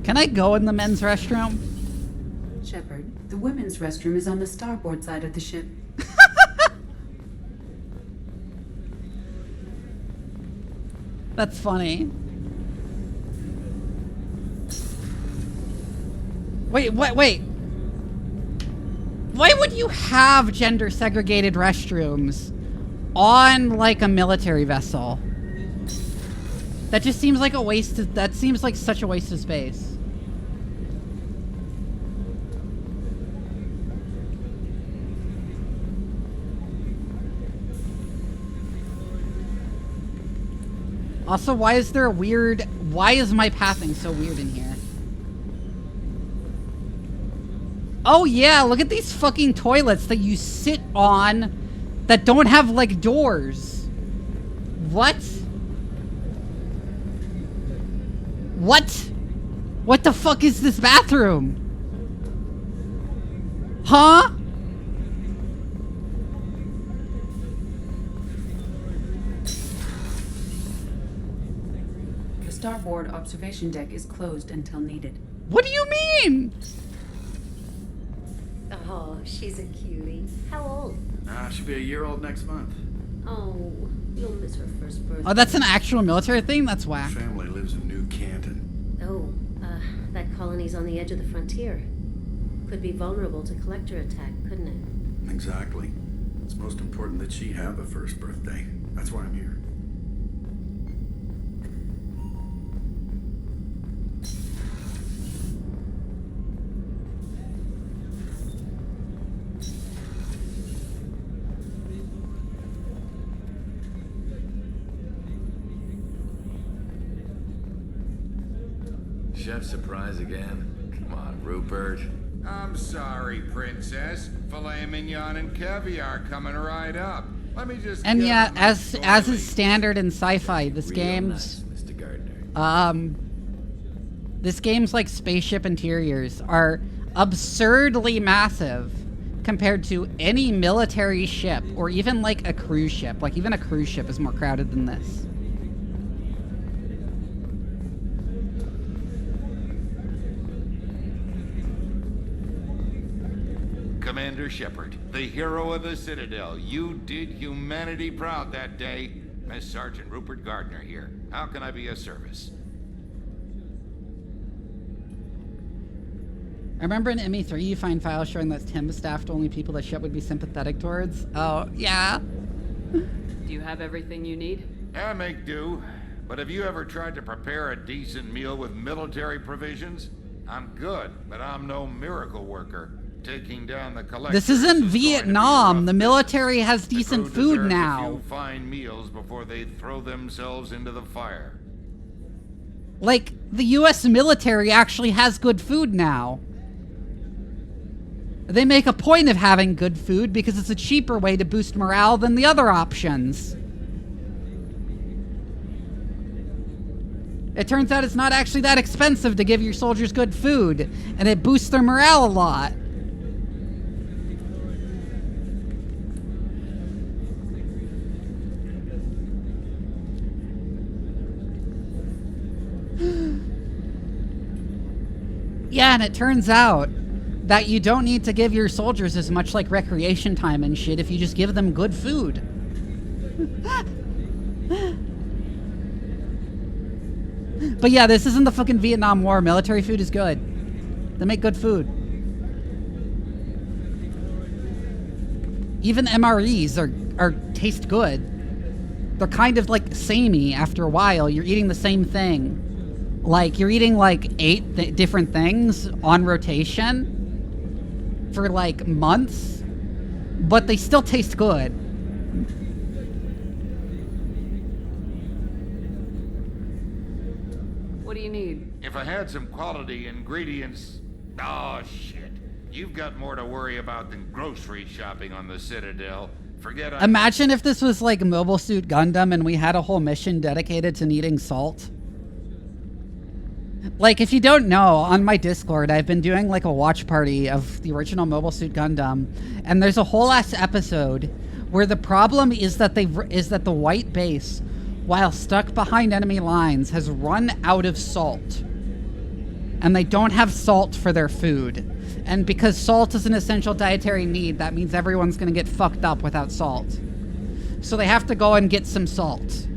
Can I go in the men's restroom? Shephard, the women's restroom is on the starboard side of the ship. That's funny. Wait. Why would you have gender segregated restrooms on like a military vessel? That just seems like a waste of, that seems like such a waste of space. Also, why is there a weird, why is my pathing so weird in here? Oh yeah, look at these fucking toilets that you sit on that don't have, like, doors. What? What? What the fuck is this bathroom? Huh? The starboard observation deck is closed until needed. What do you mean? Oh, she's a cutie. How old? She'll be a year old next month. Oh, you'll miss her first birthday. Oh, that's an actual military thing? That's whack. Family lives in New Canton. Oh, that colony's on the edge of the frontier. Could be vulnerable to collector attack, couldn't it? Exactly. It's most important that she have a first birthday. That's why I'm here. Chef surprise again? Come on, Rupert. I'm sorry, Princess. Filet mignon and caviar coming right up. Let me just. And yeah, as is standard in sci-fi, this game's Mr. Gardner. This game's like spaceship interiors are absurdly massive compared to any military ship or even like a cruise ship. Like even a cruise ship is more crowded than this. Commander Shephard, the hero of the Citadel. You did humanity proud that day. Miss Sergeant Rupert Gardner here. How can I be of service? I remember in ME3 you find files showing that Tim staffed only people the ship would be sympathetic towards. Oh, yeah. Do you have everything you need? I make do. But have you ever tried to prepare a decent meal with military provisions? I'm good, but I'm no miracle worker. Taking down the collectors. This isn't Vietnam. The military has decent food now. A few fine meals before they throw themselves into the fire. Like, the US military actually has good food now. They make a point of having good food because it's a cheaper way to boost morale than the other options. It turns out it's not actually that expensive to give your soldiers good food, and it boosts their morale a lot. Yeah, and it turns out that you don't need to give your soldiers as much like recreation time and shit if you just give them good food. But yeah, this isn't the fucking Vietnam War. Military food is good. They make good food. Even MREs are taste good. They're kind of like samey after a while. You're eating the same thing. Like, you're eating like 8 different things on rotation for like months, but they still taste good. What do you need? If I had some quality ingredients... Oh, shit. You've got more to worry about than grocery shopping on the Citadel. Forget I... Imagine if this was like Mobile Suit Gundam and we had a whole mission dedicated to needing salt. Like, if you don't know, on my Discord, I've been doing like a watch party of the original Mobile Suit Gundam, and there's a whole ass episode where the problem is that the white base, while stuck behind enemy lines, has run out of salt, and they don't have salt for their food. And because salt is an essential dietary need, that means everyone's gonna get fucked up without salt. So they have to go and get some salt,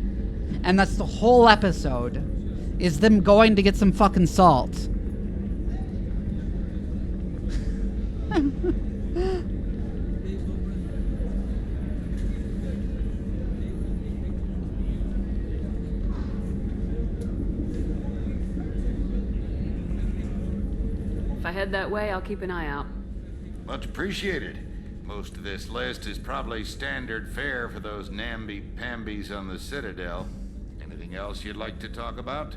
and that's the whole episode. Is them going to get some fucking salt. If I head that way, I'll keep an eye out. Much appreciated. Most of this list is probably standard fare for those namby-pambies on the Citadel. Anything else you'd like to talk about?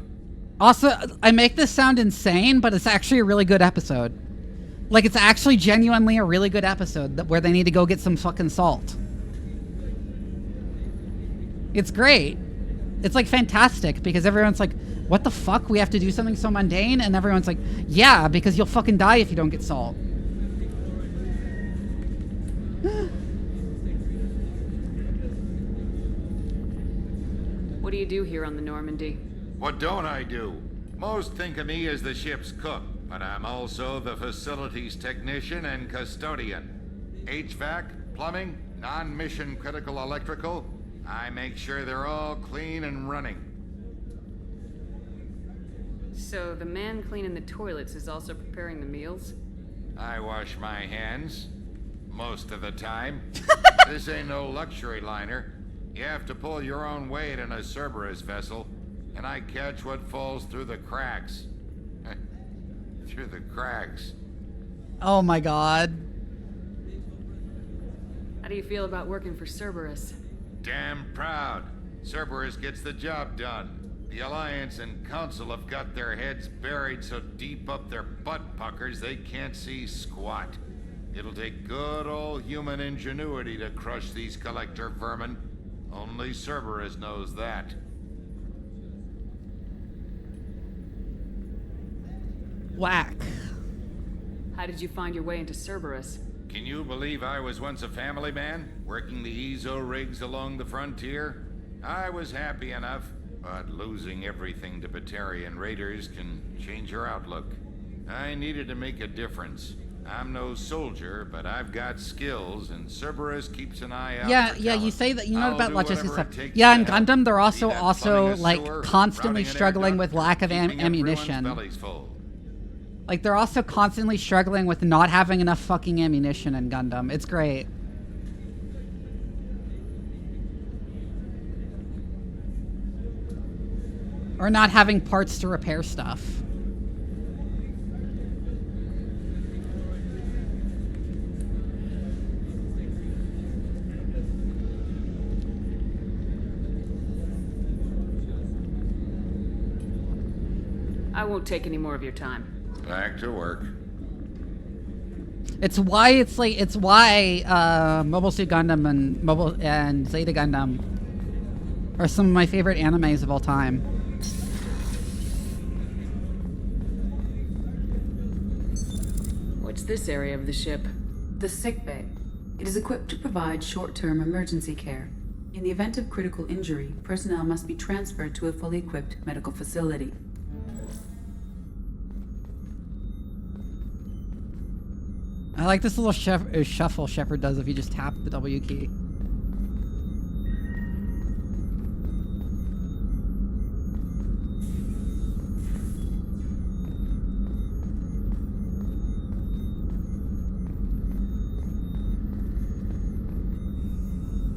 Also, I make this sound insane, but it's actually a really good episode. Like, it's actually genuinely a really good episode where they need to go get some fucking salt. It's great. It's, like, fantastic, because everyone's like, what the fuck? We have to do something so mundane? And everyone's like, yeah, because you'll fucking die if you don't get salt. What do you do here on the Normandy? What don't I do? Most think of me as the ship's cook, but I'm also the facilities technician and custodian. HVAC, plumbing, non-mission critical electrical. I make sure they're all clean and running. So the man cleaning the toilets is also preparing the meals? I wash my hands. Most of the time. This ain't no luxury liner. You have to pull your own weight in a Cerberus vessel. And I catch what falls through the cracks. Through the cracks. Oh my god. How do you feel about working for Cerberus? Damn proud. Cerberus gets the job done. The Alliance and Council have got their heads buried so deep up their butt puckers they can't see squat. It'll take good old human ingenuity to crush these collector vermin. Only Cerberus knows that. Whack. How did you find your way into Cerberus? Can you believe I was once a family man, working the EZO rigs along the frontier? I was happy enough, but losing everything to Batarian raiders can change your outlook. I needed to make a difference. I'm no soldier, but I've got skills, and Cerberus keeps an eye out. Yeah, for yeah, talent. you say that, you know, I'll about do logistics whatever stuff. it takes Yeah, to in help. Gundam, they're Be also that plumbing a like sewer, constantly routing an air struggling duct, with lack of keeping everyone's ammunition. bellies full. Like, they're also constantly struggling with not having enough fucking ammunition in Gundam. It's great. Or not having parts to repair stuff. I won't take any more of your time. Back to work. It's why Mobile Suit Gundam and Zeta Gundam are some of my favorite animes of all time. What's this area of the ship? The sick bay. It is equipped to provide short-term emergency care. In the event of critical injury, personnel must be transferred to a fully equipped medical facility. I like this little shuffle Shepard does if you just tap the W key.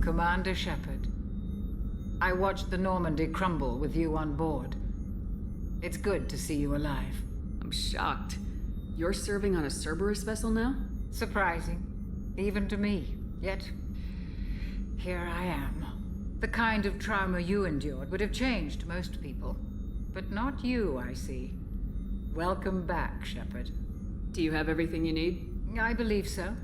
Commander Shephard, I watched the Normandy crumble with you on board. It's good to see you alive. I'm shocked. You're serving on a Cerberus vessel now? Surprising, even to me. Yet, here I am. The kind of trauma you endured would have changed most people. But not you, I see. Welcome back, Shephard. Do you have everything you need? I believe so.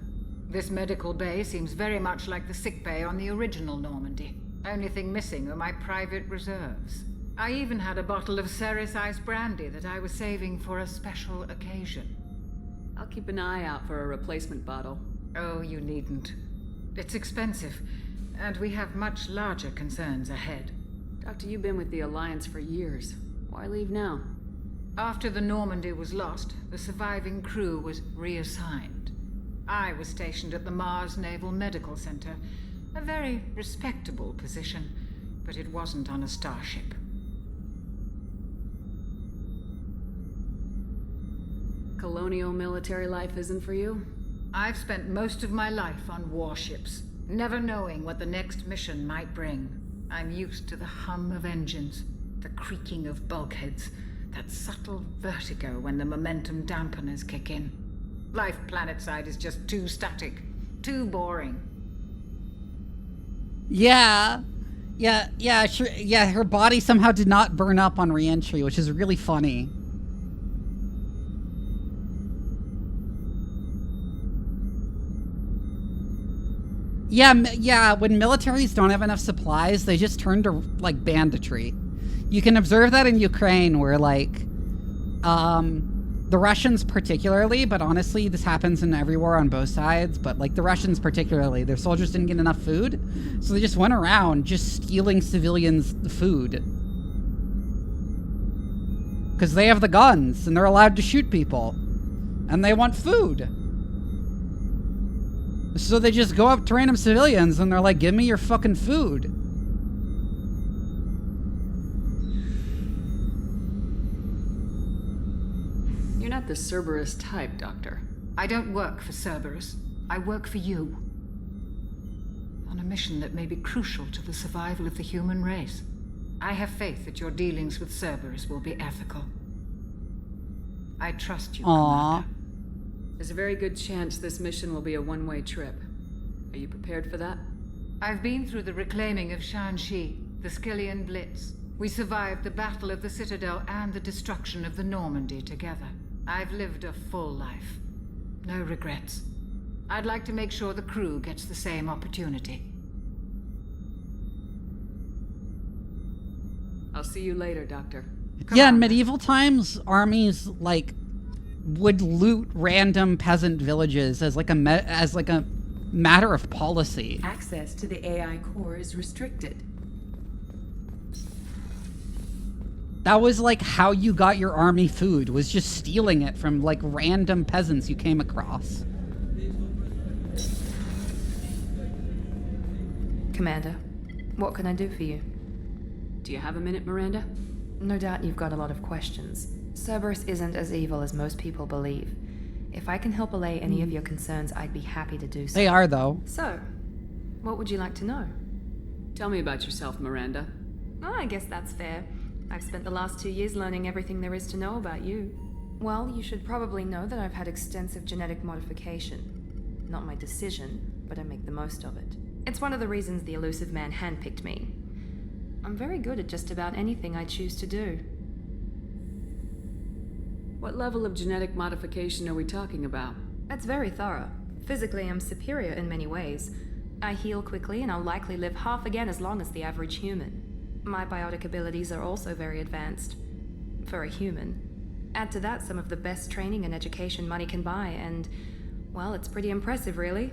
This medical bay seems very much like the sick bay on the original Normandy. Only thing missing are my private reserves. I even had a bottle of Ceres Ice brandy that I was saving for a special occasion. I'll keep an eye out for a replacement bottle. Oh, you needn't. It's expensive, and we have much larger concerns ahead. Doctor, you've been with the Alliance for years. Why leave now? After the Normandy was lost, the surviving crew was reassigned. I was stationed at the Mars Naval Medical Center, a very respectable position, but it wasn't on a starship. Colonial military life isn't for you? I've spent most of my life on warships, never knowing what the next mission might bring. I'm used to the hum of engines, the creaking of bulkheads, that subtle vertigo when the momentum dampeners kick in. Life planetside is just too static, too boring. Yeah, sure. Yeah, her body somehow did not burn up on re-entry, which is really funny. Yeah, when militaries don't have enough supplies, they just turn to, like, banditry. You can observe that in Ukraine, where, like, the Russians particularly, but honestly, this happens in every war on both sides, but, like, the Russians particularly, their soldiers didn't get enough food, so they just went around just stealing civilians' food. Because they have the guns, and they're allowed to shoot people. And they want food. So they just go up to random civilians, and they're like, give me your fucking food. You're not the Cerberus type, Doctor. I don't work for Cerberus. I work for you. On a mission that may be crucial to the survival of the human race. I have faith that your dealings with Cerberus will be ethical. I trust you, Commander. There's a very good chance this mission will be a one-way trip. Are you prepared for that? I've been through the reclaiming of Shanxi, the Skillian Blitz. We survived the Battle of the Citadel and the destruction of the Normandy together. I've lived a full life. No regrets. I'd like to make sure the crew gets the same opportunity. I'll see you later, Doctor. Yeah, in medieval times, armies, like, would loot random peasant villages as like a matter of policy. Access to the AI core is restricted. That was like how you got your army food, was just stealing it from like random peasants you came across. Commander, what can I do for you? Do you have a minute, Miranda? No doubt you've got a lot of questions. Cerberus isn't as evil as most people believe. If I can help allay any of your concerns, I'd be happy to do so. They are, though. So, what would you like to know? Tell me about yourself, Miranda. Oh, I guess that's fair. I've spent the last 2 years learning everything there is to know about you. Well, you should probably know that I've had extensive genetic modification. Not my decision, but I make the most of it. It's one of the reasons the elusive man handpicked me. I'm very good at just about anything I choose to do. What level of genetic modification are we talking about? That's very thorough. Physically, I'm superior in many ways. I heal quickly, and I'll likely live half again as long as the average human. My biotic abilities are also very advanced. For a human. Add to that some of the best training and education money can buy, and, well, it's pretty impressive, really.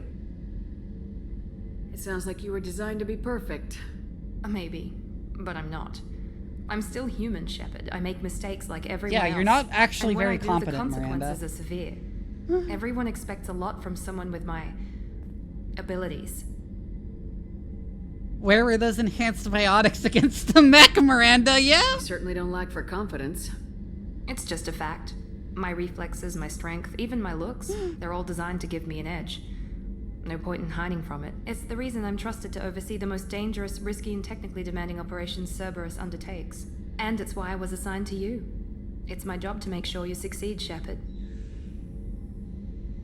It sounds like you were designed to be perfect. Maybe, but I'm not. I'm still human, Shephard. I make mistakes like everyone else. Yeah, you're not actually very the competent, consequences Miranda. are severe. Everyone expects a lot from someone with my abilities. Where were those enhanced biotics against the mech, Miranda? Yeah? You certainly don't lack for confidence. It's just a fact. My reflexes, my strength, even my looks, they're all designed to give me an edge. No point in hiding from it. It's the reason I'm trusted to oversee the most dangerous, risky, and technically demanding operations Cerberus undertakes. And it's why I was assigned to you. It's my job to make sure you succeed, Shephard.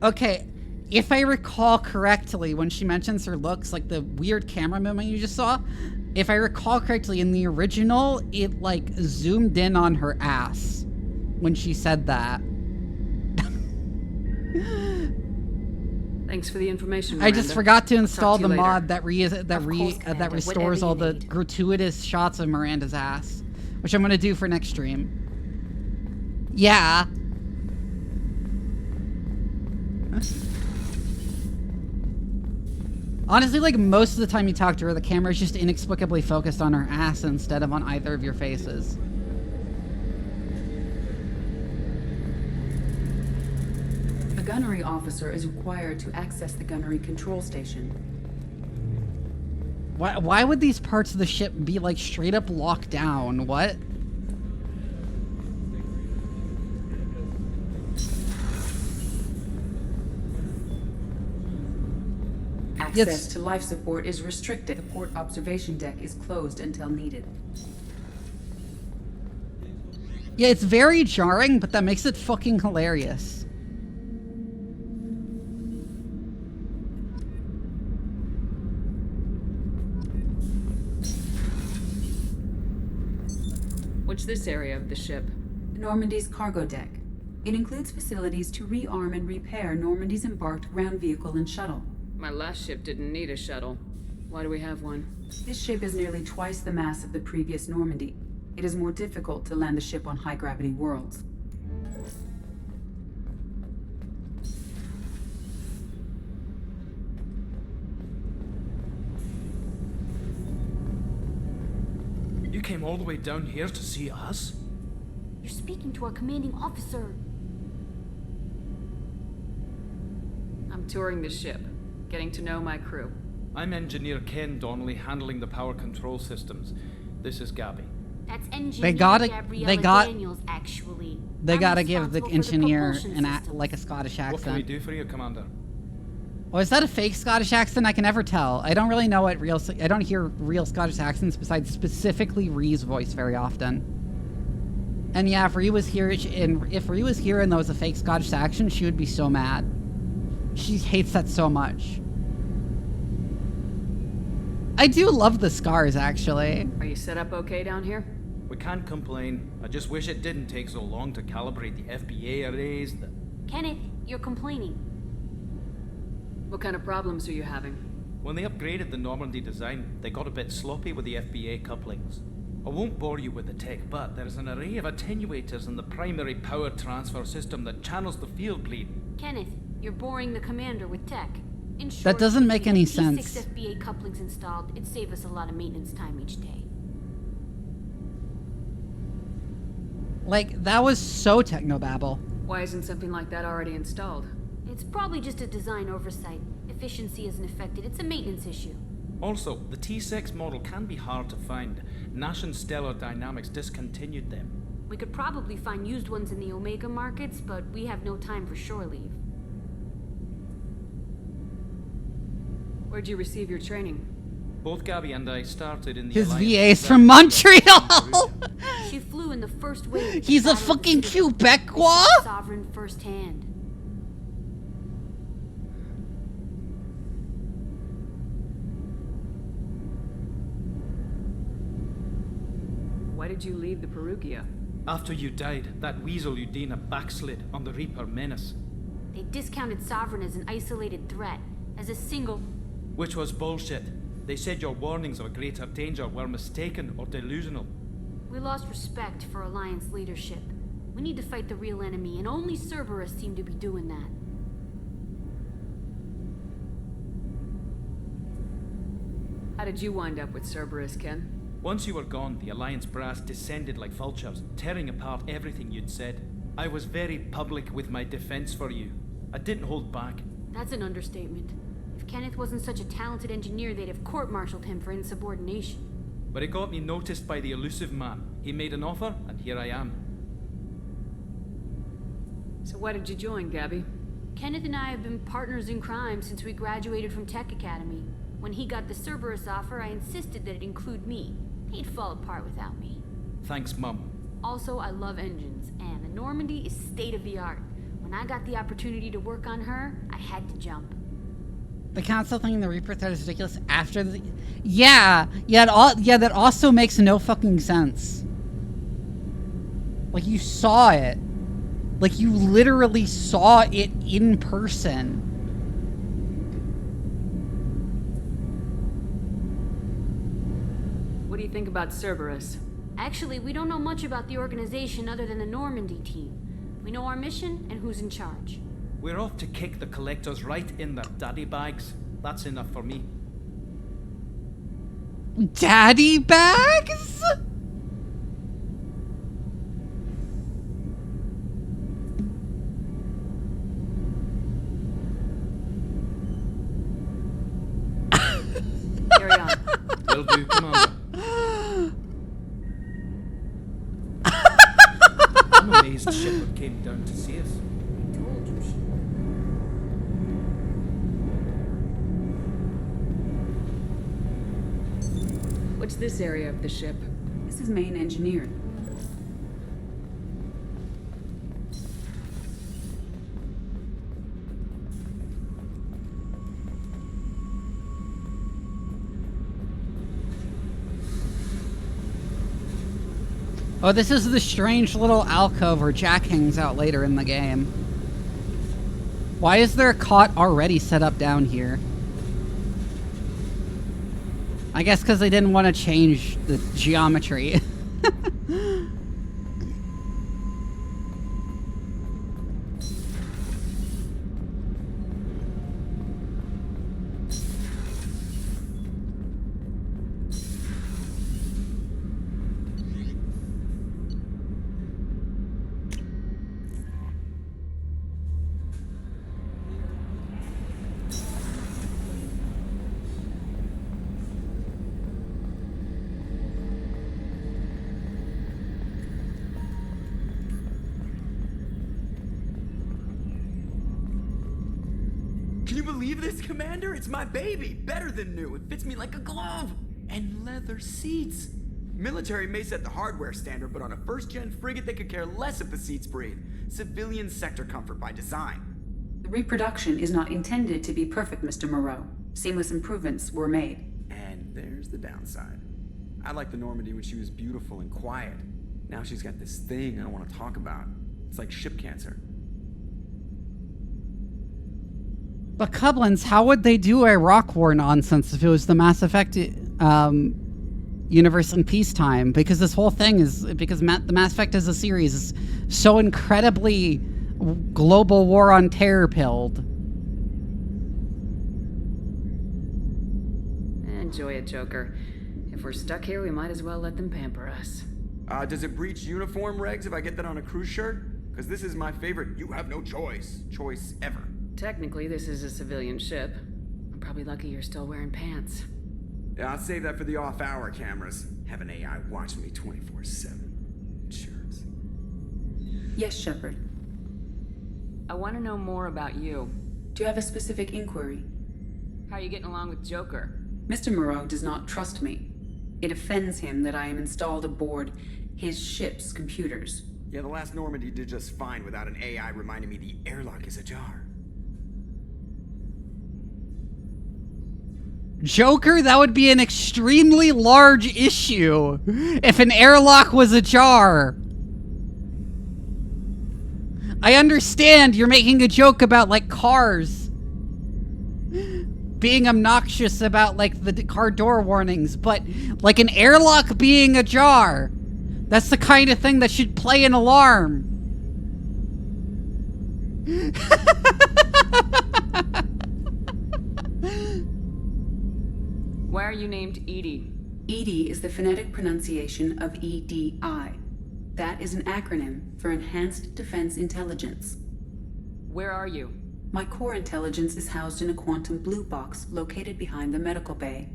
Okay, if I recall correctly, when she mentions her looks, like the weird camera movement you just saw, if I recall correctly, in the original, it like zoomed in on her ass when she said that. Thanks for the information, I Miranda. just forgot to install Talk to the you mod later. that restores all the gratuitous shots of Miranda's ass, which I'm gonna do for next stream. Yeah. Honestly, like most of the time you talk to her, the camera is just inexplicably focused on her ass instead of on either of your faces. A gunnery officer is required to access the gunnery control station. Why would these parts of the ship be like straight up locked down? What? Access to life support is restricted. The port observation deck is closed until needed. Yeah, it's very jarring, but that makes it fucking hilarious. What's this area of the ship? Normandy's cargo deck. It includes facilities to rearm and repair Normandy's embarked ground vehicle and shuttle. My last ship didn't need a shuttle. Why do we have one? This ship is nearly twice the mass of the previous Normandy. It is more difficult to land the ship on high-gravity worlds. You came all the way down here to see us? You're speaking to our commanding officer. I'm touring the ship, getting to know my crew. I'm Engineer Ken Donnelly, handling the power control systems. This is Gabby. That's Engineer Gabriella Daniels, actually. They I'm gotta give the responsible for engineer propulsion like a Scottish accent. What can we do for you, Commander? Oh, is that a fake Scottish accent? I can never tell. I don't really know what I don't hear real Scottish accents besides specifically Rhee's voice very often. And yeah, if Rhee was here, and that was a fake Scottish accent, she would be so mad. She hates that so much. I do love the scars, actually. Are you set up okay down here? We can't complain. I just wish it didn't take so long to calibrate the FBA arrays. Kenneth, you're complaining. What kind of problems are you having? When they upgraded the Normandy design, they got a bit sloppy with the FBA couplings. I won't bore you with the tech, but there's an array of attenuators in the primary power transfer system that channels the field bleed. Kenneth, you're boring the commander with tech. In short, That doesn't make any with sense. T6 FBA couplings installed, it'd save us a lot of maintenance time each day. Like, that was so technobabble. Why isn't something like that already installed? It's probably just a design oversight. Efficiency isn't affected. It's a maintenance issue. Also, the T6 model can be hard to find. Nash and Stellar Dynamics discontinued them. We could probably find used ones in the Omega markets, but we have no time for shore leave. Where'd you receive your training? Both Gabby and I started in the His Alliance VA's from Montreal! She flew in the first wave. He's a fucking Quebecois? Sovereign firsthand. Why did you leave the Perugia? After you died, that weasel Udina backslid on the Reaper Menace. They discounted Sovereign as an isolated threat, as a single... Which was bullshit. They said your warnings of a greater danger were mistaken or delusional. We lost respect for Alliance leadership. We need to fight the real enemy, and only Cerberus seem to be doing that. How did you wind up with Cerberus, Ken? Once you were gone, the Alliance brass descended like vultures, tearing apart everything you'd said. I was very public with my defense for you. I didn't hold back. That's an understatement. If Kenneth wasn't such a talented engineer, they'd have court-martialed him for insubordination. But it got me noticed by the elusive man. He made an offer, and here I am. So why did you join, Gabby? Kenneth and I have been partners in crime since we graduated from Tech Academy. When he got the Cerberus offer, I insisted that it include me. He'd fall apart without me. Thanks, Mum. Also, I love engines, and the Normandy is state-of-the-art. When I got the opportunity to work on her, I had to jump. The council thing, the Reaper threat is ridiculous after the... Yeah, that also makes no fucking sense. Like, you saw it. Like, you literally saw it in person. What do you think about Cerberus? Actually, we don't know much about the organization other than the Normandy team. We know our mission and who's in charge. We're off to kick the collectors right in their daddy bags. That's enough for me. Daddy bags? Carry on. Will do, Commander. I'm amazed Shephard came down to see us. I told you she... What's this area of the ship? This is main engineering. Oh, this is the strange little alcove where Jack hangs out later in the game. Why is there a cot already set up down here? I guess because they didn't want to change the geometry. Can you believe this, Commander? It's my baby. Better than new. It fits me like a glove. And leather seats. Military may set the hardware standard, but on a first-gen frigate, they could care less if the seats breathe. Civilian sector comfort by design. The reproduction is not intended to be perfect, Mr. Moreau. Seamless improvements were made. And there's the downside. I liked the Normandy when she was beautiful and quiet. Now she's got this thing I don't want to talk about. It's like ship cancer. But Cublins, how would they do a Rock War nonsense if it was the Mass Effect universe in peacetime? Because this whole thing is... Because the Mass Effect as a series is so incredibly global war on terror pilled. Enjoy it, Joker. If we're stuck here, we might as well let them pamper us. Does it breach uniform regs if I get that on a cruise shirt? Because this is my favorite you have no choice ever. Technically, this is a civilian ship. I'm probably lucky you're still wearing pants. Yeah, I'll save that for the off-hour cameras. Have an AI watching me 24/7. Insurance. Yes, Shephard. I want to know more about you. Do you have a specific inquiry? How are you getting along with Joker? Mr. Moreau does not trust me. It offends him that I am installed aboard his ship's computers. Yeah, the last Normandy did just fine without an AI reminding me the airlock is ajar. Joker, that would be an extremely large issue if an airlock was ajar. I understand you're making a joke about, like, cars being obnoxious about, like, the car door warnings, but, like, an airlock being ajar, that's the kind of thing that should play an alarm. Why are you named Edie? EDI is the phonetic pronunciation of EDI. That is an acronym for Enhanced Defense Intelligence. Where are you? My core intelligence is housed in a quantum blue box located behind the medical bay.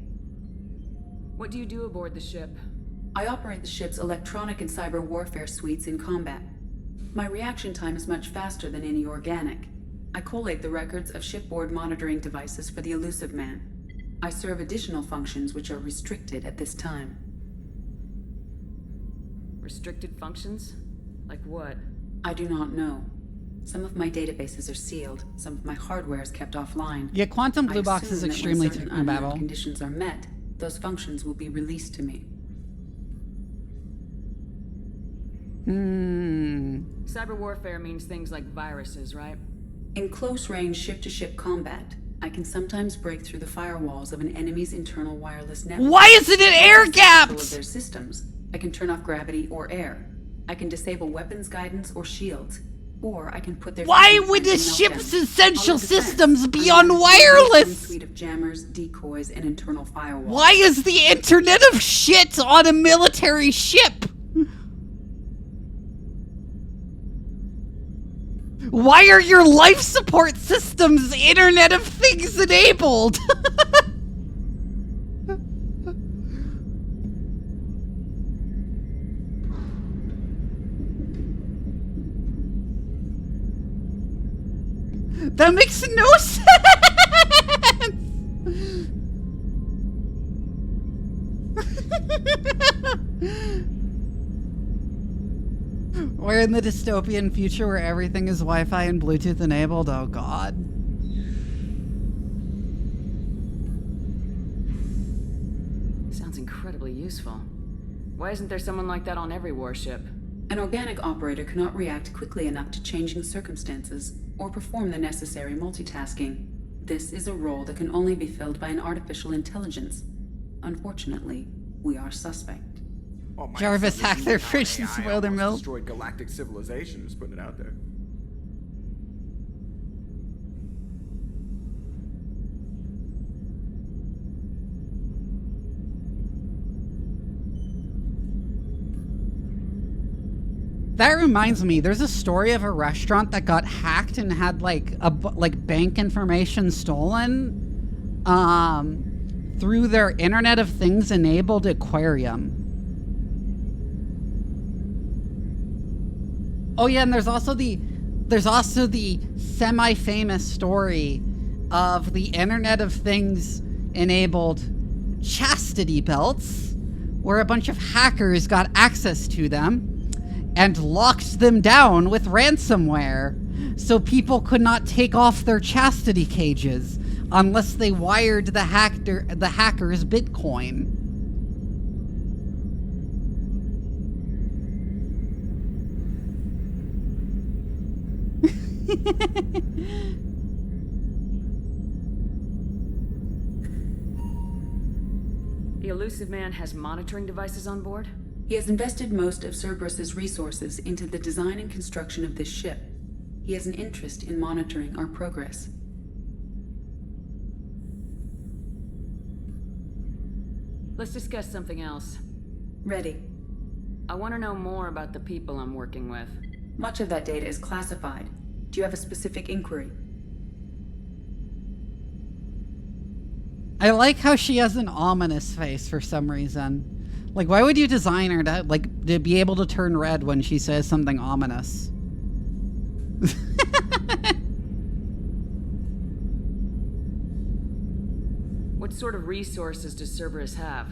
What do you do aboard the ship? I operate the ship's electronic and cyber warfare suites in combat. My reaction time is much faster than any organic. I collate the records of shipboard monitoring devices for the Elusive Man. I serve additional functions which are restricted at this time. Restricted functions? Like what? I do not know. Some of my databases are sealed. Some of my hardware is kept offline. Yeah, quantum blue box is extremely technobabble. Conditions are met. Those functions will be released to me. Cyber warfare means things like viruses, right? In close-range ship-to-ship combat, I can sometimes break through the firewalls of an enemy's internal wireless network. Why isn't it air gaps? Of their systems. I can turn off gravity or air. I can disable weapons guidance or shields. Or I can put their... Why would the ship's essential systems be on wireless? Suite of jammers, decoys, and internal firewalls. Why is the Internet of Shit on a military ship? Why are your life support systems Internet of Things enabled? That makes no sense! We're in the dystopian future where everything is Wi-Fi and Bluetooth enabled. Oh god. Sounds incredibly useful. Why isn't there someone like that on every warship? An organic operator cannot react quickly enough to changing circumstances or perform the necessary multitasking. This is a role that can only be filled by an artificial intelligence. Unfortunately, we are suspect. Oh, Jarvis hacked their fish and spoiled their milk. Destroyed galactic civilization, just putting it out there. That reminds me, there's a story of a restaurant that got hacked and had like bank information stolen through their Internet of Things enabled aquarium. Oh yeah, and there's also the semi-famous story of the Internet of Things enabled chastity belts, where a bunch of hackers got access to them and locked them down with ransomware, so people could not take off their chastity cages unless they wired the hackers Bitcoin. The Elusive Man has monitoring devices on board? He has invested most of Cerberus's resources into the design and construction of this ship. He has an interest in monitoring our progress. Let's discuss something else. Ready. I want to know more about the people I'm working with. Much of that data is classified. Do you have a specific inquiry? I like how she has an ominous face for some reason. Like, why would you design her to be able to turn red when she says something ominous? What sort of resources does Cerberus have?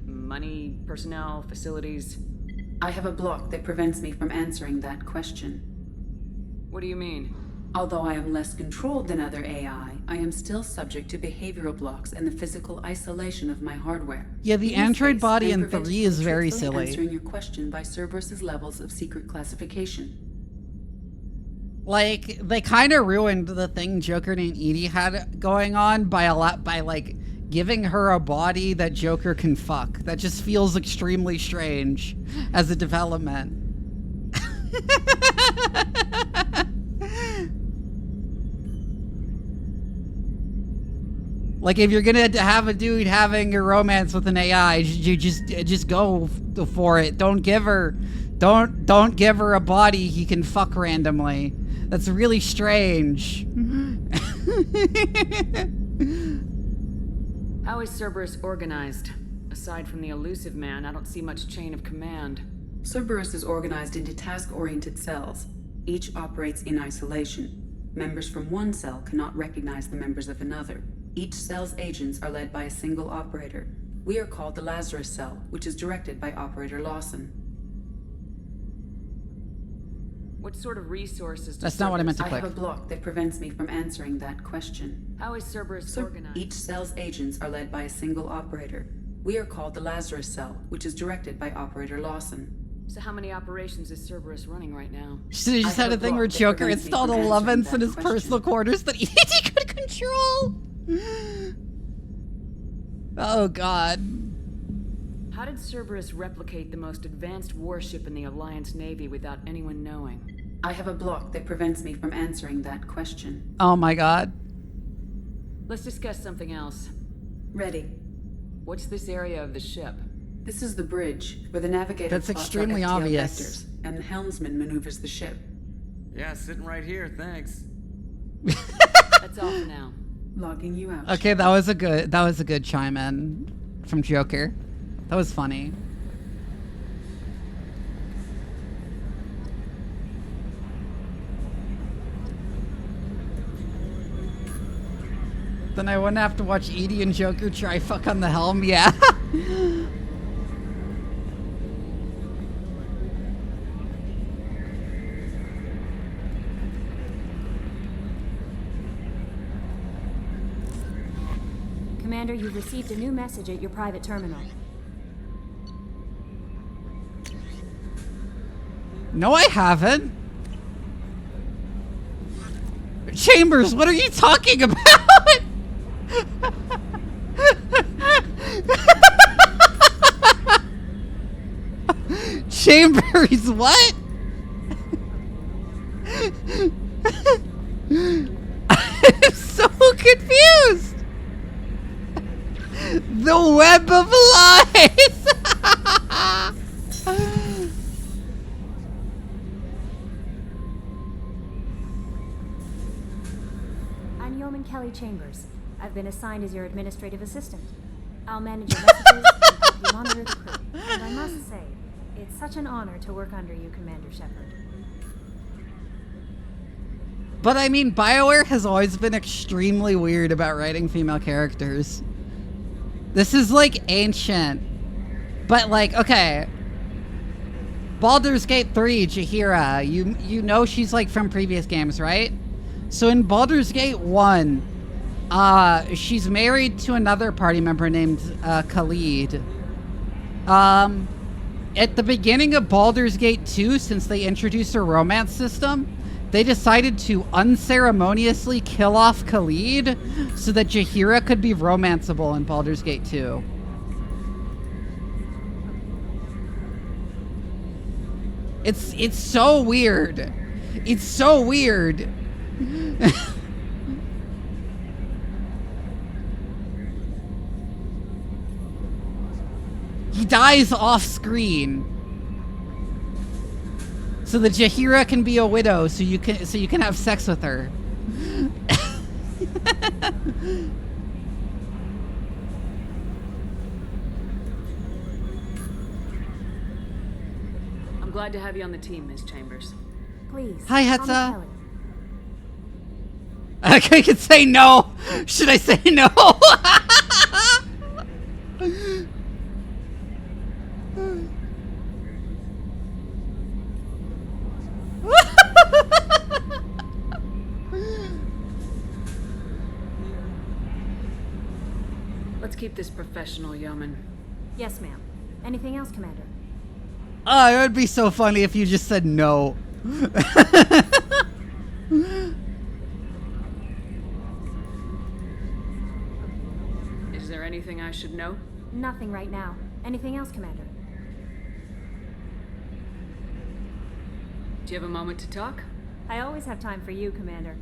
Money, personnel, facilities? I have a block that prevents me from answering that question. What do you mean? Although I am less controlled than other AI, I am still subject to behavioral blocks and the physical isolation of my hardware. Yeah, the android body in 3 is very silly. Answering your question by Cerberus's levels of secret classification. Like, they kind of ruined the thing Joker and Edie had going on by giving her a body that Joker can fuck. That just feels extremely strange as a development. Like, if you're gonna have a dude having a romance with an AI, you just go for it. Don't give her a body he can fuck randomly. That's really strange. And How is Cerberus organized? Aside from the elusive man, I don't see much chain of command. Cerberus is organized into task-oriented cells. Each operates in isolation. Members from one cell cannot recognize the members of another. Each cell's agents are led by a single operator. We are called the Lazarus Cell, which is directed by Operator Lawson. What sort of resources does That's not what I meant to I click. have a block that prevents me from answering that question. How is Cerberus organized? Each cell's agents are led by a single operator. We are called the Lazarus Cell, which is directed by Operator Lawson. So how many operations is Cerberus running right now? She just had a thing where Joker installed 11s in his personal quarters that he could control. Oh god. How did Cerberus replicate the most advanced warship in the Alliance Navy without anyone knowing? I have a block that prevents me from answering that question. Oh my god. Let's discuss something else. Ready. What's this area of the ship? This is the bridge, where the navigator That's plots extremely our FTL obvious. vectors, and the helmsman maneuvers the ship. Yeah, sitting right here, thanks. That's all for now. Logging you out. Okay, that was a good chime in from Joker. That was funny. Then I wouldn't have to watch Edie and Joker try fuck on the helm, yeah. Commander, you've received a new message at your private terminal. No, I haven't. Chambers, what are you talking about? Chambers, what? I'm so confused. The web of lies. I'm Yeoman Kelly Chambers. I've been assigned as your administrative assistant. I'll manage your messages and help you monitor the crew. And I must say, it's such an honor to work under you, Commander Shephard. But I mean, BioWare has always been extremely weird about writing female characters. This is like ancient. But like, okay. Baldur's Gate 3, Jaheira, you know she's like from previous games, right? So in Baldur's Gate 1, she's married to another party member named Khalid. At the beginning of Baldur's Gate 2, since they introduced a romance system, they decided to unceremoniously kill off Khalid so that Jaheira could be romanceable in Baldur's Gate 2. It's so weird. It's so weird. He dies off screen. So that Jaheira can be a widow, so you can have sex with her. I'm glad to have you on the team, Ms. Chambers. Please. Hi, call me Hetza. Kelly. I could say no. Should I say no? Let's keep this professional, Yeoman. Yes, ma'am. Anything else, Commander? Oh, it would be so funny if you just said no. Is there anything I should know? Nothing right now. Anything else, Commander? Do you have a moment to talk? I always have time for you, Commander.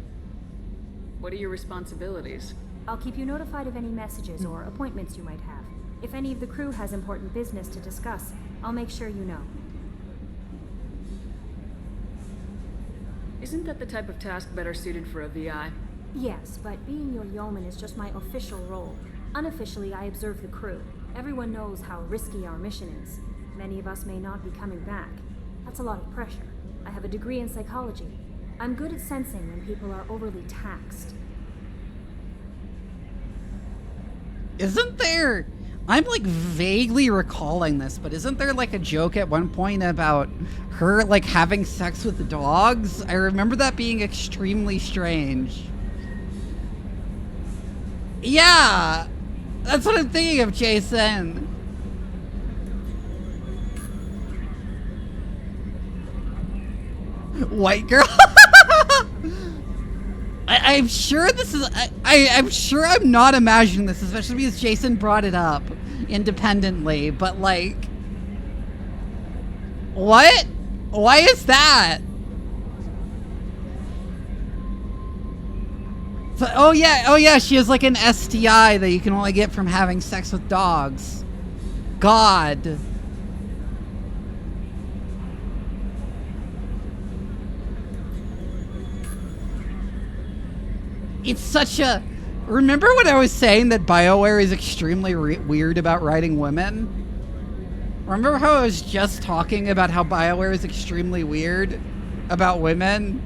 What are your responsibilities? I'll keep you notified of any messages or appointments you might have. If any of the crew has important business to discuss, I'll make sure you know. Isn't that the type of task better suited for a VI? Yes, but being your yeoman is just my official role. Unofficially, I observe the crew. Everyone knows how risky our mission is. Many of us may not be coming back. That's a lot of pressure. I have a degree in psychology. I'm good at sensing when people are overly taxed. Isn't there... I'm like vaguely recalling this, but isn't there like a joke at one point about her like having sex with the dogs? I remember that being extremely strange. Yeah, that's what I'm thinking of, Jason. White girl. I'm sure this is. I'm sure I'm not imagining this, especially because Jason brought it up independently. But like, what? Why is that? So, oh yeah. She has like an STI that you can only get from having sex with dogs. God. It's such a... Remember when I was saying that BioWare is extremely weird about writing women? Remember how I was just talking about how BioWare is extremely weird about women?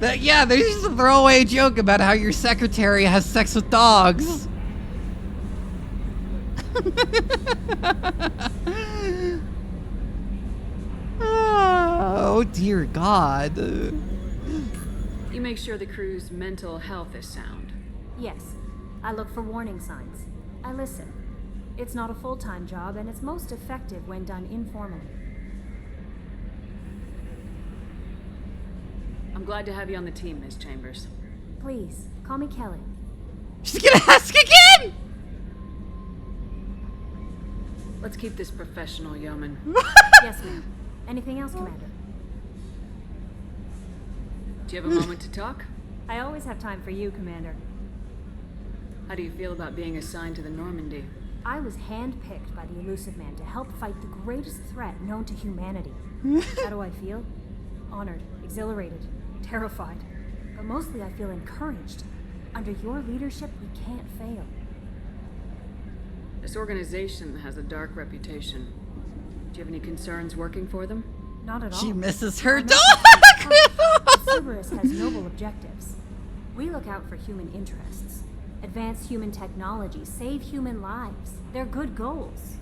Yeah, there's just a throwaway joke about how your secretary has sex with dogs. Oh dear God. You make sure the crew's mental health is sound. Yes. I look for warning signs. I listen. It's not a full-time job, and it's most effective when done informally. I'm glad to have you on the team, Ms. Chambers. Please, call me Kelly. She's gonna ask again! Let's keep this professional, yeoman. Yes, ma'am. Anything else, Commander? Do you have a moment to talk? I always have time for you, Commander. How do you feel about being assigned to the Normandy? I was handpicked by the Elusive Man to help fight the greatest threat known to humanity. How do I feel? Honored, exhilarated, terrified. But mostly I feel encouraged. Under your leadership, we can't fail. This organization has a dark reputation. Do you have any concerns working for them? Not at all. She misses her dog! Cerberus has noble objectives. We look out for human interests. Advance human technology, save human lives. They're good goals.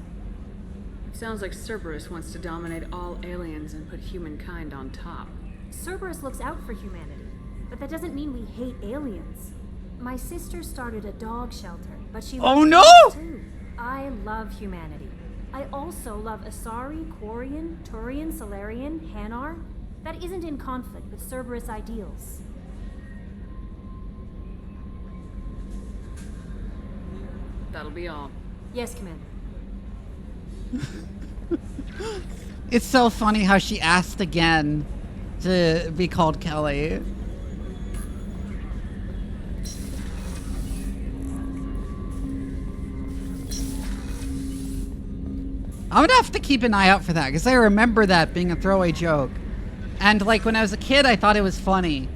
It sounds like Cerberus wants to dominate all aliens and put humankind on top. Cerberus looks out for humanity, but that doesn't mean we hate aliens. My sister started a dog shelter, but she loves us too. I love humanity. I also love Asari, Quarian, Turian, Solarian, Hanar. That isn't in conflict with Cerberus ideals. That'll be all. Yes, Commander. It's so funny how she asked again to be called Kelly. I'm gonna have to keep an eye out for that, because I remember that being a throwaway joke. And like when I was a kid, I thought it was funny.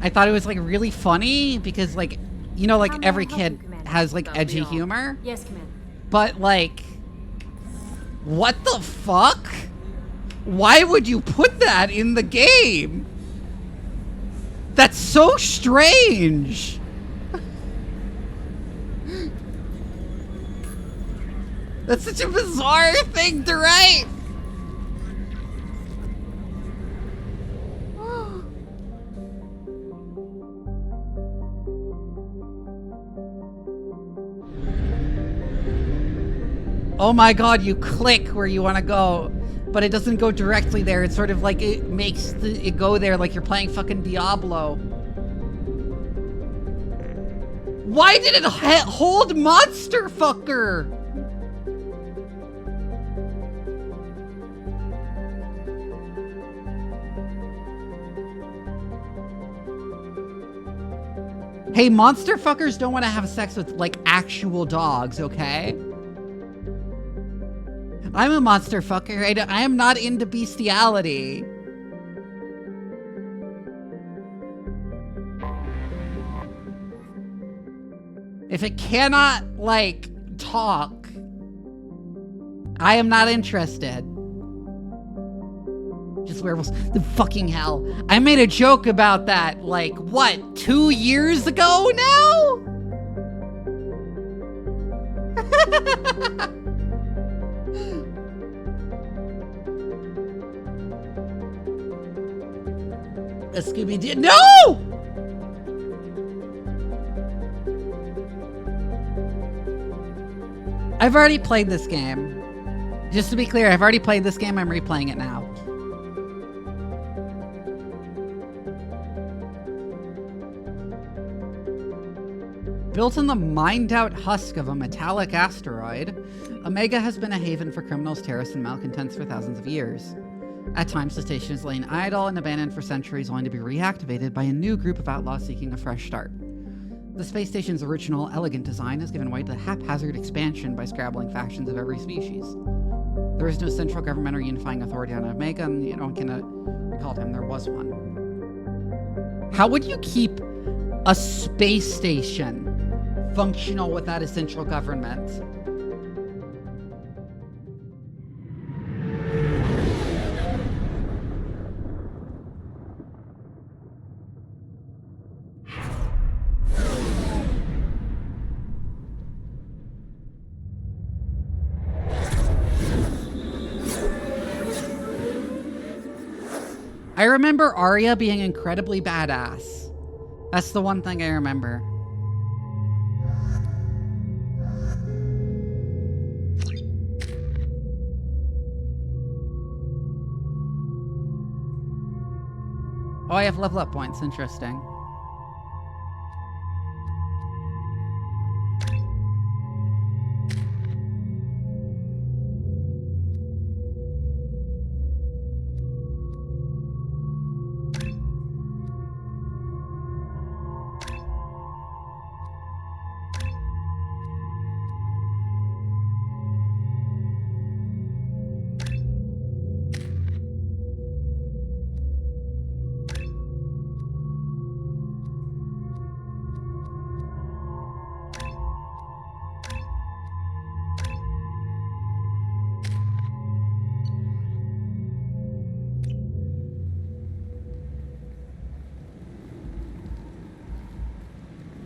I thought it was like really funny because like, you know, like every kid has like edgy humor. Yes, Commander. But like, what the fuck? Why would you put that in the game? That's so strange. That's such a bizarre thing to write. Oh my god, you click where you want to go, but it doesn't go directly there. It's sort of like it makes it go there like you're playing fucking Diablo. Why did it hold Monster Fucker? Hey, monster fuckers don't want to have sex with, like, actual dogs, okay? I'm a monster fucker. I am not into bestiality. If it cannot, like, talk, I am not interested. Just werewolves. The fucking hell. I made a joke about that, like, what, 2 years ago now? A Scooby-Doo. No! I've already played this game. Just to be clear, I've already played this game. I'm replaying it now. Built in the mined-out husk of a metallic asteroid, Omega has been a haven for criminals, terrorists, and malcontents for thousands of years. At times, the station is laying idle and abandoned for centuries, only to be reactivated by a new group of outlaws seeking a fresh start. The space station's original, elegant design has given way to haphazard expansion by scrabbling factions of every species. There is no central government or unifying authority on Omega, and no one can recall time there was one. How would you keep a space station functional without a central government? I remember Arya being incredibly badass. That's the one thing I remember. Oh, I have level up points. Interesting.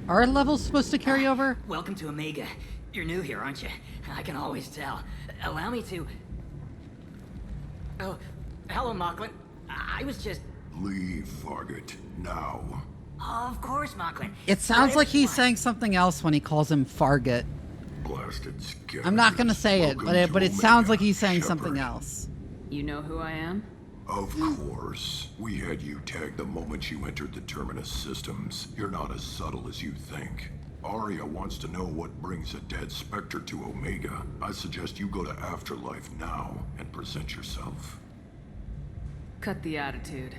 Are levels supposed to carry over? Welcome to Omega. You're new here, aren't you? I can always tell. Allow me to... Oh, hello, Mocklin. I was just... Leave, Fargate, now. Of course, Mocklin. It sounds like he's saying something else when he calls him Fargate. Blasted scavengers. I'm not gonna say it, but it sounds like he's saying something else. You know who I am? Of course. We had you tagged the moment you entered the Terminus systems. You're not as subtle as you think. Arya wants to know what brings a dead Spectre to Omega. I suggest you go to Afterlife now and present yourself. Cut the attitude.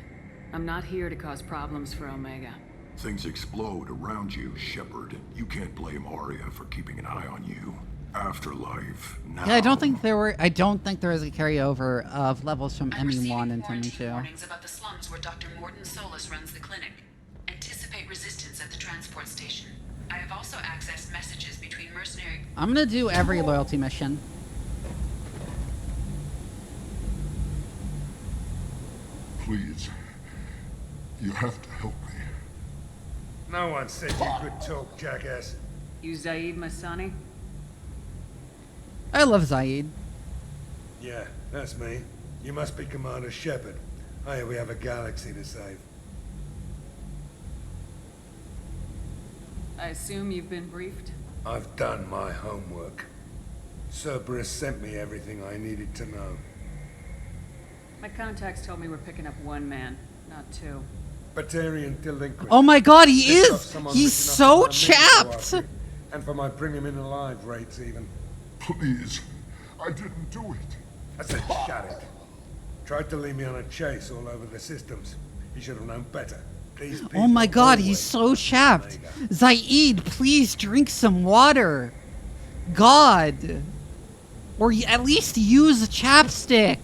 I'm not here to cause problems for Omega. Things explode around you, Shephard. You can't blame Arya for keeping an eye on you. Afterlife now. Yeah, I don't think there is a carryover of levels from ME1 and ME2. Warnings about the slums where Dr. Morton Solus runs the clinic. Anticipate resistance at the transport station. I have also accessed messages between mercenary... I'm gonna do every loyalty mission. Please. You have to help me. No one said you could talk, jackass. You Zaid Masani? I love Zaid. Yeah, that's me. You must be Commander Shephard. I hear we have a galaxy to save. I assume you've been briefed? I've done my homework. Cerberus sent me everything I needed to know. My contacts told me we're picking up one man, not two. Batarian delinquent. Oh my god, he is! He's so chapped! And for my bring him in alive rates even. Please. I didn't do it. I said shut it. Tried to lead me on a chase all over the systems. He should have known better. These Oh my people god, he's so chapped! Zaid, please drink some water! God! Or at least use chapstick.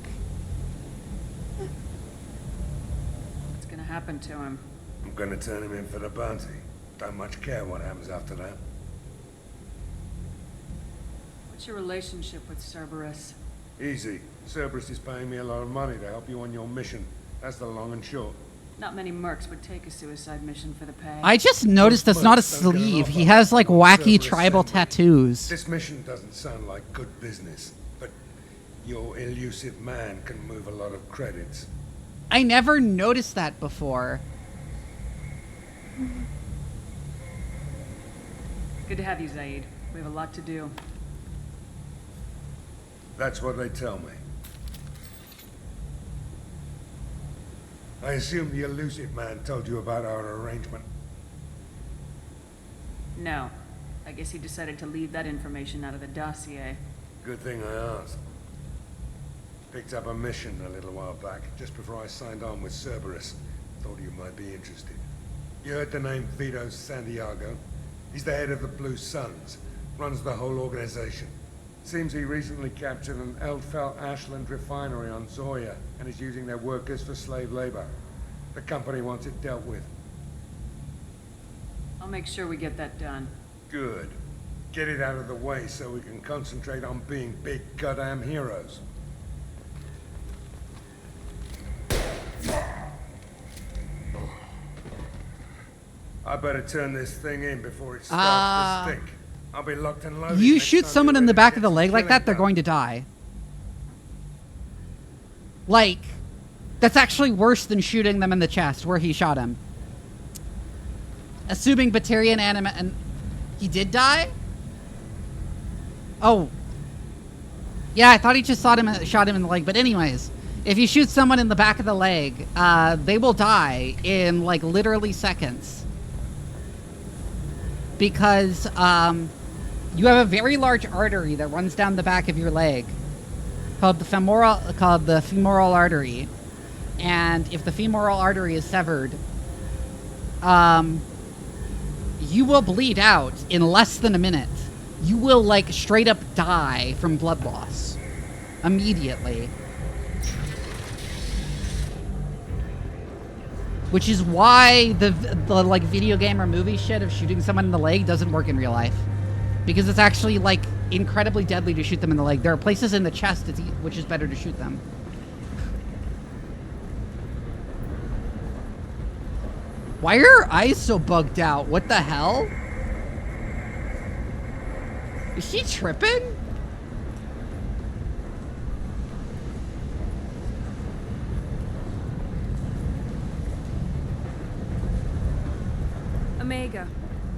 What's gonna happen to him? I'm gonna turn him in for the bounty. Don't much care what happens after that. What's your relationship with Cerberus? Easy. Cerberus is paying me a lot of money to help you on your mission. That's the long and short. Not many mercs would take a suicide mission for the pay. I just noticed that's not a sleeve. He has like wacky tribal tattoos. This mission doesn't sound like good business, but your elusive man can move a lot of credits. I never noticed that before. Good to have you, Zaid. We have a lot to do. That's what they tell me. I assume the elusive man told you about our arrangement. No. I guess he decided to leave that information out of the dossier. Good thing I asked. Picked up a mission a little while back, just before I signed on with Cerberus. Thought you might be interested. You heard the name Vito Santiago? He's the head of the Blue Suns. Runs the whole organization. Seems he recently captured an Eldfell Ashland refinery on Zoya and is using their workers for slave labor. The company wants it dealt with. I'll make sure we get that done. Good. Get it out of the way so we can concentrate on being big goddamn heroes. I better turn this thing in before it starts to stink. I'll be locked and loaded. You shoot someone in the back of the leg like that, they're going to die. Like, that's actually worse than shooting them in the chest, where he shot him. Assuming Batarian and he did die? Oh. Yeah, I thought he just shot him in the leg. But anyways, if you shoot someone in the back of the leg, they will die in, like, literally seconds. Because, you have a very large artery that runs down the back of your leg called the femoral artery. And if the femoral artery is severed, you will bleed out in less than a minute. You will, like, straight up die from blood loss immediately. Which is why the like video game or movie shit of shooting someone in the leg doesn't work in real life. Because it's actually, like, incredibly deadly to shoot them in the leg. There are places in the chest which is better to shoot them. Why are your eyes so bugged out? What the hell? Is she tripping? Omega,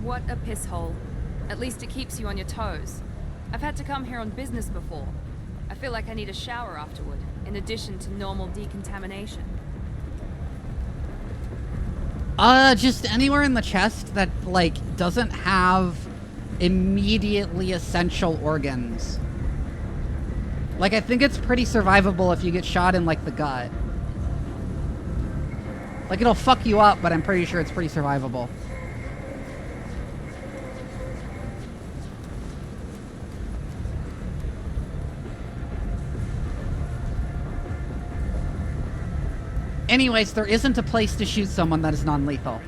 what a piss hole. At least it keeps you on your toes. I've had to come here on business before. I feel like I need a shower afterward, in addition to normal decontamination. Just anywhere in the chest that, like, doesn't have immediately essential organs. Like, I think it's pretty survivable if you get shot in, like, the gut. Like, it'll fuck you up, but I'm pretty sure it's pretty survivable. Anyways, there isn't a place to shoot someone that is non-lethal.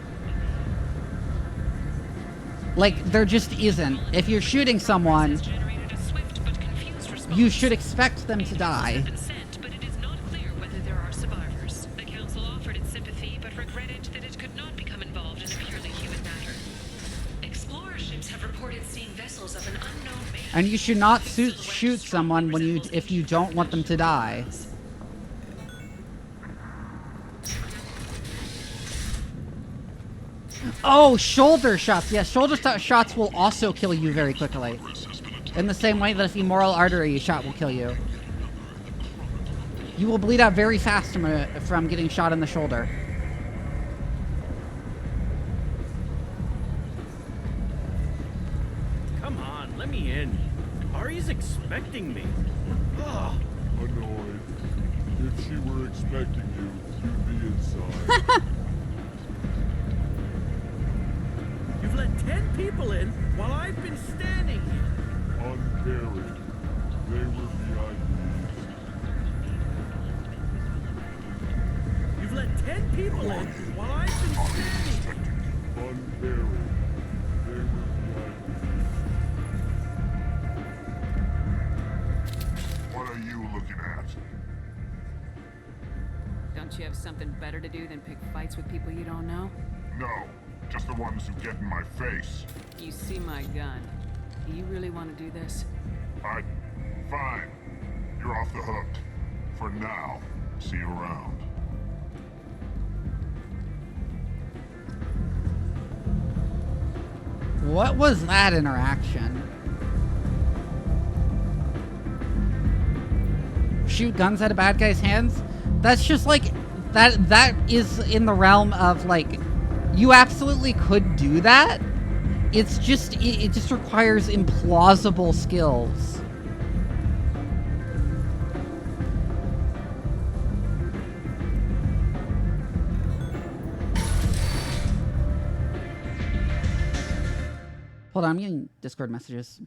Like, there just isn't. If you're shooting someone, you should expect them to die. But it is not clear whether there are survivors. The Council offered its sympathy, but regretted that it could not become involved in a purely human matter. Explorer ships have reported seeing vessels of an unknown make. And you should not shoot someone if you don't want them to die. Oh, shoulder shots. Yes, shoulder shots will also kill you very quickly. In the same way that a femoral artery shot will kill you. You will bleed out very fast from getting shot in the shoulder. Come on, let me in. Ari's expecting me. Ugh. Annoyed. If she were expecting you, you'd be inside. You've let 10 people in while I've been standing here. Uncaring. They were mumbling while I've been standing. What are you looking at? Don't you have something better to do than pick fights with people you don't know? No, just the ones who get in my face. You see my gun. Do you really want to do this? Fine. You're off the hook. For now. See you around. What was that interaction? Shoot guns at a bad guy's hands? That's just like, that is in the realm of like, you absolutely could do that. It's just, it just requires implausible skills. Hold on, I'm getting Discord messages.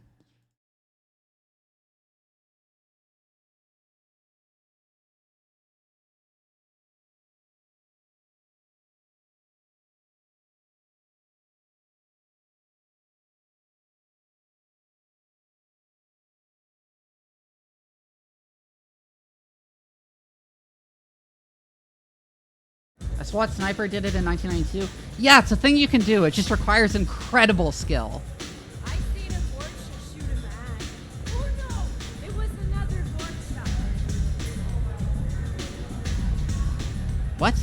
A SWAT sniper did it in 1992. Yeah, it's a thing you can do. It just requires incredible skill. What?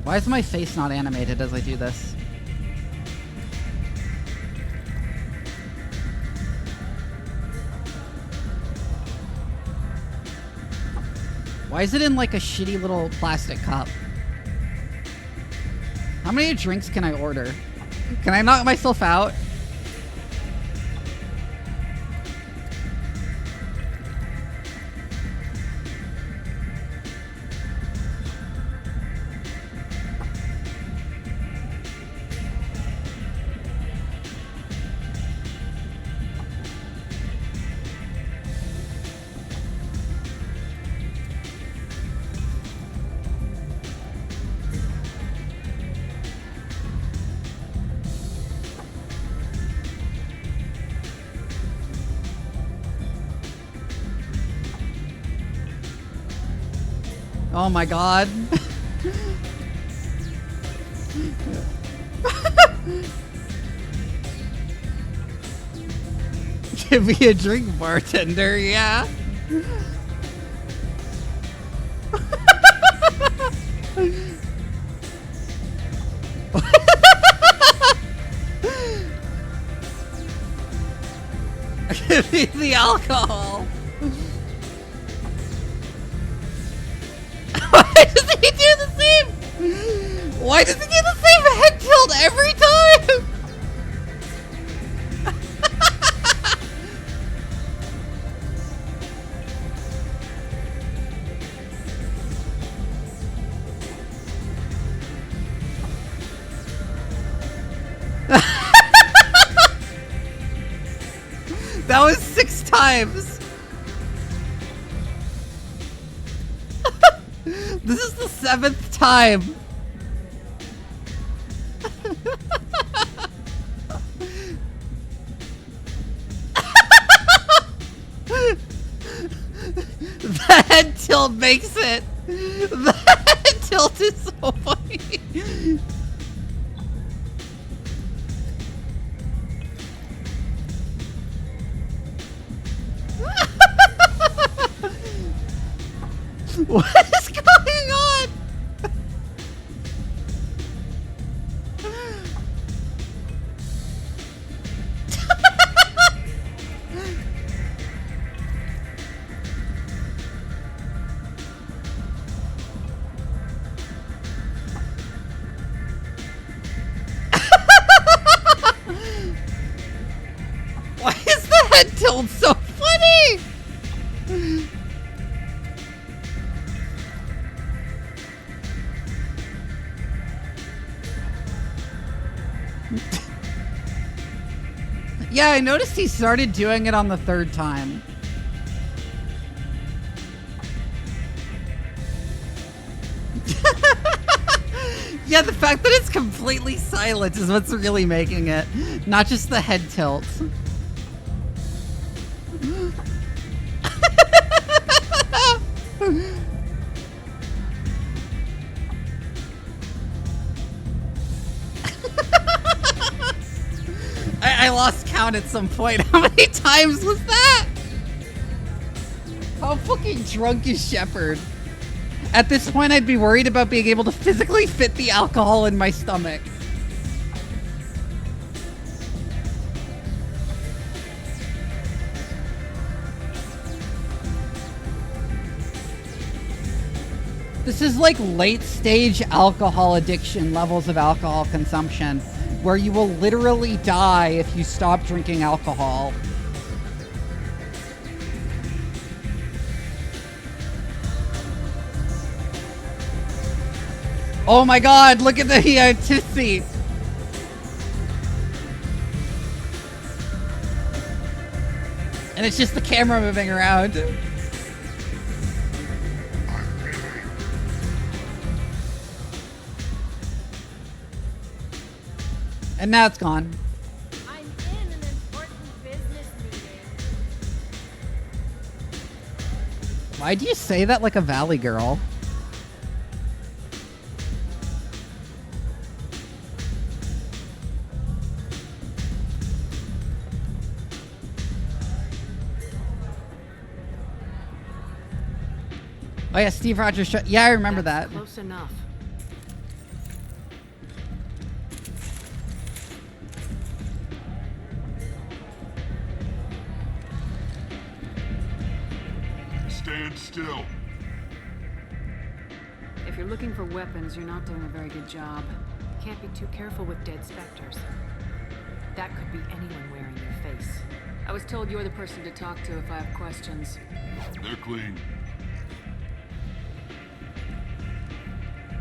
Why is my face not animated as I do this? Why is it in like a shitty little plastic cup? How many drinks can I order? Can I knock myself out? Oh my god. Give me a drink, bartender, yeah. Give me the alcohol. Why does he do the same? Why does he do the same head tilt every time? That was 6 times. This is the 7th time. The head tilt makes it. The head tilt is so funny. What is going on? Why is the head tilt so funny? Yeah, I noticed he started doing it on the third time. Yeah, the fact that it's completely silent is what's really making it. Not just the head tilt. I lost count at some point. How many times was that? How fucking drunk is Shephard? At this point, I'd be worried about being able to physically fit the alcohol in my stomach. This is like late stage alcohol addiction levels of alcohol consumption, where you will literally die if you stop drinking alcohol. Oh my god, look at the Tipsy. And it's just the camera moving around. And now it's gone. I'm in an important business meeting. Why do you say that like a Valley girl? Oh yeah, Steve Rogers. Yeah, I remember that. Close enough. Stand still. If you're looking for weapons, you're not doing a very good job. Can't be too careful with dead specters. That could be anyone wearing your face. I was told you're the person to talk to if I have questions. They're clean.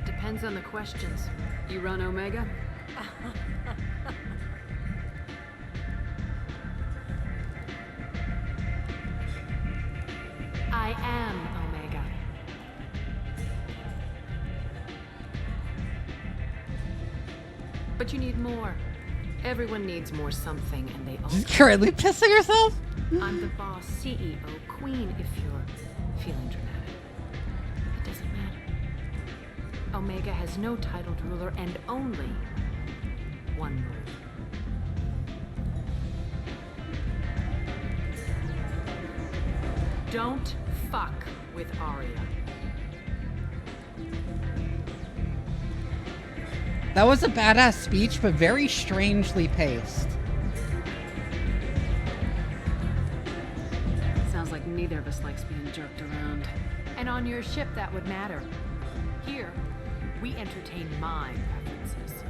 Depends on the questions. You run Omega? I am Omega. But you need more. Everyone needs more something, and they all... She's currently pissing herself? I'm the boss, CEO, queen, if you're feeling dramatic. It doesn't matter. Omega has no titled ruler and only one rule. Don't fuck with Arya. That was a badass speech, but very strangely paced. Sounds like neither of us likes being jerked around. And on your ship, that would matter. Here, we entertain my preferences.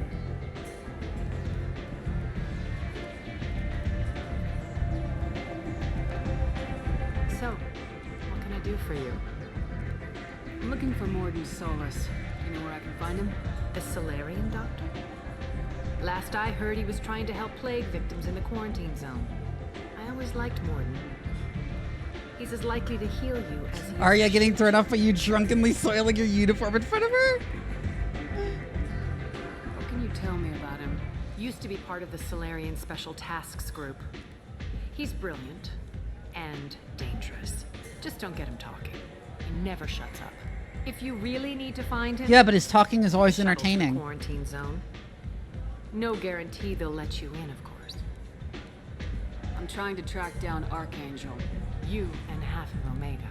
So, what can I do for you? I'm looking for Morden Solus. You know where I can find him? The Solarian doctor? Last I heard, he was trying to help plague victims in the quarantine zone. I always liked Morden. He's as likely to heal you as he is. Arya getting thrown off by you drunkenly soiling your uniform in front of her? What can you tell me about him? Used to be part of the Solarian Special Tasks Group. He's brilliant and dangerous. Just don't get him talking. He never shuts up. If you really need to find him... Yeah, but his talking is always shuttle to the entertaining. Quarantine zone. No guarantee they'll let you in, of course. I'm trying to track down Archangel. You and half of Omega.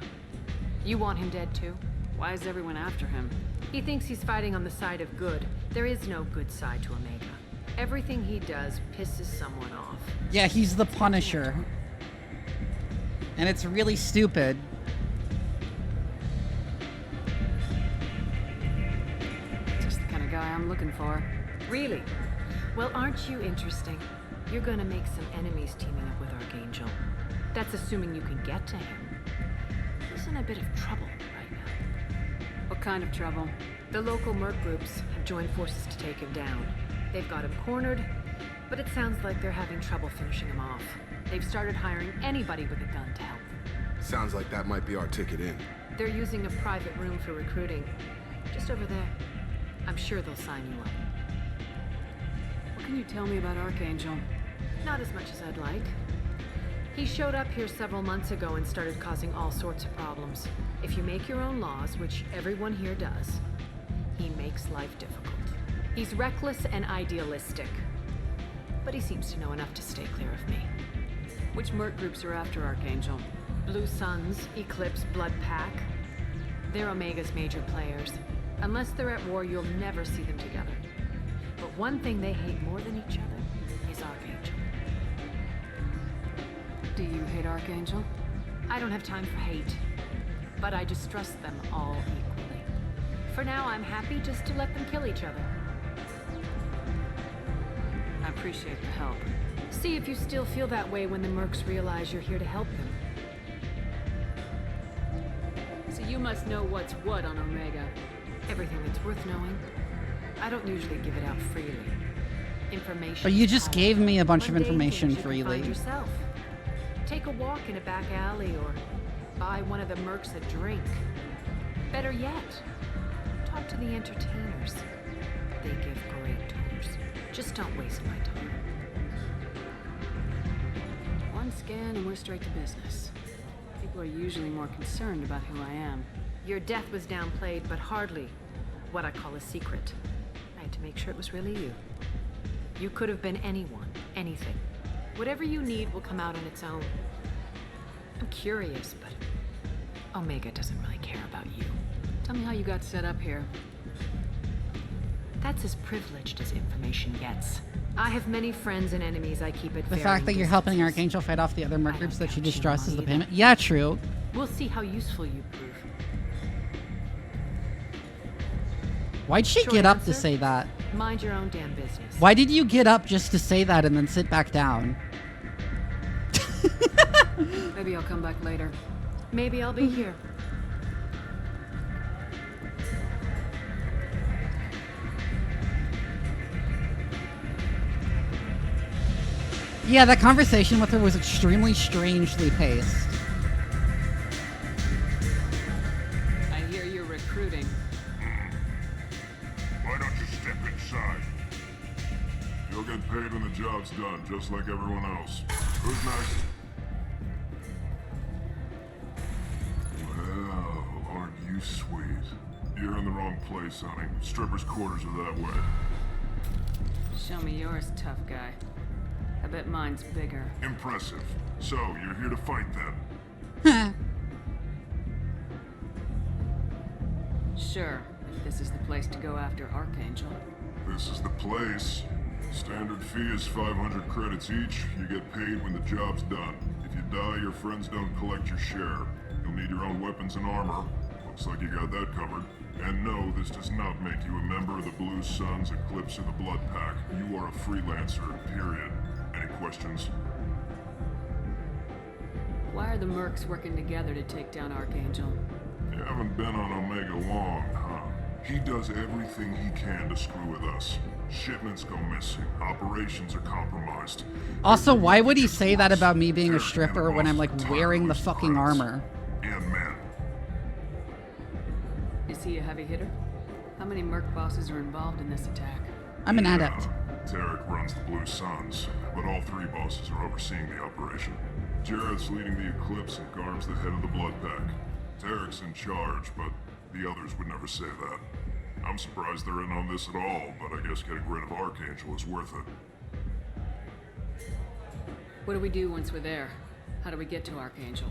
You want him dead too? Why is everyone after him? He thinks he's fighting on the side of good. There is no good side to Omega. Everything he does pisses someone off. Yeah, he's the Punisher. And it's really stupid. Just the kind of guy I'm looking for. Really? Well, aren't you interesting? You're gonna make some enemies teaming up with Archangel. That's assuming you can get to him. He's in a bit of trouble right now. What kind of trouble? The local merc groups have joined forces to take him down. They've got him cornered, But it sounds like they're having trouble finishing him off. They've started hiring anybody with a gun to help. Sounds like that might be our ticket in. They're using a private room for recruiting. Just over there. I'm sure they'll sign you up. What can you tell me about Archangel? Not as much as I'd like. He showed up here several months ago and started causing all sorts of problems. If you make your own laws, which everyone here does, he makes life difficult. He's reckless and idealistic. But he seems to know enough to stay clear of me. Which merc groups are after Archangel? Blue Suns, Eclipse, Blood Pack. They're Omega's major players. Unless they're at war, you'll never see them together. But one thing they hate more than each other is Archangel. Do you hate Archangel? I don't have time for hate. But I distrust them all equally. For now, I'm happy just to let them kill each other. I appreciate the help. See if you still feel that way when the mercs realize you're here to help them. So you must know what's what on Omega. Everything that's worth knowing. I don't usually give it out freely. Information. But you just gave me a bunch of Mundane information things you can freely. find yourself. Take a walk in a back alley or buy one of the mercs a drink. Better yet, talk to the entertainers. They give great tours. Just don't waste my time. One scan and we're straight to business. People are usually more concerned about who I am. Your death was downplayed, but hardly what I call a secret. I had to make sure it was really you. You could have been anyone, anything. Whatever you need will come out on its own. I'm curious, but Omega doesn't really care about you. Tell me how you got set up here. That's as privileged as information gets. I have many friends and enemies I keep at The varying fact that you're helping distances. Archangel fight off the other merc groups that she distrusts is the payment. Yeah, true. We'll see how useful you prove. Why'd she Short get up to answer, say that? Mind your own damn business. Why did you get up just to say that and then sit back down? Maybe I'll come back later. Maybe I'll be here. Yeah, that conversation with her was extremely strangely paced. I hear you're recruiting. Why don't you step inside? You'll get paid when the job's done, just like everyone else. Who's next? Well, aren't you sweet? You're in the wrong place, honey. Strippers' quarters are that way. Show me yours, tough guy. I bet mine's bigger. Impressive. So, you're here to fight them? Sure, if this is the place to go after Archangel. This is the place. Standard fee is 500 credits each. You get paid when the job's done. If you die, your friends don't collect your share. You'll need your own weapons and armor. Looks like you got that covered. And no, this does not make you a member of the Blue Suns, Eclipse, or the Blood Pack. You are a freelancer, period. Any questions? Why are the mercs working together to take down Archangel? You haven't been on Omega long, huh? He does everything he can to screw with us. Shipments go missing. Operations are compromised. Also, why would he say that about me being a stripper when I'm like wearing the fucking armor? And men. Is he a heavy hitter? How many merc bosses are involved in this attack? I'm an adept. Tarek runs the Blue Suns, but all three bosses are overseeing the operation. Jared's leading the Eclipse and Garm's the head of the Blood Pack. Tarek's in charge, but the others would never say that. I'm surprised they're in on this at all, but I guess getting rid of Archangel is worth it. What do we do once we're there? How do we get to Archangel?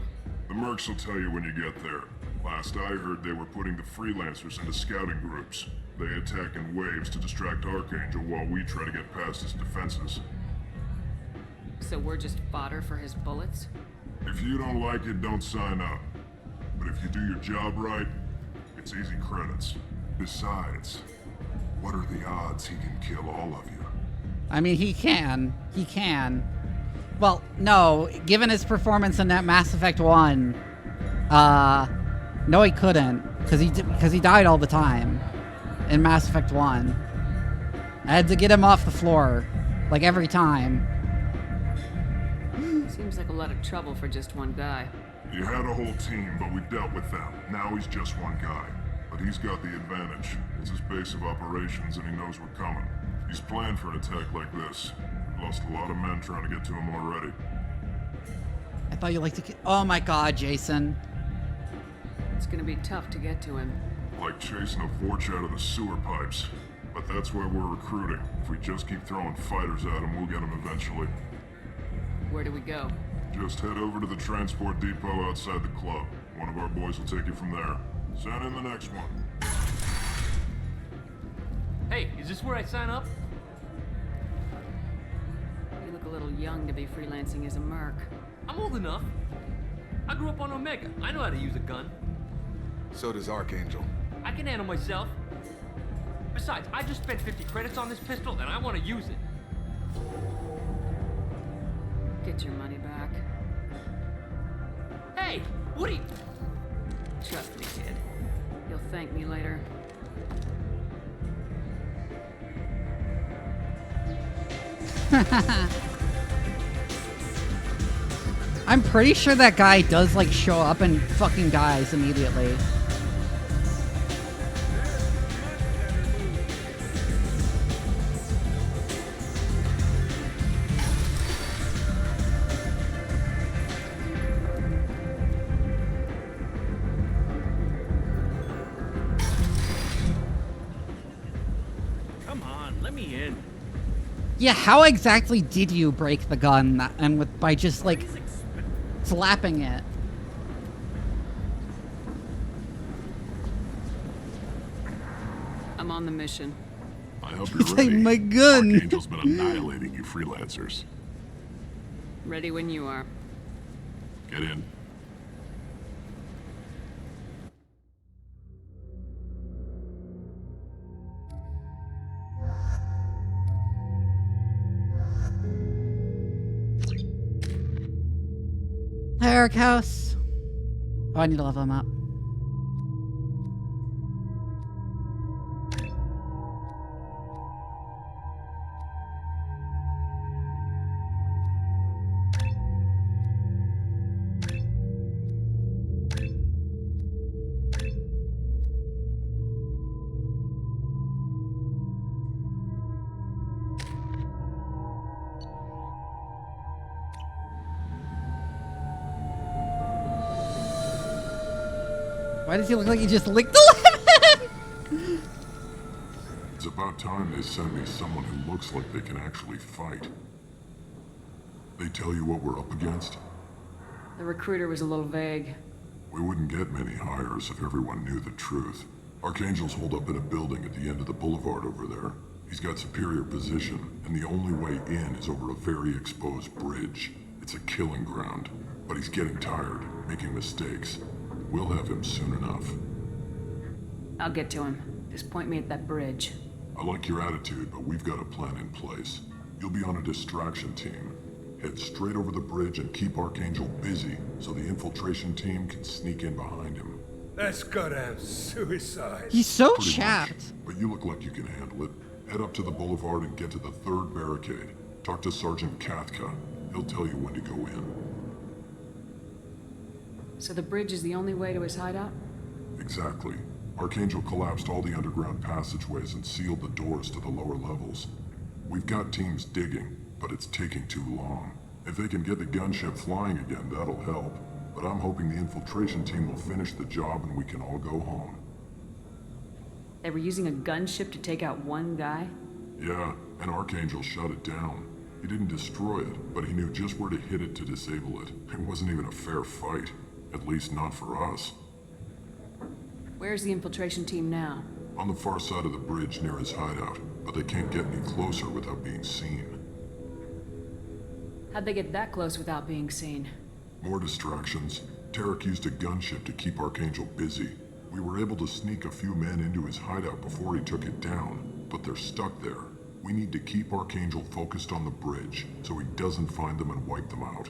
The mercs will tell you when you get there. Last I heard, they were putting the freelancers into scouting groups. They attack in waves to distract Archangel while we try to get past his defenses. So we're just fodder for his bullets? If you don't like it, don't sign up. But if you do your job right, it's easy credits. Besides, what are the odds he can kill all of you? I mean, he can. He can. Well, no. Given his performance in that Mass Effect 1, no, he couldn't. Because he died all the time in Mass Effect 1. I had to get him off the floor. Like, every time. Seems like a lot of trouble for just one guy. You had a whole team, but we dealt with them. Now he's just one guy. But he's got the advantage. It's his base of operations and he knows we're coming. He's planned for an attack like this. We lost a lot of men trying to get to him already. I thought you liked to... Oh my god, Jason. It's gonna be tough to get to him. Like chasing a Vorch out of the sewer pipes. But that's why we're recruiting. If we just keep throwing fighters at him, we'll get him eventually. Where do we go? Just head over to the transport depot outside the club. One of our boys will take you from there. Send in the next one. Hey, is this where I sign up? You look a little young to be freelancing as a merc. I'm old enough. I grew up on Omega. I know how to use a gun. So does Archangel. I can handle myself. Besides, I just spent 50 credits on this pistol and I want to use it. Get your money back. Hey, what are you... Trust me, kid. You'll thank me later. I'm pretty sure that guy does, like, show up and fucking dies immediately. Come on, let me in. Yeah, how exactly did you break the gun by just, like, slapping it? I'm on the mission. I hope you're It's ready. like my gun. Archangel's been annihilating you freelancers. Ready when you are. Get in. Hi, Eric House. Oh, I need to level him up. Why does he look like he just licked the lemon? It's about time they send me someone who looks like they can actually fight. They tell you what we're up against? The recruiter was a little vague. We wouldn't get many hires if everyone knew the truth. Archangel's holed up in a building at the end of the boulevard over there. He's got superior position, and the only way in is over a very exposed bridge. It's a killing ground, but he's getting tired, making mistakes. We'll have him soon enough. I'll get to him. Just point me at that bridge. I like your attitude, but we've got a plan in place. You'll be on a distraction team. Head straight over the bridge and keep Archangel busy so the infiltration team can sneak in behind him. That's goddamn suicide. He's so Pretty chapped. much, but you look like you can handle it. Head up to the boulevard and get to the third barricade. Talk to Sergeant Kathka. He'll tell you when to go in. So the bridge is the only way to his hideout? Exactly. Archangel collapsed all the underground passageways and sealed the doors to the lower levels. We've got teams digging, but it's taking too long. If they can get the gunship flying again, that'll help. But I'm hoping the infiltration team will finish the job and we can all go home. They were using a gunship to take out one guy? Yeah, and Archangel shut it down. He didn't destroy it, but he knew just where to hit it to disable it. It wasn't even a fair fight. At least not for us. Where's the infiltration team now? On the far side of the bridge near his hideout, but they can't get any closer without being seen. How'd they get that close without being seen? More distractions. Tarek used a gunship to keep Archangel busy. We were able to sneak a few men into his hideout before he took it down, but they're stuck there. We need to keep Archangel focused on the bridge so he doesn't find them and wipe them out.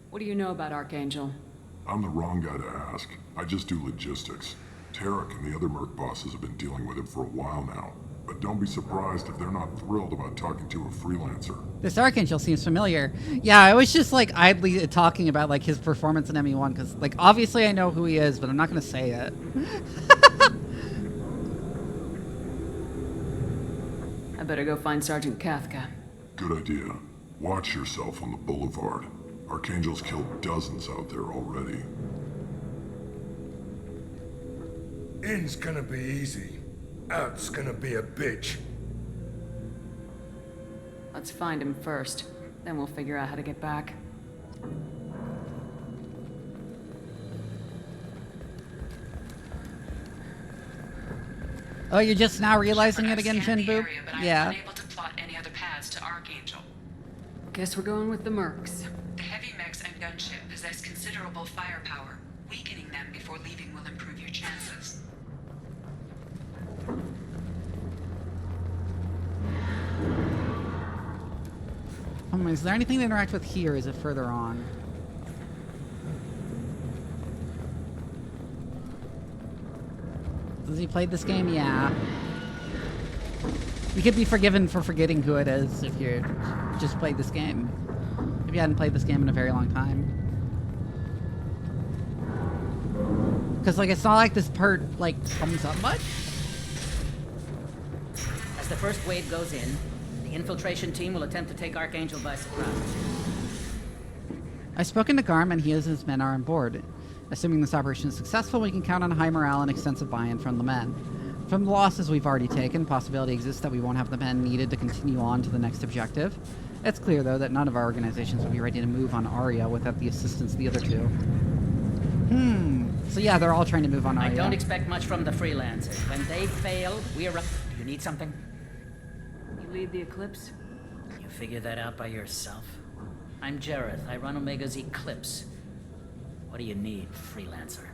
What do you know about Archangel? I'm the wrong guy to ask. I just do logistics. Tarek and the other merc bosses have been dealing with him for a while now. but don't be surprised if they're not thrilled about talking to a freelancer. This Archangel seems familiar. Yeah, I was just like idly talking about like his performance in ME1 because like obviously I know who he is, but I'm not gonna say it. I better go find Sergeant Kathka. Good idea. Watch yourself on the boulevard. Archangel's killed dozens out there already. In's gonna be easy. Out's gonna be a bitch. Let's find him first. Then we'll figure out how to get back. Oh, you're just now realizing it again, Shin Boo? Yeah. Unable to plot any other paths to Archangel. Guess we're going with the Mercs. The heavy mechs and gunship possess considerable firepower. Weakening them before leaving will improve your chances. Is there anything to interact with here? Is it further on? Has he played this game? Yeah. You could be forgiven for forgetting who it is if you just played this game. If you hadn't played this game in a very long time. Because, like, it's not like this part, like, comes up much. As the first wave goes in, the infiltration team will attempt to take Archangel by surprise. I've spoken to Garm and he and his men are on board. Assuming this operation is successful, we can count on high morale and extensive buy-in from the men. From the losses we've already taken, possibility exists that we won't have the men needed to continue on to the next objective. It's clear, though, that none of our organizations will be ready to move on Aria without the assistance of the other two. So yeah, they're all trying to move on Aria. I don't expect much from the freelancers. When they fail, we're up. Do you need something? You lead the Eclipse? You figure that out by yourself? I'm Jareth. I run Omega's Eclipse. What do you need, freelancer?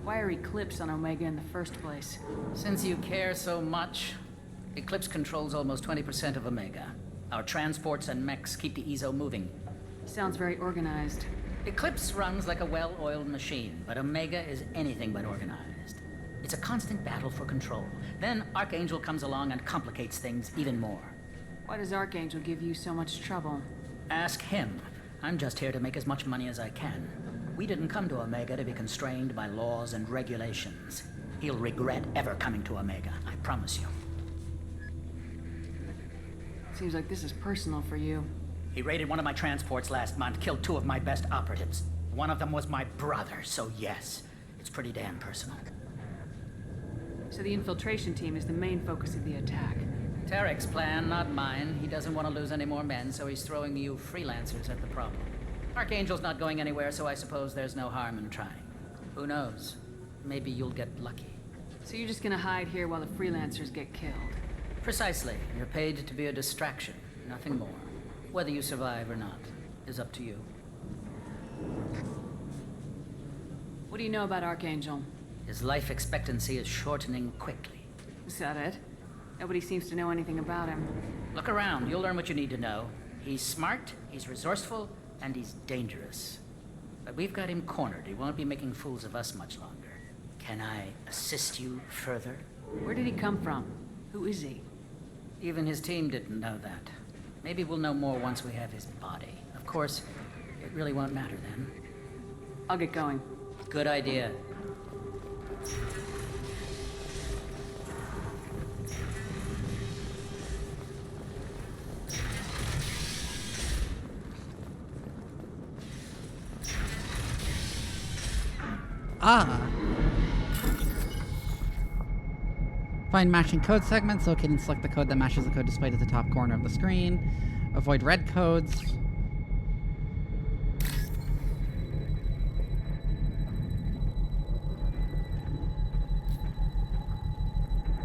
Why are Eclipse on Omega in the first place? Since you care so much, Eclipse controls almost 20% of Omega. Our transports and mechs keep the EZO moving. Sounds very organized. Eclipse runs like a well-oiled machine, but Omega is anything but organized. It's a constant battle for control. Then Archangel comes along and complicates things even more. Why does Archangel give you so much trouble? Ask him. I'm just here to make as much money as I can. We didn't come to Omega to be constrained by laws and regulations. He'll regret ever coming to Omega, I promise you. Seems like this is personal for you. He raided one of my transports last month, killed 2 of my best operatives. One of them was my brother, so yes, it's pretty damn personal. So the infiltration team is the main focus of the attack. Tarek's plan, not mine. He doesn't want to lose any more men, so he's throwing you freelancers at the problem. Archangel's not going anywhere, so I suppose there's no harm in trying. Who knows? Maybe you'll get lucky. So you're just gonna hide here while the freelancers get killed? Precisely. You're paid to be a distraction, nothing more. Whether you survive or not is up to you. What do you know about Archangel? His life expectancy is shortening quickly. Is that it? Nobody seems to know anything about him. Look around. You'll learn what you need to know. He's smart, he's resourceful, and he's dangerous. But we've got him cornered. He won't be making fools of us much longer. Can I assist you further? Where did he come from? Who is he? Even his team didn't know that. Maybe we'll know more once we have his body. Of course, it really won't matter then. I'll get going. Good idea. Find matching code segments, locate and select the code that matches the code displayed at the top corner of the screen. Avoid red codes.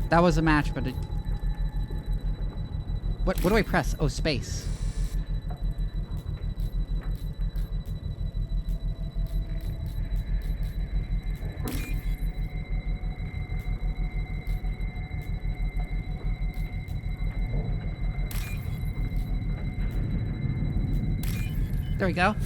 That was a match, but it... What do I press? Oh, space. There we go.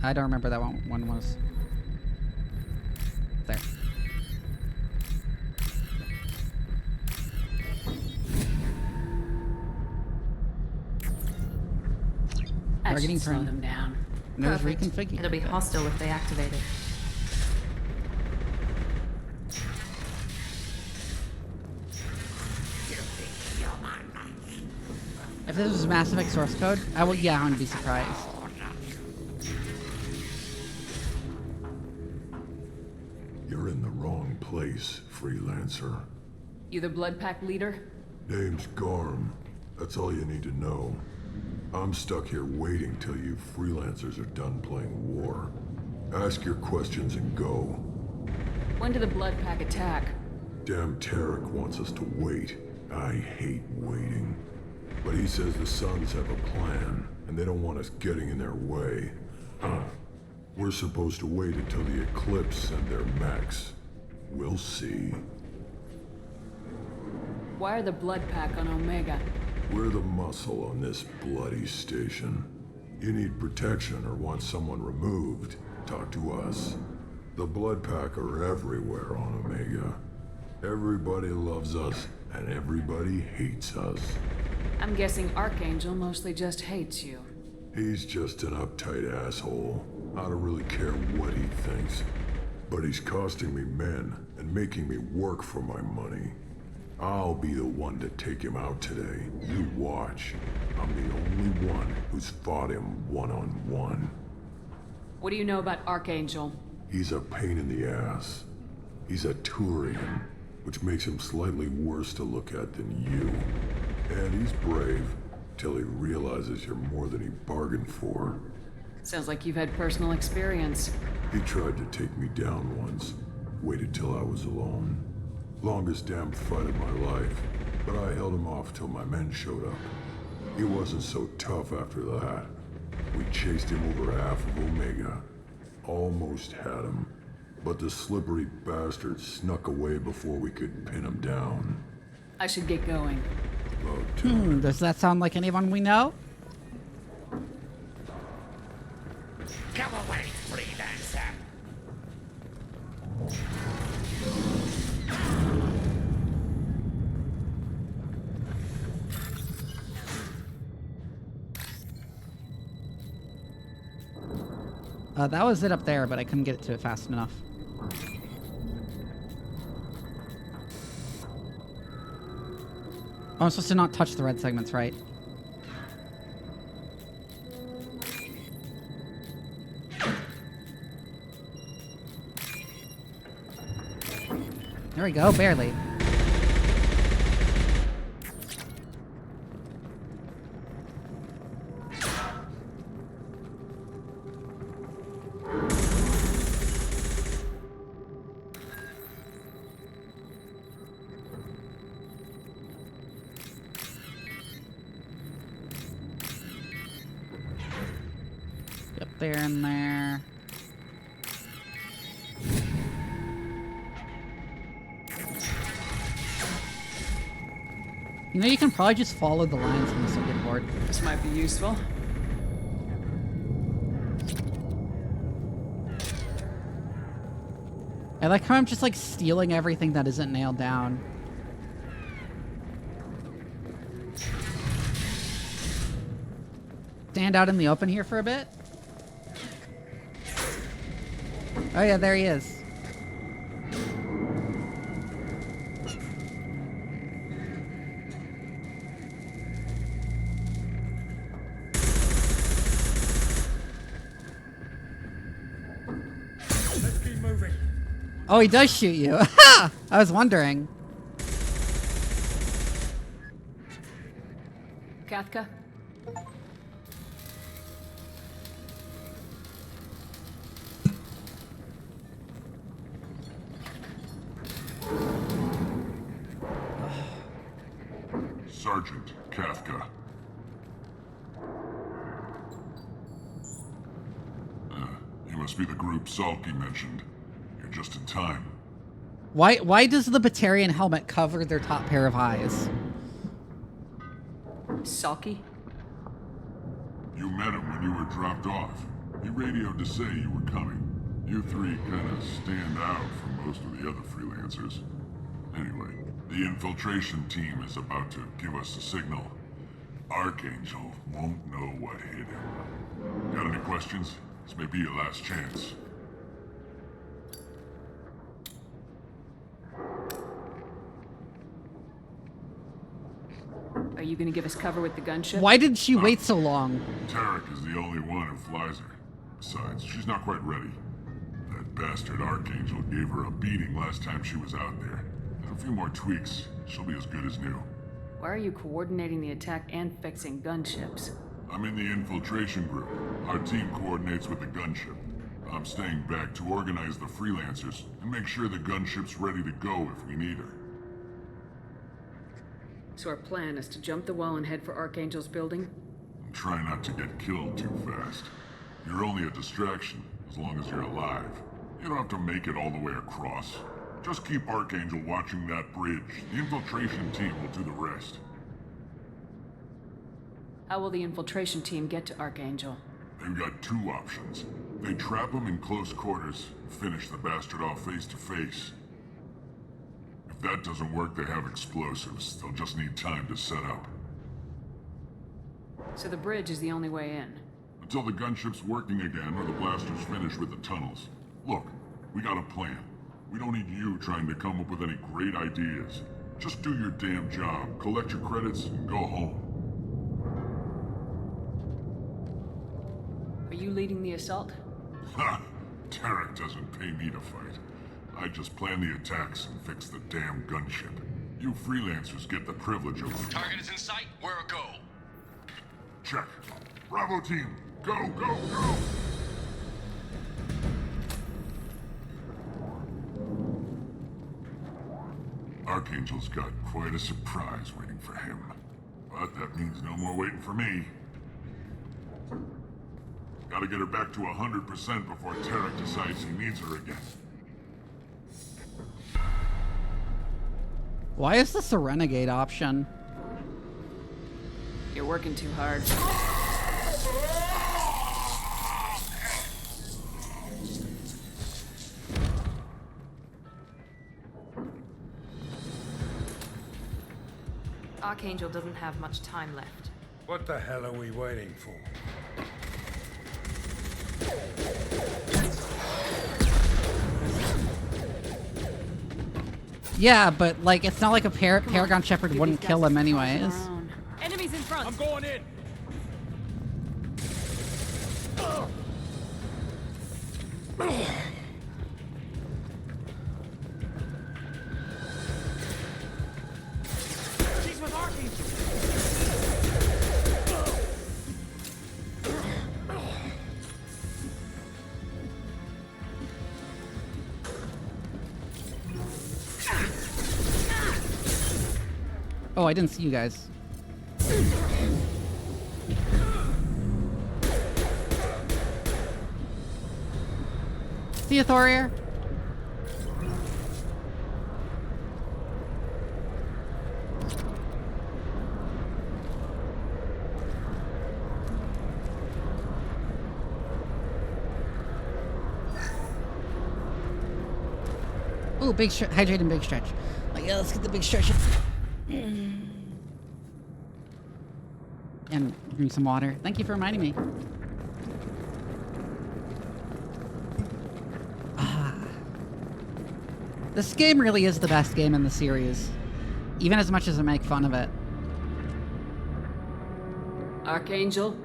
I don't remember that one was. There. Targeting slow turn. them down. There's Perfect. reconfigure. It'll be hostile if they activate it. If this was Mass Effect source code, I wouldn't be surprised. You're in the wrong place, freelancer. You the Blood Pack leader? Name's Garm. That's all you need to know. I'm stuck here waiting till you freelancers are done playing war. Ask your questions and go. When did the Blood Pack attack? Damn Tarek wants us to wait. I hate waiting. But he says the Suns have a plan, and they don't want us getting in their way. We're supposed to wait until the Eclipse send their mechs. We'll see. Why are the Blood Pack on Omega? We're the muscle on this bloody station. You need protection or want someone removed, talk to us. The Blood Pack are everywhere on Omega. Everybody loves us, and everybody hates us. I'm guessing Archangel mostly just hates you. He's just an uptight asshole. I don't really care what he thinks. But he's costing me men and making me work for my money. I'll be the one to take him out today. You watch. I'm the only one who's fought him one-on-one. What do you know about Archangel? He's a pain in the ass. He's a Turian, which makes him slightly worse to look at than you. And he's brave, till he realizes you're more than he bargained for. Sounds like you've had personal experience. He tried to take me down once. Waited till I was alone. Longest damn fight of my life, but I held him off till my men showed up. He wasn't so tough after that. We chased him over half of Omega. Almost had him, but the slippery bastard snuck away before we could pin him down. I should get going. Does that sound like anyone we know? Come away, freelancer. That was it up there, but I couldn't get it to it fast enough. Oh, I'm supposed to not touch the red segments, right? There we go, barely. Up there and there. You know, you can probably just follow the lines on the circuit board. This might be useful. I like how I'm just like stealing everything that isn't nailed down. Stand out in the open here for a bit. Oh yeah, there he is. Let's keep moving. Oh, he does shoot you. I was wondering. Kathka? Sergeant Kafka. You must be the group Salky mentioned. You're just in time. Why does the Batarian helmet cover their top pair of eyes? Salky? You met him when you were dropped off. He radioed to say you were coming. You three kind of stand out from most of the other freelancers. Anyway, the infiltration team is about to give us a signal. Archangel won't know what hit him. Got any questions? This may be your last chance. Are you gonna give us cover with the gunship? Why did she wait so long? Tarek is the only one who flies her. Besides, she's not quite ready. That bastard Archangel gave her a beating last time she was out there. And a few more tweaks, she'll be as good as new. Why are you coordinating the attack and fixing gunships? I'm in the infiltration group. Our team coordinates with the gunship. I'm staying back to organize the freelancers and make sure the gunship's ready to go if we need her. So our plan is to jump the wall and head for Archangel's building? And try not to get killed too fast. You're only a distraction, as long as you're alive. You don't have to make it all the way across. Just keep Archangel watching that bridge. The infiltration team will do the rest. How will the infiltration team get to Archangel? They've got two options. They trap him in close quarters, and finish the bastard off face to face. If that doesn't work, they have explosives. They'll just need time to set up. So the bridge is the only way in? Until the gunship's working again or the blasters finish with the tunnels. Look, we got a plan. We don't need you trying to come up with any great ideas. Just do your damn job, collect your credits, and go home. Are you leading the assault? Ha! Tarek doesn't pay me to fight. I just plan the attacks and fix the damn gunship. You freelancers get the privilege of... Target is in sight. Where a go? Check. Bravo team, go, go, go! Archangel's got quite a surprise waiting for him. But that means no more waiting for me. Gotta get her back to 100% before Tarek decides he needs her again. Why is this a renegade option? You're working too hard. Archangel doesn't have much time left. What the hell are we waiting for? Yeah, but like, it's not like a Paragon Shephard wouldn't kill him anyways. Enemies in front. I'm going in. She's with Archangel. Oh, I didn't see you guys. See you, Thorir. Ooh, big hydrate and big stretch. Like, yeah, let's get the big stretch. And drink some water. Thank you for reminding me. This game really is the best game in the series, even as much as I make fun of it. Archangel?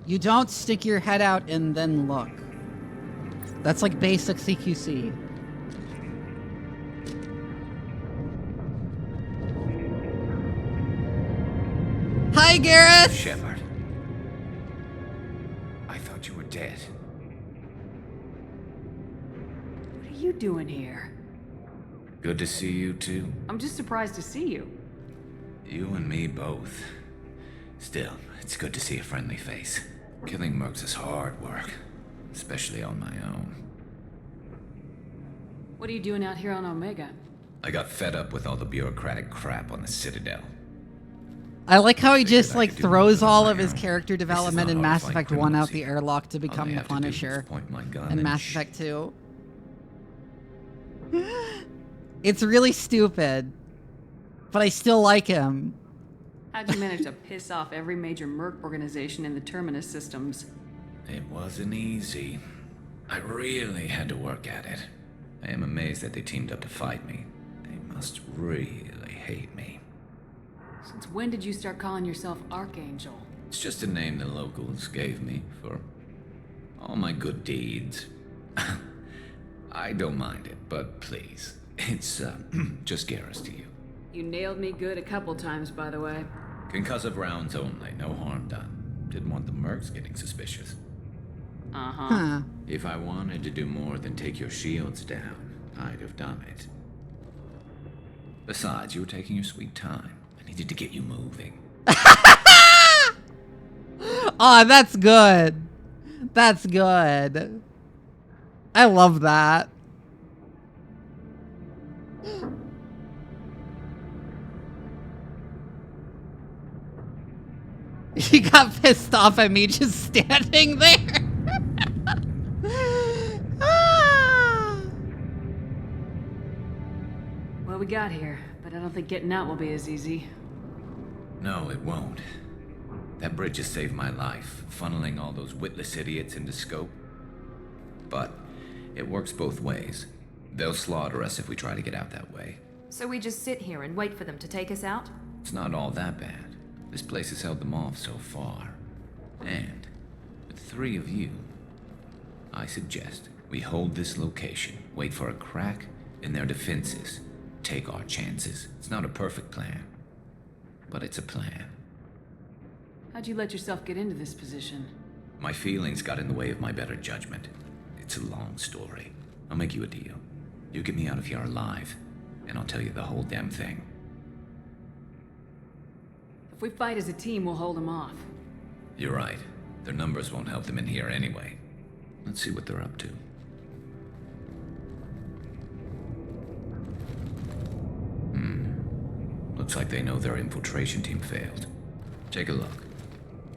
You don't stick your head out and then look. That's like basic CQC. Hi, Garrus! Shephard. I thought you were dead. What are you doing here? Good to see you too. I'm just surprised to see you. You and me both. Still, it's good to see a friendly face. Killing mercs is hard work, especially on my own. What are you doing out here on Omega? I got fed up with all the bureaucratic crap on the Citadel. I like how he just like throws all of his character development in Mass Effect 1 out the airlock to become the Punisher in Mass Effect 2. It's really stupid, but I still like him. How'd you manage to piss off every major merc organization in the Terminus systems? It wasn't easy. I really had to work at it. I am amazed that they teamed up to fight me. They must really hate me. Since when did you start calling yourself Archangel? It's just a name the locals gave me for all my good deeds. I don't mind it, but please, it's just Garrus to you. You nailed me good a couple times, by the way. Concussive rounds only, no harm done. Didn't want the mercs getting suspicious. Uh-huh. If I wanted to do more than take your shields down, I'd have done it. Besides, you were taking your sweet time. I needed to get you moving. Oh, that's good. That's good. I love that. He got pissed off at me just standing there. What we got here, but I don't think getting out will be as easy. No, it won't. That bridge has saved my life, funneling all those witless idiots into scope. But it works both ways. They'll slaughter us if we try to get out that way. So we just sit here and wait for them to take us out? It's not all that bad. This place has held them off so far. And with 3 of you, I suggest we hold this location, wait for a crack in their defenses, take our chances. It's not a perfect plan, but it's a plan. How'd you let yourself get into this position? My feelings got in the way of my better judgment. It's a long story. I'll make you a deal. You get me out of here alive, and I'll tell you the whole damn thing. If we fight as a team, we'll hold them off. You're right. Their numbers won't help them in here anyway. Let's see what they're up to. Looks like they know their infiltration team failed. Take a look.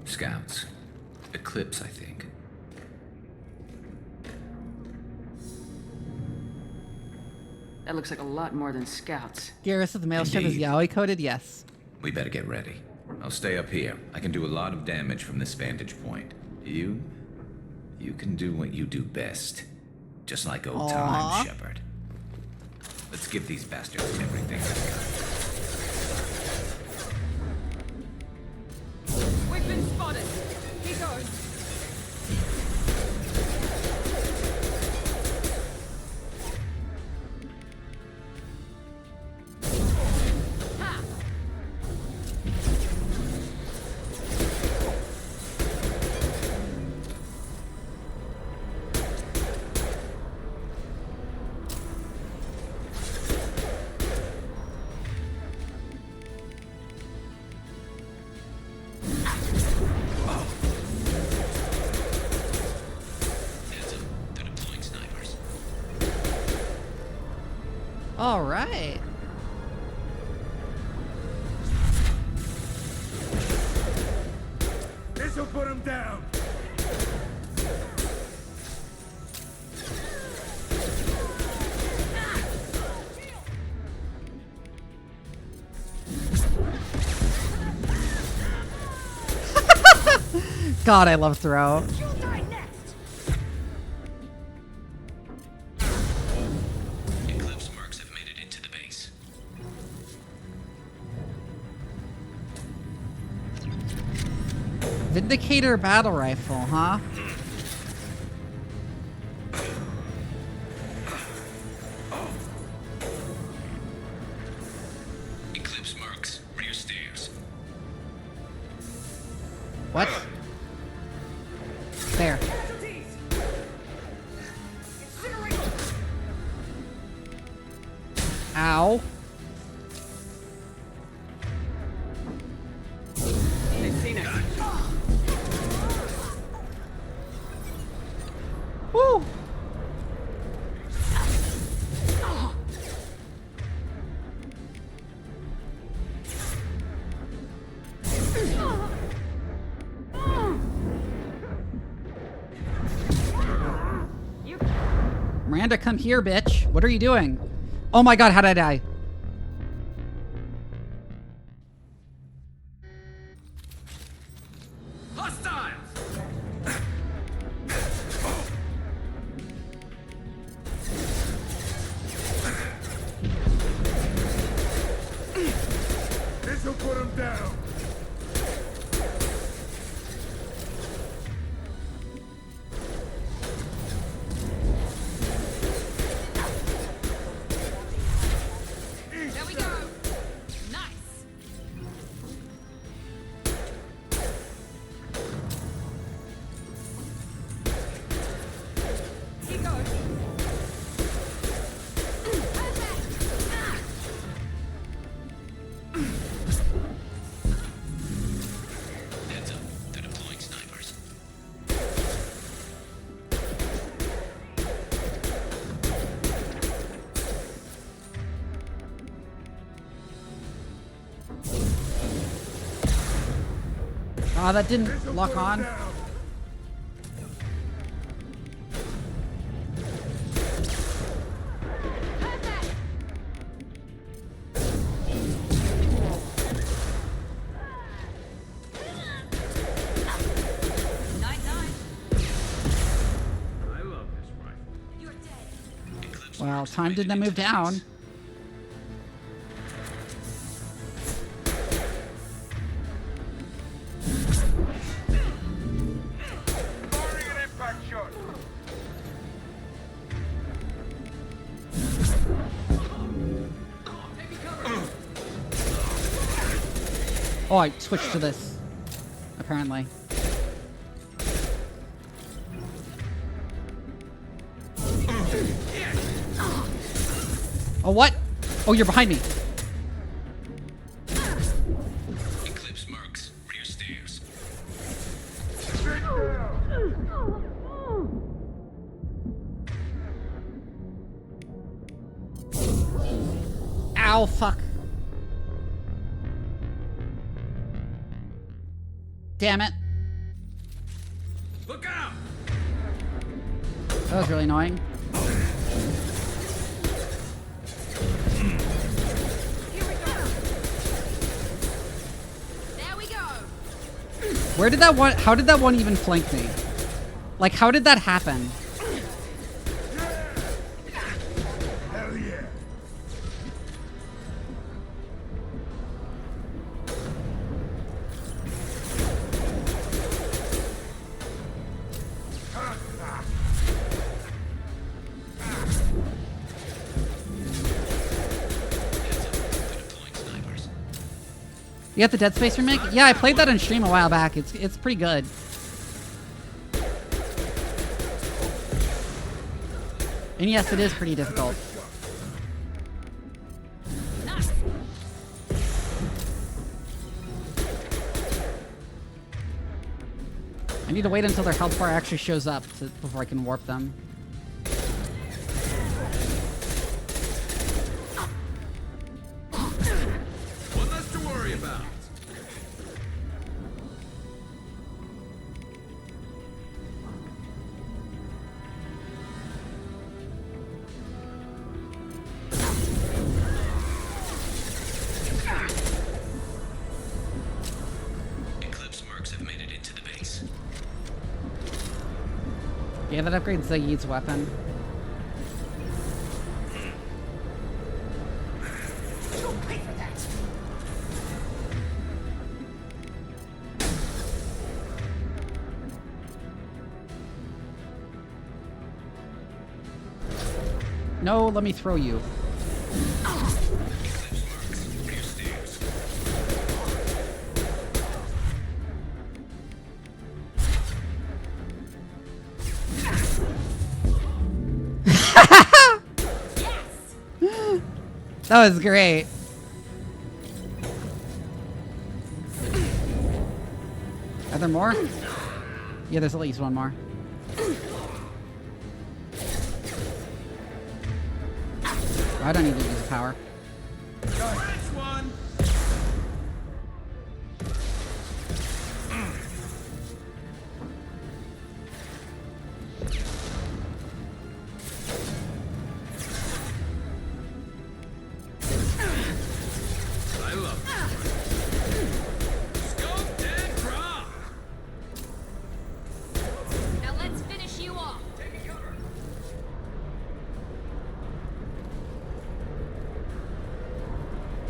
Scouts. Eclipse, I think. That looks like a lot more than scouts. Garrus of the maelstrom is yaoi coded? Yes. We better get ready. I'll stay up here. I can do a lot of damage from this vantage point. You can do what you do best. Just like old times, Shephard. Let's give these bastards everything they've got. We've been spotted. He goes. All right. This'll put him down. God, I love throw. Vindicator battle rifle, huh? Eclipse marks, rear stairs. What? There. Ow. They've seen us. Woo! Miranda, come here, bitch. What are you doing? Oh my god, how'd I die? Hostiles! This'll put him down. There we go. Nice. Here goes. Heads up, they're deploying snipers. Ah, that didn't lock on. I love this rifle. Well, time didn't move down. Firing an impact shot. Oh, I switched to this. Apparently. Oh, what? Oh, you're behind me. Eclipse marks, rear stairs. Ow, fuck. Damn it. Look out! That was really annoying. There we go. Where did that one? How did that one even flank me? Like, how did that happen? Hell yeah. You got the Dead Space remake? Yeah, I played that on stream a while back. It's pretty good. And yes, it is pretty difficult. I need to wait until their health bar actually shows up before I can warp them. One less to worry about. Eclipse marks have made it into the base. Yeah, that upgrades Zaid's weapon. Don't pay for that. No, let me throw you. That was great. Are there more? Yeah, there's at least one more. I don't need to use the power. One.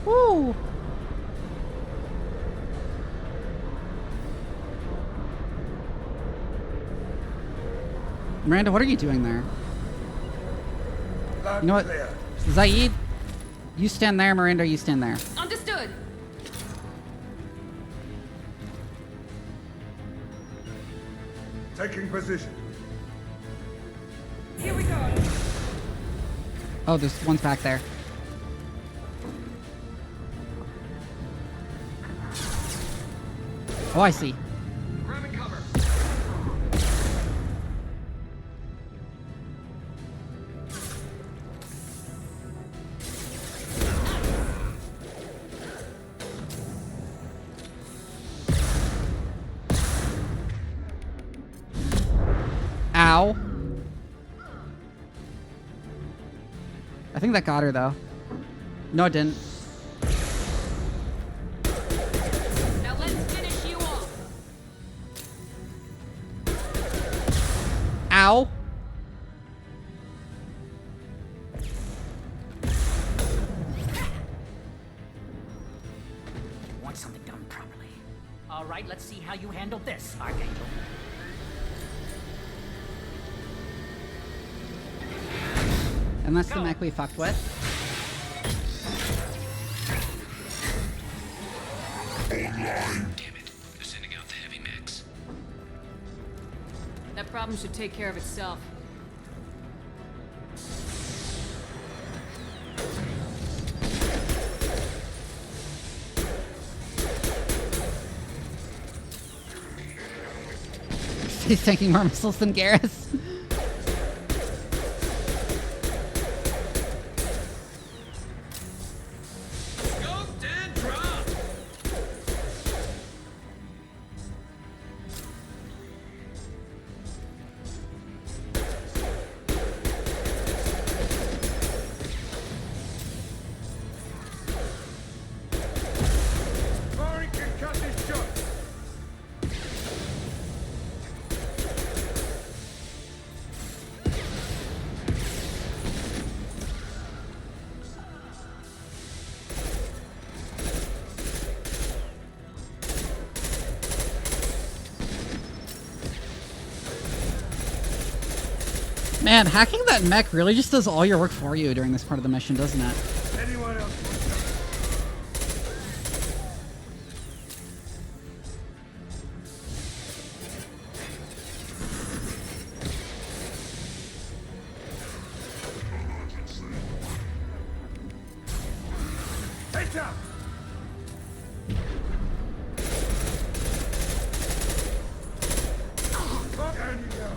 Woo! Miranda, what are you doing there? You know what? Zaid, you stand there. Miranda, you stand there. Understood. Taking position. Here we go. Oh, there's one's back there. Oh, I see. Grabbing cover. Ow. I think that got her, though. No, it didn't. Now let's finish you off. Ow. Want something done properly. All right, let's see how you handle this, Archangel. And that's the mech we fucked with. Damn it. They're sending out the heavy mechs. That problem should take care of itself. He's taking more missiles than Garrus. Man, hacking that mech really just does all your work for you during this part of the mission, doesn't it? Anyone else? Heads up! Down you go.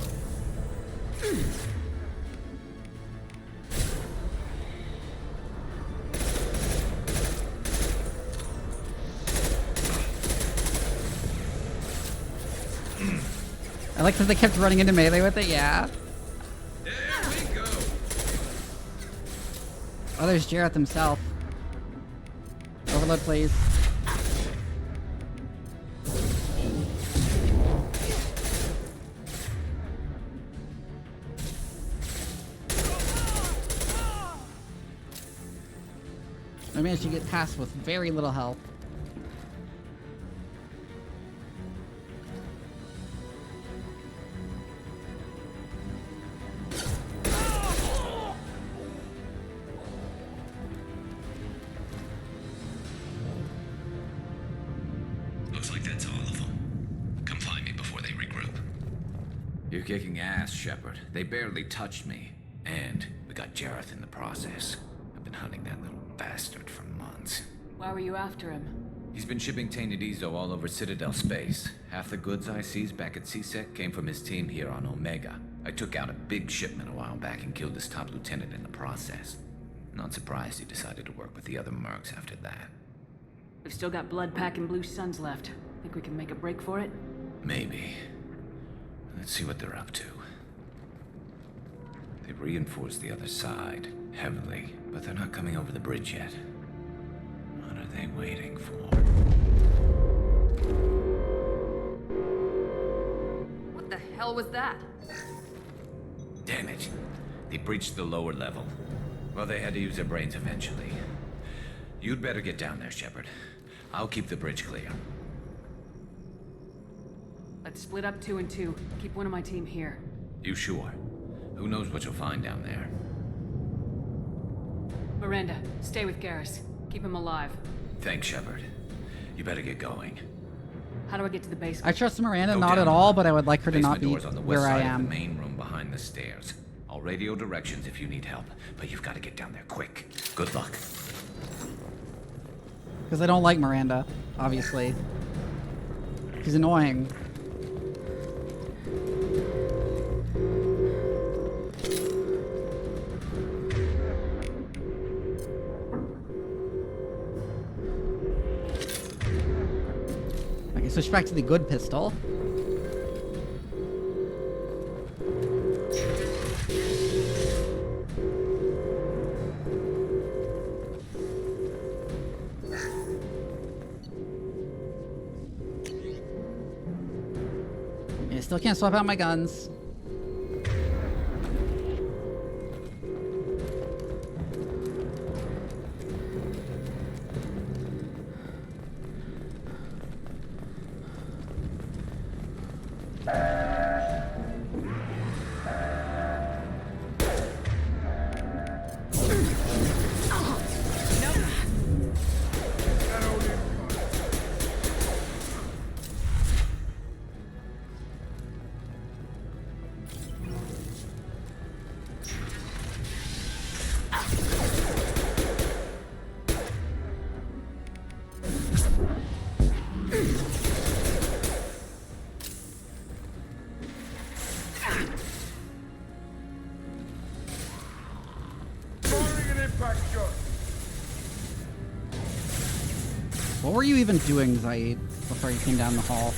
I like that they kept running into melee with it, yeah. There we go. Oh, there's Jareth himself. Overload, please. I managed to get past with very little health. Looks like that's all of them. Come find me before they regroup. You're kicking ass, Shephard. They barely touched me. And we got Jareth in the process. I've been hunting that little bastard for months. Why were you after him? He's been shipping tainted Ezo all over Citadel space. Half the goods I seized back at CSEC came from his team here on Omega. I took out a big shipment a while back and killed his top lieutenant in the process. Not surprised he decided to work with the other mercs after that. We've still got Blood Pack and Blue Suns left. Think we can make a break for it? Maybe. Let's see what they're up to. They've reinforced the other side, heavily, but they're not coming over the bridge yet. What are they waiting for? What the hell was that? Damn it. They breached the lower level. Well, they had to use their brains eventually. You'd better get down there, Shephard. I'll keep the bridge clear. Let's split up 2 and 2. Keep one of my team here. You sure? Who knows what you'll find down there? Miranda, stay with Garrus. Keep him alive. Thanks, Shephard. You better get going. How do I get to the basement? I trust Miranda Go not down at all, but I would like her to not basement be door's on the west where I side of am. the main room behind the stairs. I'll radio directions if you need help, but you've got to get down there quick. Good luck. Because I don't like Miranda, obviously. She's annoying. Okay, switch back to the good pistol. I still can't swap out my guns. What were you even doing, Zaid, before you came down the hall?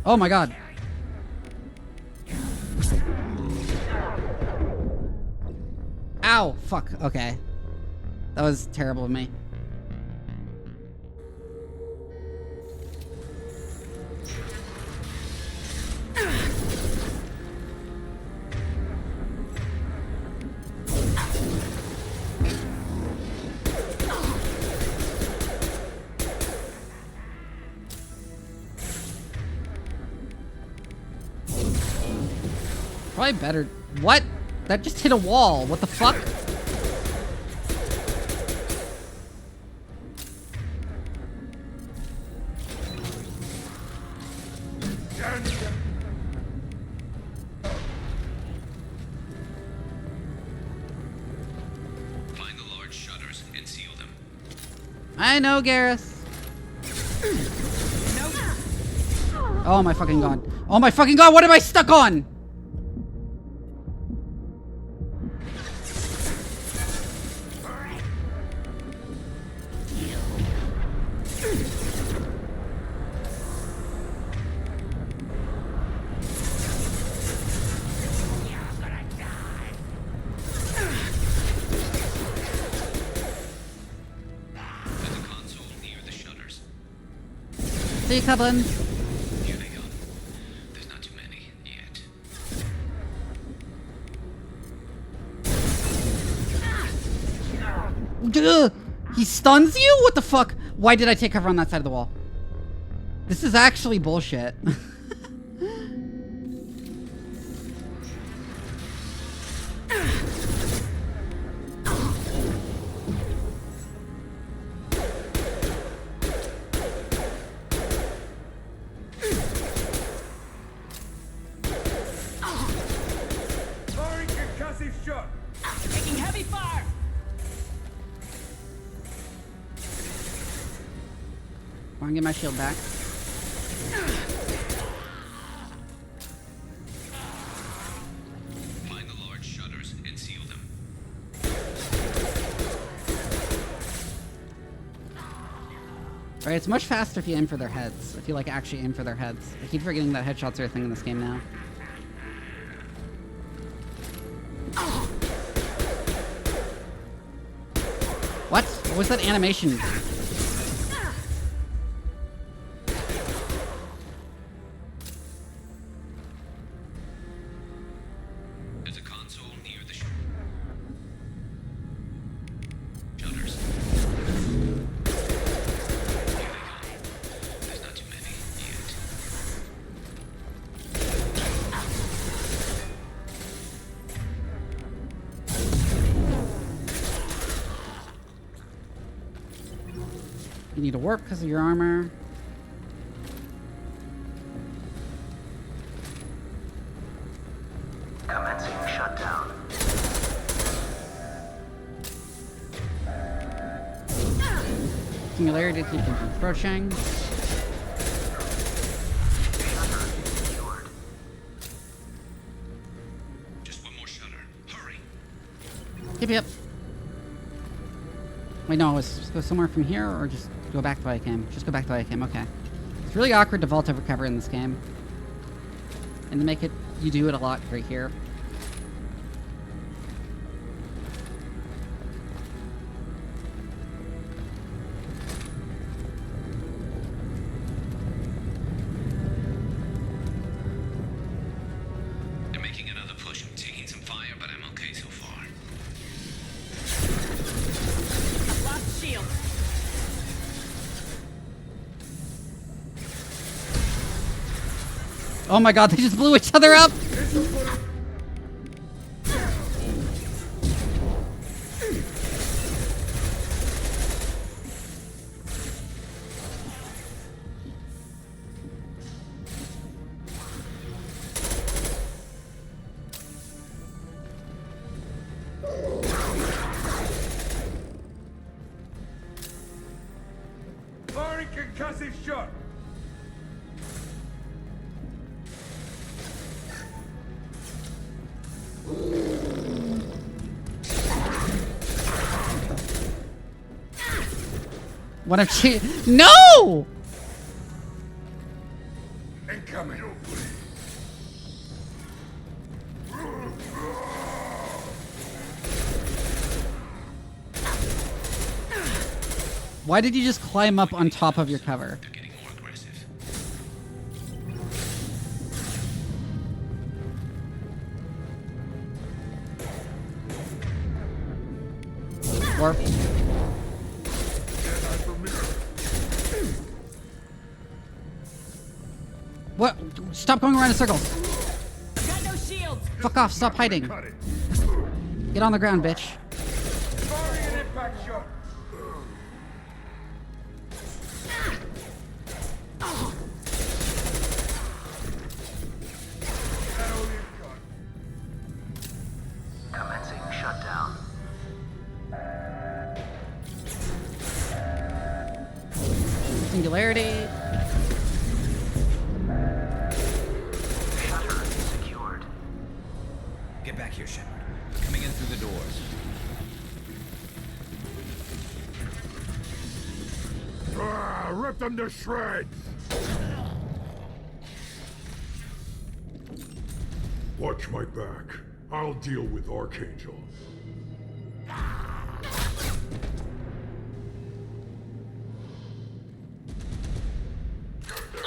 Oh my god. Ow! Fuck. Okay. That was terrible of me. Probably better. What? That just hit a wall. What the fuck? Find the large shutters and seal them. I know, Garrus. Oh my fucking god. Oh my fucking god, what am I stuck on? See you, Cublin. Here they go. There's not too many yet. Ugh, he stuns you? What the fuck? Why did I take cover on that side of the wall? This is actually bullshit. Taking heavy fire! I want to get my shield back. Find the large shutters and seal them. Right, it's much faster if you aim for their heads. If you like actually aim for their heads. I keep forgetting that headshots are a thing in this game now. What? What was that animation? There's a console near the shutters. There's not too many yet. You need to warp because of your armor. Commencing shutdown. Singularity to keep them from approaching. Just one more shutter. Hurry. Yep. Wait, no, let's go somewhere from here or just go back to where I came. Just go back to where I came, okay. It's really awkward to vault over cover in this game. And to make it, you do it a lot right here. They're making another push. I'm taking some fire, but I'm okay so far. Lost shield. Oh my god, they just blew each other up! Firing concussive shot. What a No! Incoming. Why did you just climb up on top of your cover? They're getting more aggressive. Warp. What? Stop going around in circles. Got no shields. Fuck off, stop hiding. Get on the ground, bitch. Firing an impact shot. Commencing shutdown. Singularity. Shutter secured. Get back here, Shephard. Coming in through the doors. Rip them to shreds! Watch my back. I'll deal with Archangel.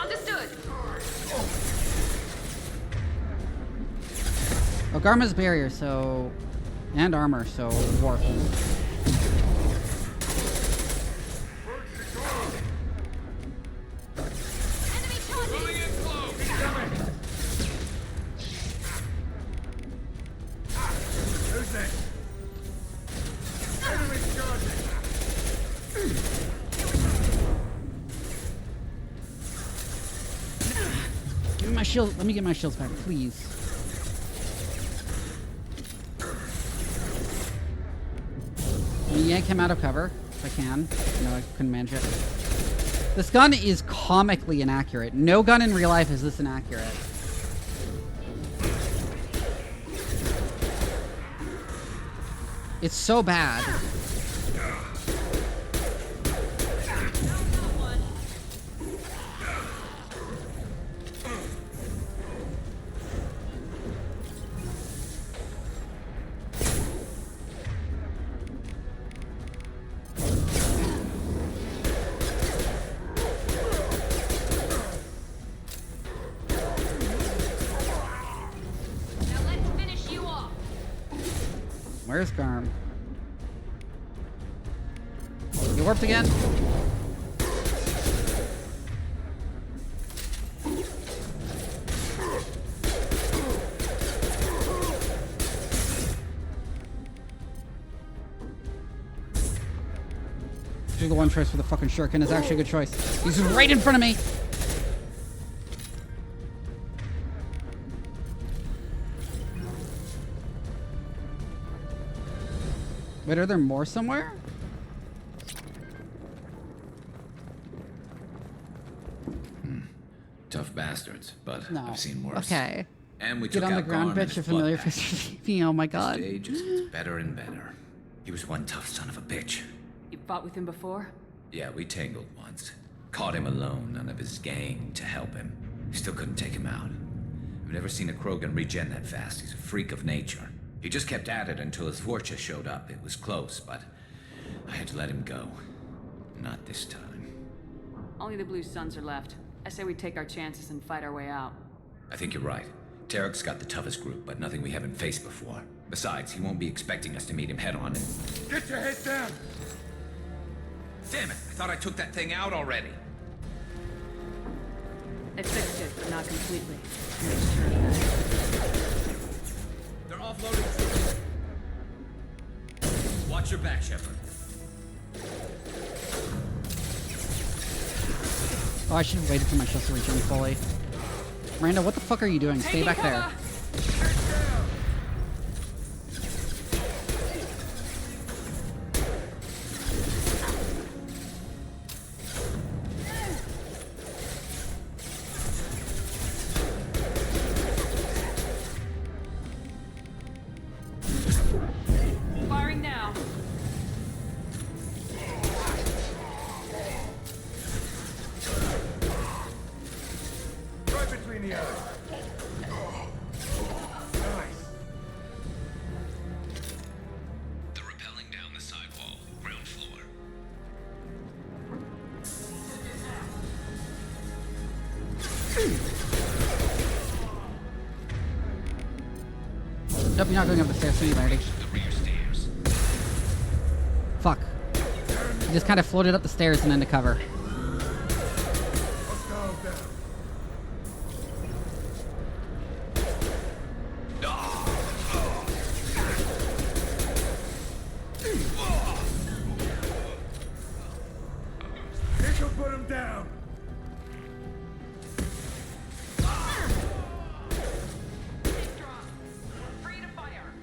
Understood. Oh, Garma's barrier, so... And armor, so warp. Who's next? Enemy charging. Give me my shield. Let me get my shields back, please. Let me yank him out of cover, if I can. No, I couldn't manage it. This gun is comically inaccurate. No gun in real life is this inaccurate. It's so bad. Where's Garm? You warped again? The one choice for the fucking shuriken is actually a good choice. He's right in front of me. Wait, are there more somewhere? Tough bastards, but No. I've seen worse. Okay. And we Get took on the out ground, Garm and bitch. his You're familiar blood face with me. Oh my god. This day just gets better and better. He was one tough son of a bitch. You fought with him before? Yeah, we tangled once. Caught him alone, none of his gang to help him. Still couldn't take him out. I've never seen a Krogan regen that fast. He's a freak of nature. He just kept at it until his Vorcha showed up. It was close, but I had to let him go. Not this time. Only the Blue Suns are left. I say we take our chances and fight our way out. I think you're right. Tarek's got the toughest group, but nothing we haven't faced before. Besides, he won't be expecting us to meet him head-on and... Get your head down! Damn it! I thought I took that thing out already. They fixed it, but not completely. They're offloading. Watch your back, Shepherd. Oh, I should have waited for my shields to return fully. Miranda, what the fuck are you doing? Stay back there. Firing now. Right between the eyes. Nice. They're rappelling down the side wall, ground floor. Nope, you're not going up the stairs anyway. The rear stairs. Fuck. He just kind of floated up the stairs and into cover. Hostiles down. This'll put him down. Free to fire.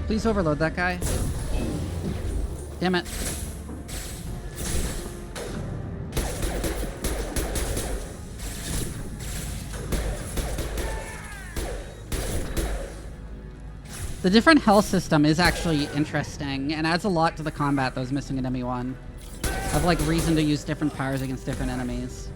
Please overload that guy. Damn it. The different health system is actually interesting and adds a lot to the combat that was missing in ME1. Of like reason to use different powers against different enemies.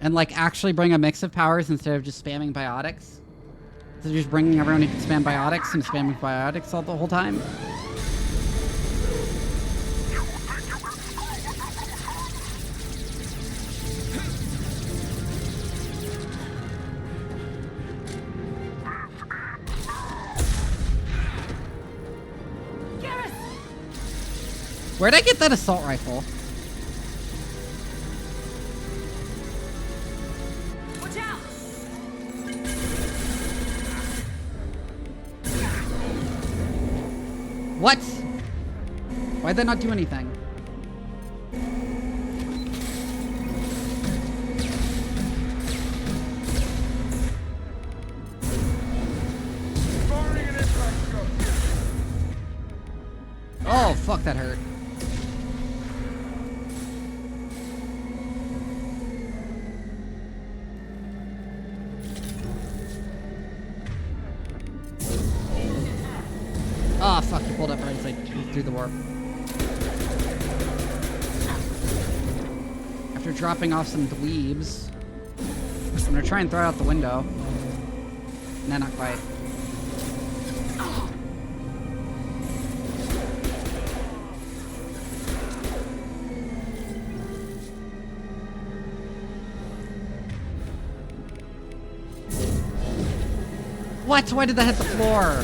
And like actually bring a mix of powers instead of just spamming biotics. So just bringing everyone who can spam biotics and spamming biotics all the whole time. Where'd I get that assault rifle? Watch out! What? Why'd that not do anything? Firing an impact shot. Oh, fuck, that hurt. Oh, fuck, he pulled up right as I threw the warp. After dropping off some dweebs, I'm gonna try and throw it out the window. Nah, not quite. What? Why did that hit the floor?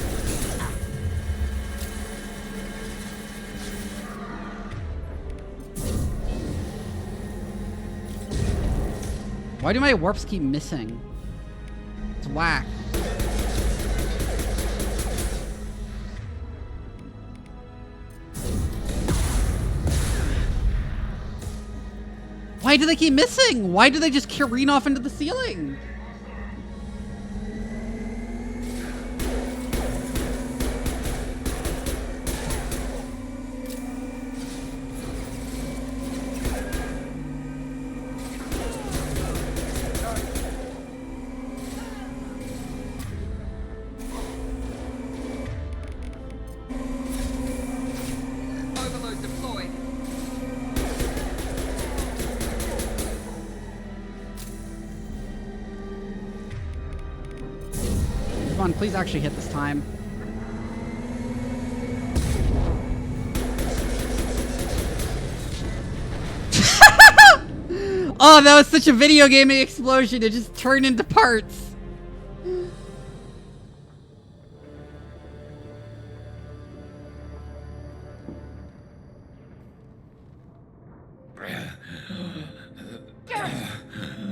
Why do my warps keep missing? It's whack. Why do they keep missing? Why do they just careen off into the ceiling? Overload deployed. Come on, please actually hit this time. Oh, that was such a video gaming explosion. It just turned into parts.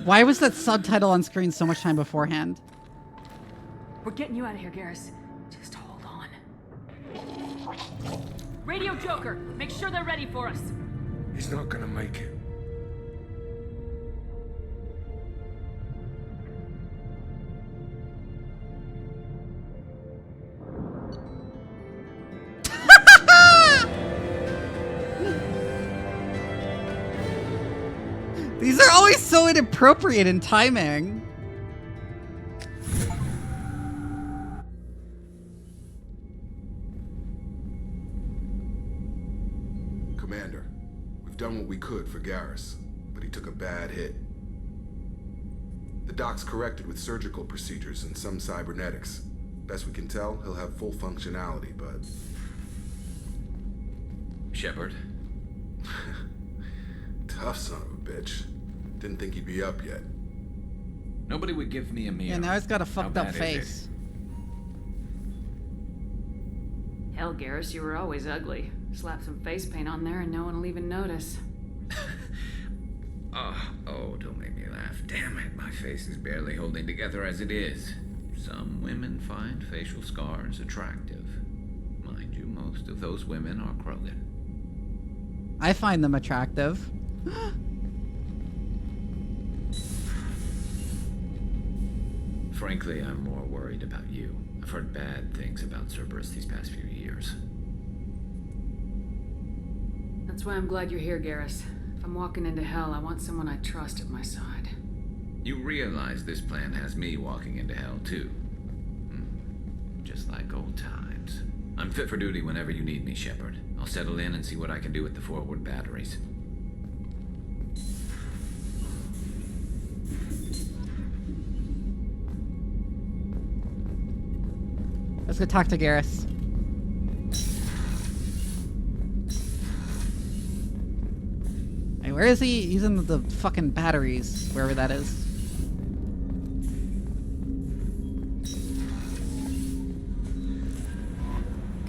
Why was that subtitle on screen so much time beforehand? We're getting you out of here, Garrus. Just hold on. Radio Joker, make sure they're ready for us. He's not gonna make it. These are always so inappropriate in timing. Commander, we've done what we could for Garrus, but he took a bad hit. The doc's corrected with surgical procedures and some cybernetics. Best we can tell, he'll have full functionality, but... Shephard? Tough son of a bitch. Didn't think he'd be up yet. Nobody would give me a meal. Yeah, now he's got a fucked up bad is face. Hell, Garrus, you were always ugly. Slap some face paint on there and no one will even notice. Oh, don't make me laugh. Damn it, my face is barely holding together as it is. Some women find facial scars attractive. Mind you, most of those women are Krogan. I find them attractive. Frankly, I'm more worried about you. I've heard bad things about Cerberus these past few years. That's why I'm glad you're here, Garrus. If I'm walking into hell, I want someone I trust at my side. You realize this plan has me walking into hell, too. Just like old times. I'm fit for duty whenever you need me, Shephard. I'll settle in and see what I can do with the forward batteries. Let's go talk to Garrus. Hey, where is he? He's in the fucking batteries, wherever that is.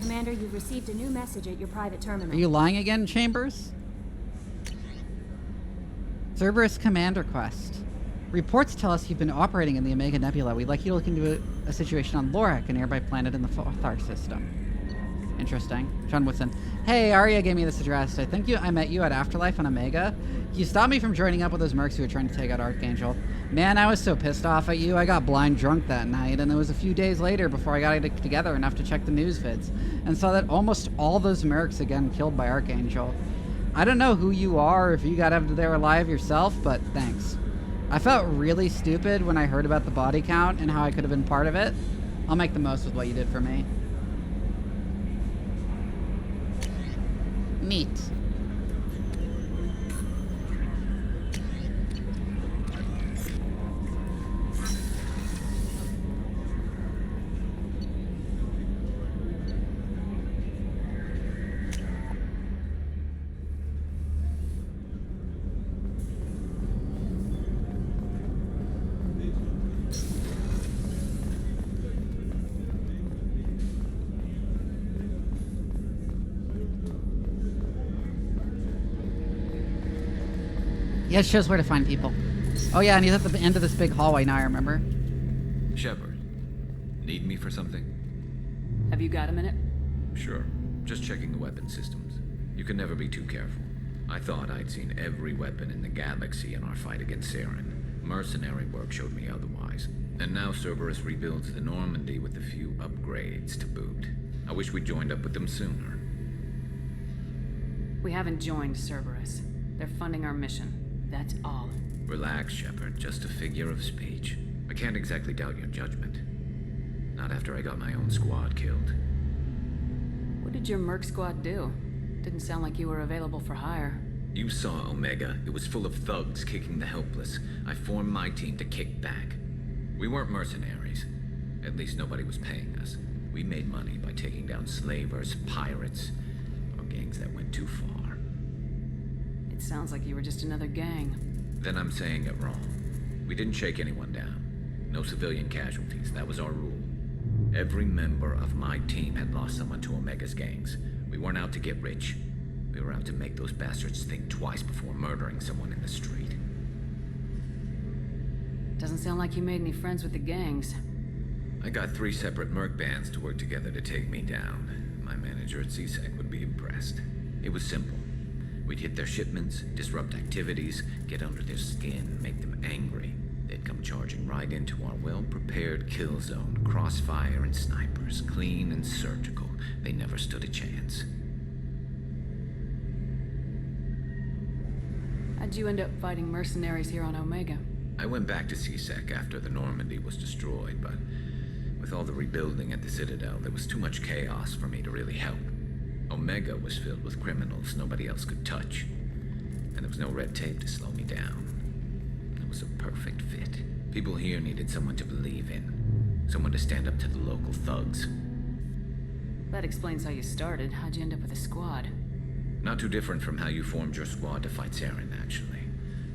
Commander, you've received a new message at your private terminal. Are you lying again, Chambers? Cerberus Commander Quest. Reports tell us you've been operating in the Omega Nebula. We'd like you to look into a situation on Lorak, a nearby planet in the Fothar system. Interesting. John Woodson. Hey, Arya gave me this address. I think I met you at Afterlife on Omega. You stopped me from joining up with those mercs who were trying to take out Archangel. Man, I was so pissed off at you. I got blind drunk that night, and it was a few days later before I got it together enough to check the news vids, and saw that almost all those mercs again killed by Archangel. I don't know who you are, if you got out there alive yourself, but thanks. I felt really stupid when I heard about the body count and how I could have been part of it. I'll make the most with what you did for me. Neat. Yeah, it shows where to find people. Oh yeah, and he's at the end of this big hallway now, I remember. Shepard, need me for something? Have you got a minute? Sure. Just checking the weapon systems. You can never be too careful. I thought I'd seen every weapon in the galaxy in our fight against Saren. Mercenary work showed me otherwise. And now Cerberus rebuilds the Normandy with a few upgrades to boot. I wish we'd joined up with them sooner. We haven't joined Cerberus. They're funding our mission. That's all. Relax, Shepard. Just a figure of speech. I can't exactly doubt your judgment. Not after I got my own squad killed. What did your merc squad do? Didn't sound like you were available for hire. You saw Omega. It was full of thugs kicking the helpless. I formed my team to kick back. We weren't mercenaries. At least nobody was paying us. We made money by taking down slavers, pirates, or gangs that went too far. It sounds like you were just another gang. Then I'm saying it wrong. We didn't shake anyone down. No civilian casualties. That was our rule. Every member of my team had lost someone to Omega's gangs. We weren't out to get rich. We were out to make those bastards think twice before murdering someone in the street. Doesn't sound like you made any friends with the gangs. I got 3 separate merc bands to work together to take me down. My manager at CSEC would be impressed. It was simple. We'd hit their shipments, disrupt activities, get under their skin, make them angry. They'd come charging right into our well-prepared kill zone, crossfire and snipers, clean and surgical. They never stood a chance. How'd you end up fighting mercenaries here on Omega? I went back to CSEC after the Normandy was destroyed, but with all the rebuilding at the Citadel, there was too much chaos for me to really help. Omega was filled with criminals nobody else could touch, and there was no red tape to slow me down. It was a perfect fit. People here needed someone to believe in, someone to stand up to the local thugs. That explains how you started. How'd you end up with a squad? Not too different from how you formed your squad to fight Saren, actually.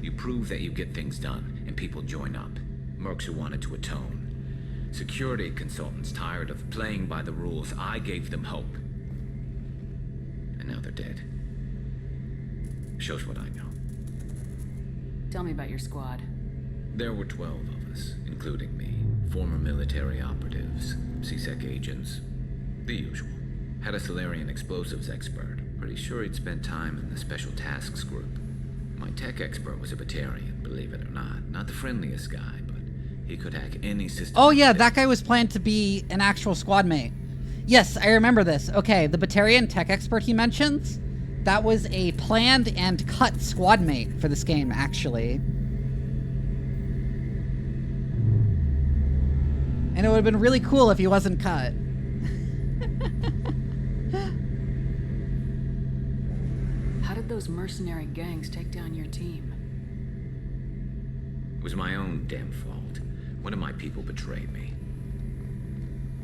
You prove that you get things done, and people join up. Mercs who wanted to atone. Security consultants tired of playing by the rules. I gave them hope. And now they're dead. Shows what I know. Tell me about your squad. There were 12 of us, including me. Former military operatives, CSEC agents, the usual. Had a Solarian explosives expert. Pretty sure he'd spent time in the Special Tasks Group. My tech expert was a Batarian, believe it or not. Not the friendliest guy, but he could hack any system. Oh yeah, that guy was planned to be an actual squad mate. Yes, I remember this. Okay, the Batarian tech expert he mentions, that was a planned and cut squad mate for this game, actually. And it would have been really cool if he wasn't cut. How did those mercenary gangs take down your team? It was my own damn fault. One of my people betrayed me.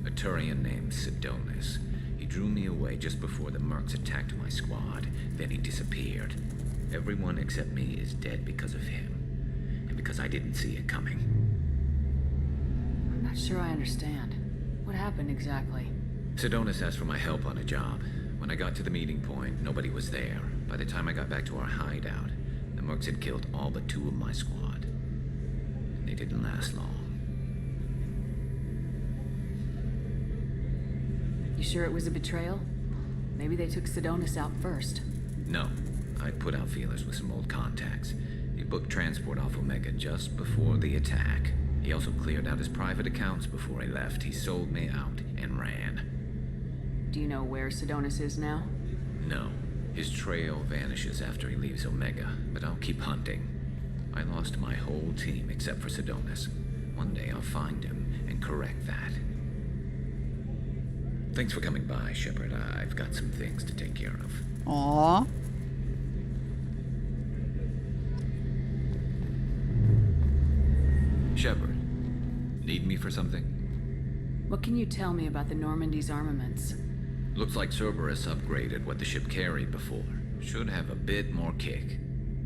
A Turian named Sidonis. He drew me away just before the mercs attacked my squad. Then he disappeared. Everyone except me is dead because of him. And because I didn't see it coming. I'm not sure I understand. What happened exactly? Sidonis asked for my help on a job. When I got to the meeting point, nobody was there. By the time I got back to our hideout, the mercs had killed all but 2 of my squad. And they didn't last long. You sure it was a betrayal? Maybe they took Sidonis out first. No. I put out feelers with some old contacts. He booked transport off Omega just before the attack. He also cleared out his private accounts before he left. He sold me out and ran. Do you know where Sidonis is now? No. His trail vanishes after he leaves Omega, but I'll keep hunting. I lost my whole team except for Sidonis. One day I'll find him and correct that. Thanks for coming by, Shepard. I've got some things to take care of. Aww. Shepard, need me for something? What can you tell me about the Normandy's armaments? Looks like Cerberus upgraded what the ship carried before. Should have a bit more kick.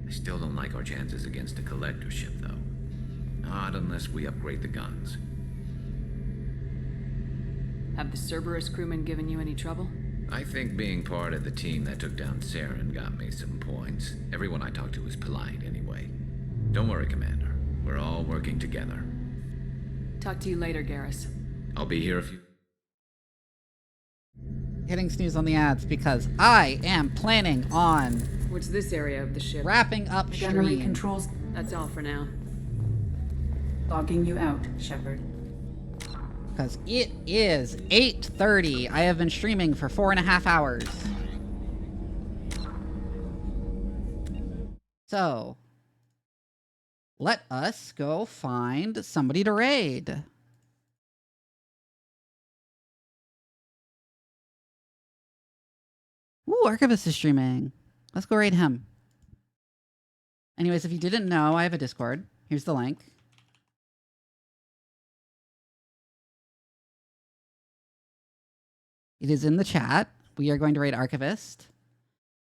I still don't like our chances against a collector ship, though. Not unless we upgrade the guns. Have the Cerberus crewmen given you any trouble? I think being part of the team that took down Saren got me some points. Everyone I talked to was polite anyway. Don't worry, Commander. We're all working together. Talk to you later, Garrus. I'll be here if you... Hitting snooze on the ads because I am planning on... What's this area of the ship? Wrapping up Generate stream. controls. That's all for now. Logging you out, Shephard. Because it is 8:30. I have been streaming for 4.5 hours. So, let us go find somebody to raid. Ooh, Archivist is streaming. Let's go raid him. Anyways, if you didn't know, I have a Discord. Here's the link. It is in the chat. We are going to raid Archivist.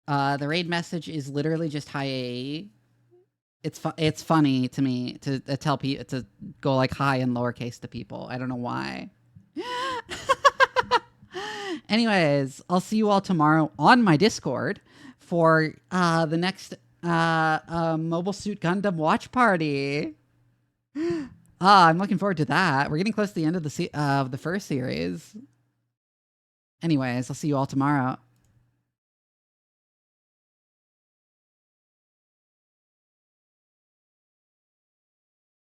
The raid message is literally just hi. It's funny to me to tell people to go like hi in lowercase to people. I don't know why. Anyways, I'll see you all tomorrow on my Discord for the next Mobile Suit Gundam watch party. I'm looking forward to that. We're getting close to the end of the first series. Anyways, I'll see you all tomorrow.